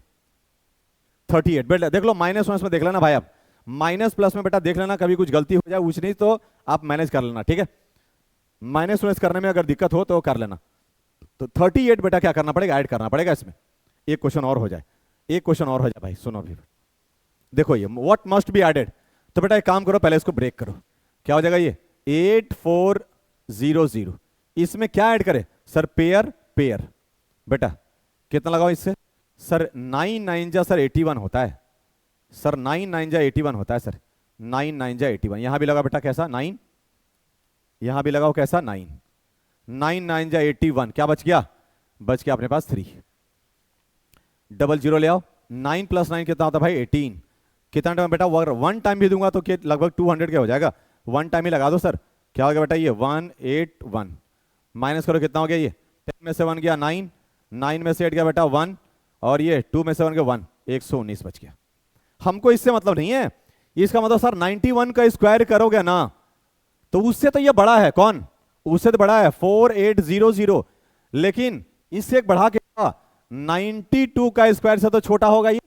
Speaker 1: 38 बेटा देख लो, माइनस में देख लेना भाई, आप माइनस प्लस में बेटा देख लेना, कभी कुछ गलती हो जाए कुछ नहीं तो आप मैनेज कर लेना, ठीक है, माइनस माइनस करने में अगर दिक्कत हो तो कर लेना। तो 38 बेटा क्या करना पड़ेगा ऐड करना पड़ेगा इसमें, एक क्वेश्चन और हो जाए, एक क्वेश्चन और हो जाए भाई, सुनो भी देखो ये व्हाट मस्ट बी एडेड, तो बेटा एक काम करो पहले इसको ब्रेक करो, क्या हो जाएगा ये 8400, इसमें क्या ऐड करें सर पेयर पेयर, बेटा कितना लगाओ इससे सर 9 9 जा सर 81 होता है, सर 9 9 जा 81 होता है सर, 9 9 जा 81, यहां भी लगाओ बेटा कैसा 9, यहां भी लगाओ कैसा 9, 9 9 जा 81, क्या बच गया, बच गया अपने पास 3, डबल जीरो ले आओ, 9 + 9 कितना होता है भाई 18, कितना टाइम बेटा अगर 1 टाइम भी दूंगा तो लगभग 200 के हो जाएगा, 1 टाइम ही लगा दो सर, क्या हो गया बेटा ये 181 माइनस करो कितना हो गया ये 10 में से 1 गया 9, 9 में से 8 गया बेटा 1 और ये 2 में से 1 गया 1, 119 बच गया। हमको इससे मतलब नहीं है, इसका मतलब सर 91 का स्क्वायर करोगे ना तो उससे तो ये बड़ा है, कौन उससे तो बड़ा है 4800, लेकिन इससे एक बढ़ा के 92 का स्क्वायर से तो छोटा होगा ये,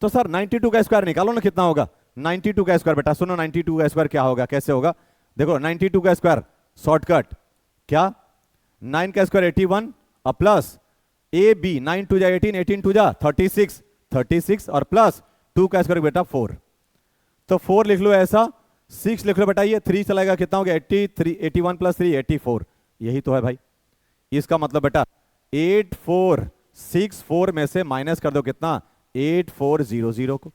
Speaker 1: तो सर 92 का स्क्वायर निकालो ना कितना होगा 92 का स्क्वायर बेटा सुनो, 92 का स्क्वायर क्या होगा, कैसे होगा, देखो 92 का स्क्वायर शॉर्टकट क्या, 9 का स्क्वायर 81 और प्लस ए बी, 9 टू जा 18, 18 टू जा 36, 36 और प्लस 2 का स्क्वायर बेटा 4, तो 4 लिख लो ऐसा, 6 लिख लो बेटा, ये 3 चलाएगा कितना हो गया 83, 81 प्लस 3 84, यही तो है भाई। इसका मतलब बेटा 8464 में से माइनस कर दो कितना 8400 को,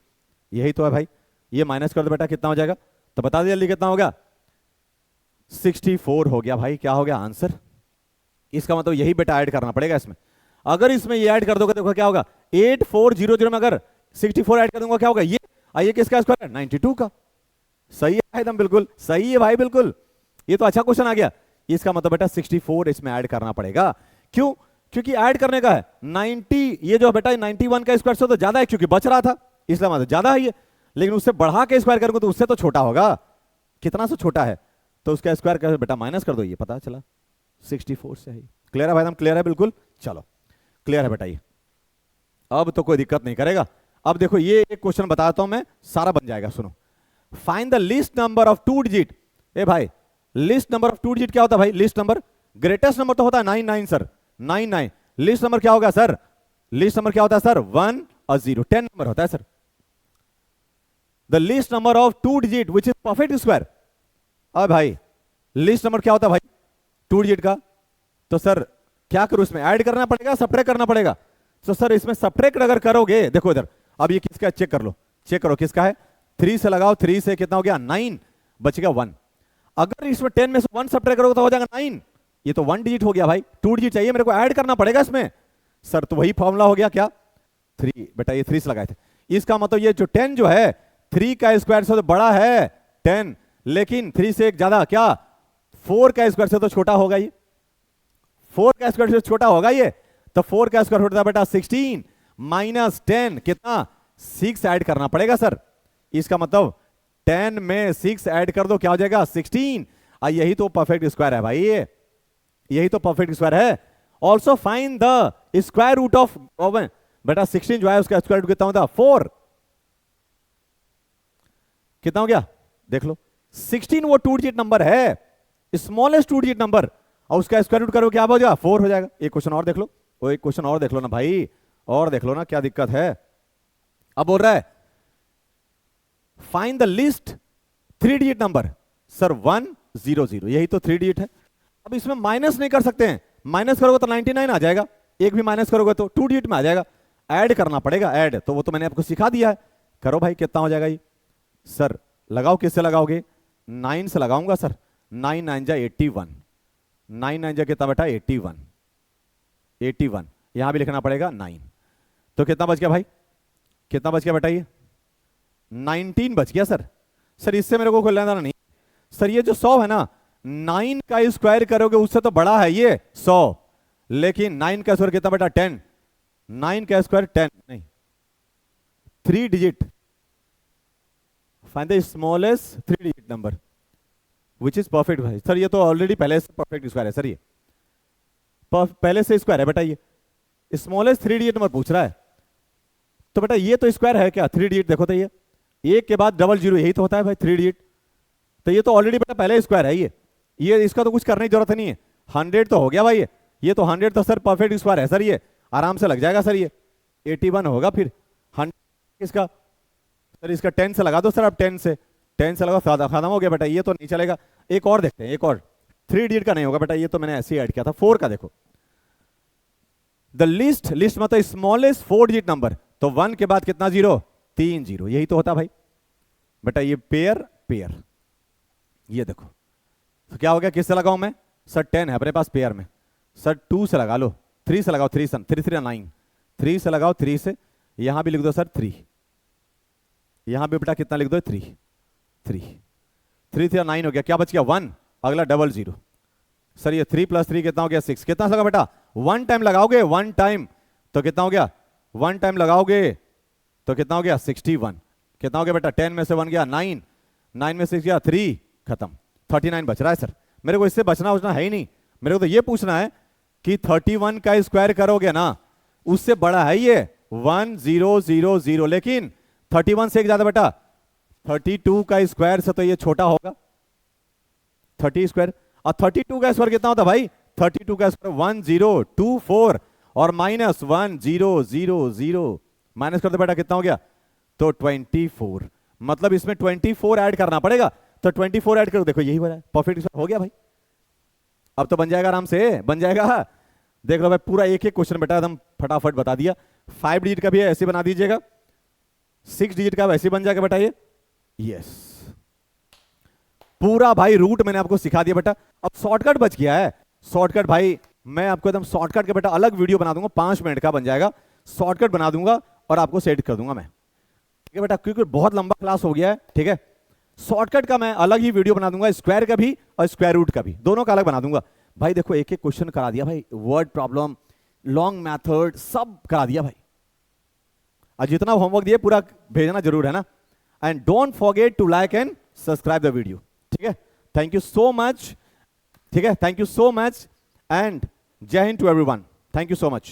Speaker 1: यही तो है भाई। ये माइनस कर दो बेटा कितना हो जाएगा, तो बता दे जल्दी कितना होगा, 64 हो गया भाई, क्या हो गया आंसर। इसका मतलब यही बेटा ऐड करना पड़ेगा इसमें, अगर इसमें ये ऐड कर दोगे देखो क्या होगा 8400 में अगर 64 ऐड कर दूंगा क्या होगा, ये आइए किसका स्क्वायर है 92 का, सही है एकदम बिल्कुल सही है भाई बिल्कुल, ये तो अच्छा क्वेश्चन आ गया। इसका मतलब बेटा 64 इसमें ऐड करना पड़ेगा, क्यों, क्योंकि ऐड करने का है 90, ये जो बेटा 91 का स्क्वायर से तो ज्यादा है क्योंकि बच रहा था, इसलिए मतलब ज्यादा है ये, लेकिन उससे बढ़ा के स्क्वायर करूंगा तो उससे तो छोटा होगा, कितना से छोटा है, तो उसका स्क्वायर कर बेटा माइनस कर दो, ये पता चला 64 से है। क्लियर है भाई, एकदम क्लियर है बिल्कुल, चलो क्लियर है बेटा, ये अब तो कोई दिक्कत नहीं करेगा। अब देखो ये एक क्वेश्चन बताता हूं मैं, सारा बन जाएगा, सुनो। Find the least number of 2 digit, ए भाई लिस्ट नंबर ऑफ 2 डिजिट क्या होता है भाई, लिस्ट नंबर, ग्रेटेस्ट नंबर तो होता है 99 सर, 99, लिस्ट नंबर क्या होगा सर, लिस्ट नंबर क्या होता है सर 1 और 0, 10 नंबर होता है sir. The least number of 2 digit which is perfect square, अब भाई लिस्ट नंबर क्या होता है भाई 2 डिजिट का, तो सर क्या करूं इसमें, ऐड करना पड़ेगा सब्ट्रैक्ट करना पड़ेगा, तो सर इसमें सब्ट्रैक्ट अगर करोगे, देखो इधर अब ये किसका चेक कर लो, चेक करो किसका है, 3 से लगाओ, 3 से कितना हो गया 9, बचेगा 1, अगर इसमें 10 में से 1 सब्ट्रैक्ट करोगे तो हो जाएगा 9, ये तो 1 डिजिट हो गया भाई, 2 डिजिट चाहिए मेरे को, ऐड करना पड़ेगा इसमें, सर तो वही फॉर्मूला हो गया क्या 3, बेटा ये 3 से लगाए थे, इसका मतलब ये जो 10 जो है 3 का स्क्वायर से तो बड़ा है 10, लेकिन 3 से एक ज्यादा क्या 4 का स्क्वायर से तो छोटा होगा, ये 4 का स्क्वायर से छोटा होगा ये, तो 4 का स्क्वायर होता है बेटा 16 माइनस 10 कितना 6 ऐड करना पड़ेगा सर, इसका मतलब 10 में 6 ऐड कर दो क्या हो जाएगा 16, यही तो परफेक्ट स्क्वायर है भाई, ये यही तो परफेक्ट स्क्वायर है। Also find the square root of बेटा 16 जो है उसका स्क्वायर रूट कितना होता है 4, कितना हो गया देख लो, 16 वो 2 डिजिट नंबर है, स्मॉलेस्ट 2 डिजिट नंबर, और उसका स्क्वायर रूट करो क्या हो जाएगा 4 हो जाएगा। एक क्वेश्चन और देख लो, वो एक क्वेश्चन और देख लो ना भाई, और देख लो ना क्या दिक्कत है। अब बोल रहा है find the list 3 digit number, sir 1 0 0, यही तो 3 डिजिट है। अब इसमें माइनस नहीं कर सकते हैं, माइनस करोगे तो 99 आ जाएगा, एक भी माइनस करोगे तो 2 डिजिट में आ जाएगा, ऐड करना पड़ेगा, ऐड तो वो तो मैंने आपको सिखा दिया है, करो भाई कितना हो जाएगा ये, सर लगाओ किससे लगाओगे 9 से लगाऊंगा सर, 9 9 जा 81, 9 9 जा कितना बेटा 81, 81 यहां भी लिखना पड़ेगा 9, तो कितना बच गया भाई, कितना बच गया बेटा ये 19 बच गया सर, सर इससे मेरे को कोई लेना नहीं सर, ये जो 100 है ना 9 का स्क्वायर करोगे उससे तो बड़ा है ये 100, लेकिन 9 का स्क्वायर कितना बेटा 10, 9 का स्क्वायर 10 नहीं 3 digit, find the smallest 3 digit number which is perfect भाई, सर ये तो ऑलरेडी पहले से परफेक्ट स्क्वायर है सर, ये पहले से स्क्वायर है बेटा, ये स्मॉलेस्ट 3 डिजिट नंबर पूछ रहा है, तो बेटा ये तो स्क्वायर है क्या 3 डिजिट, देखो तो ये एक के बाद 00 यही तो होता है भाई 3 डिजिट, तो ये तो ऑलरेडी बेटा पहले स्क्वायर है, ये इसका तो कुछ करने की जरूरत नहीं है, 100 तो हो गया भाई, ये तो 100 तो सर परफेक्ट स्क्वायर है सर, ये आराम से लग जाएगा सर, ये 81 होगा, फिर 100 इसका सर, इसका 10 से लगा दो सर, अब 10 से लगा खत्म हो गया बेटा, ये तो नहीं चलेगा। एक और देखते हैं, एक और 3 डिजिट का नहीं होगा बेटा, ये तो मैंने ऐसे ही ऐड किया था, 4 का देखो, द लिस्ट मतलब स्मॉलेस्ट 4 डिजिट नंबर, तो 1 के बाद कितना 0 3 0, यही तो होता भाई बेटा, ये पेयर पेयर, ये देखो तो क्या हो गया, किससे लगाऊं मैं सर 10 है अपने पास पेयर में, सर 2 से लगा लो, 3 से लगाओ, 3 3 9, 3 से लगाओ, 3 से यहां भी लिख दो सर 3, यहां भी बेटा कितना लिख दो 3 3 3 3 9 हो गया, क्या बच गया 1, अगला 00, सर ये 3 + 3 कितना हो गया 6, कितना लगा बेटा 1 टाइम लगाओगे, 1 टाइम तो कितना हो गया, 1 टाइम लगाओगे तो कितना हो गया 61, कितना हो गया बेटा 10 में से 1 गया 9, 9 में से 6 गया 3, खत्म, 39 बच रहा है सर, मेरे को इससे बचना उचना है ही नहीं, मेरे को तो ये पूछना है कि 31 का स्क्वायर करोगे ना उससे बड़ा है ये 1 0 0 0, लेकिन 31 से एक ज्यादा बेटा 32 का स्क्वायर से तो ये छोटा होगा 30 स्क्वायर। और 32 का स्क्वायर कितना होता है भाई? 32 का स्क्वायर 1024 और माइनस 1000 माइनस कर दो बेटा, कितना हो गया? तो 24। मतलब इसमें 24 ऐड करना पड़ेगा, तो 24 ऐड करो, देखो यही हो रहा है, परफेक्ट स्क्वायर हो गया भाई। अब तो बन जाएगा, आराम से बन जाएगा। देख लो भाई, पूरा एक एक क्वेश्चन बेटा एकदम फटाफट बता दिया। 5 डिजिट का भी है, ऐसे बना दीजिएगा। 6 डिजिट का वैसे बन जाएगा बेटा ये। यस, पूरा भाई रूट मैंने आपको सिखा दिया बेटा। अब शॉर्टकट बच गया है। शॉर्टकट भाई मैं आपको एकदम शॉर्टकट का बेटा अलग वीडियो बना दूंगा, 5 मिनट का बन जाएगा। शॉर्टकट बना दूंगा और आपको सेट कर दूंगा मैं, ठीक है बेटा, क्योंकि बहुत लंबा क्लास हो गया है। ठीक है, शॉर्टकट का मैं अलग ही वीडियो बना दूंगा, स्क्वायर का भी और स्क्वायर रूट का भी, दोनों का अलग बना दूंगा भाई। देखो एक एक क्वेश्चन करा दिया भाई, वर्ड प्रॉब्लम, लॉन्ग मेथड, सब करा दिया भाई। और जितना होमवर्क दिए पूरा भेजना जरूर है ना। And don't forget to like and subscribe the video, ठीक है। थैंक यू सो मच, ठीक है, thank you so much and Jai Hind to everyone. Thank you so much.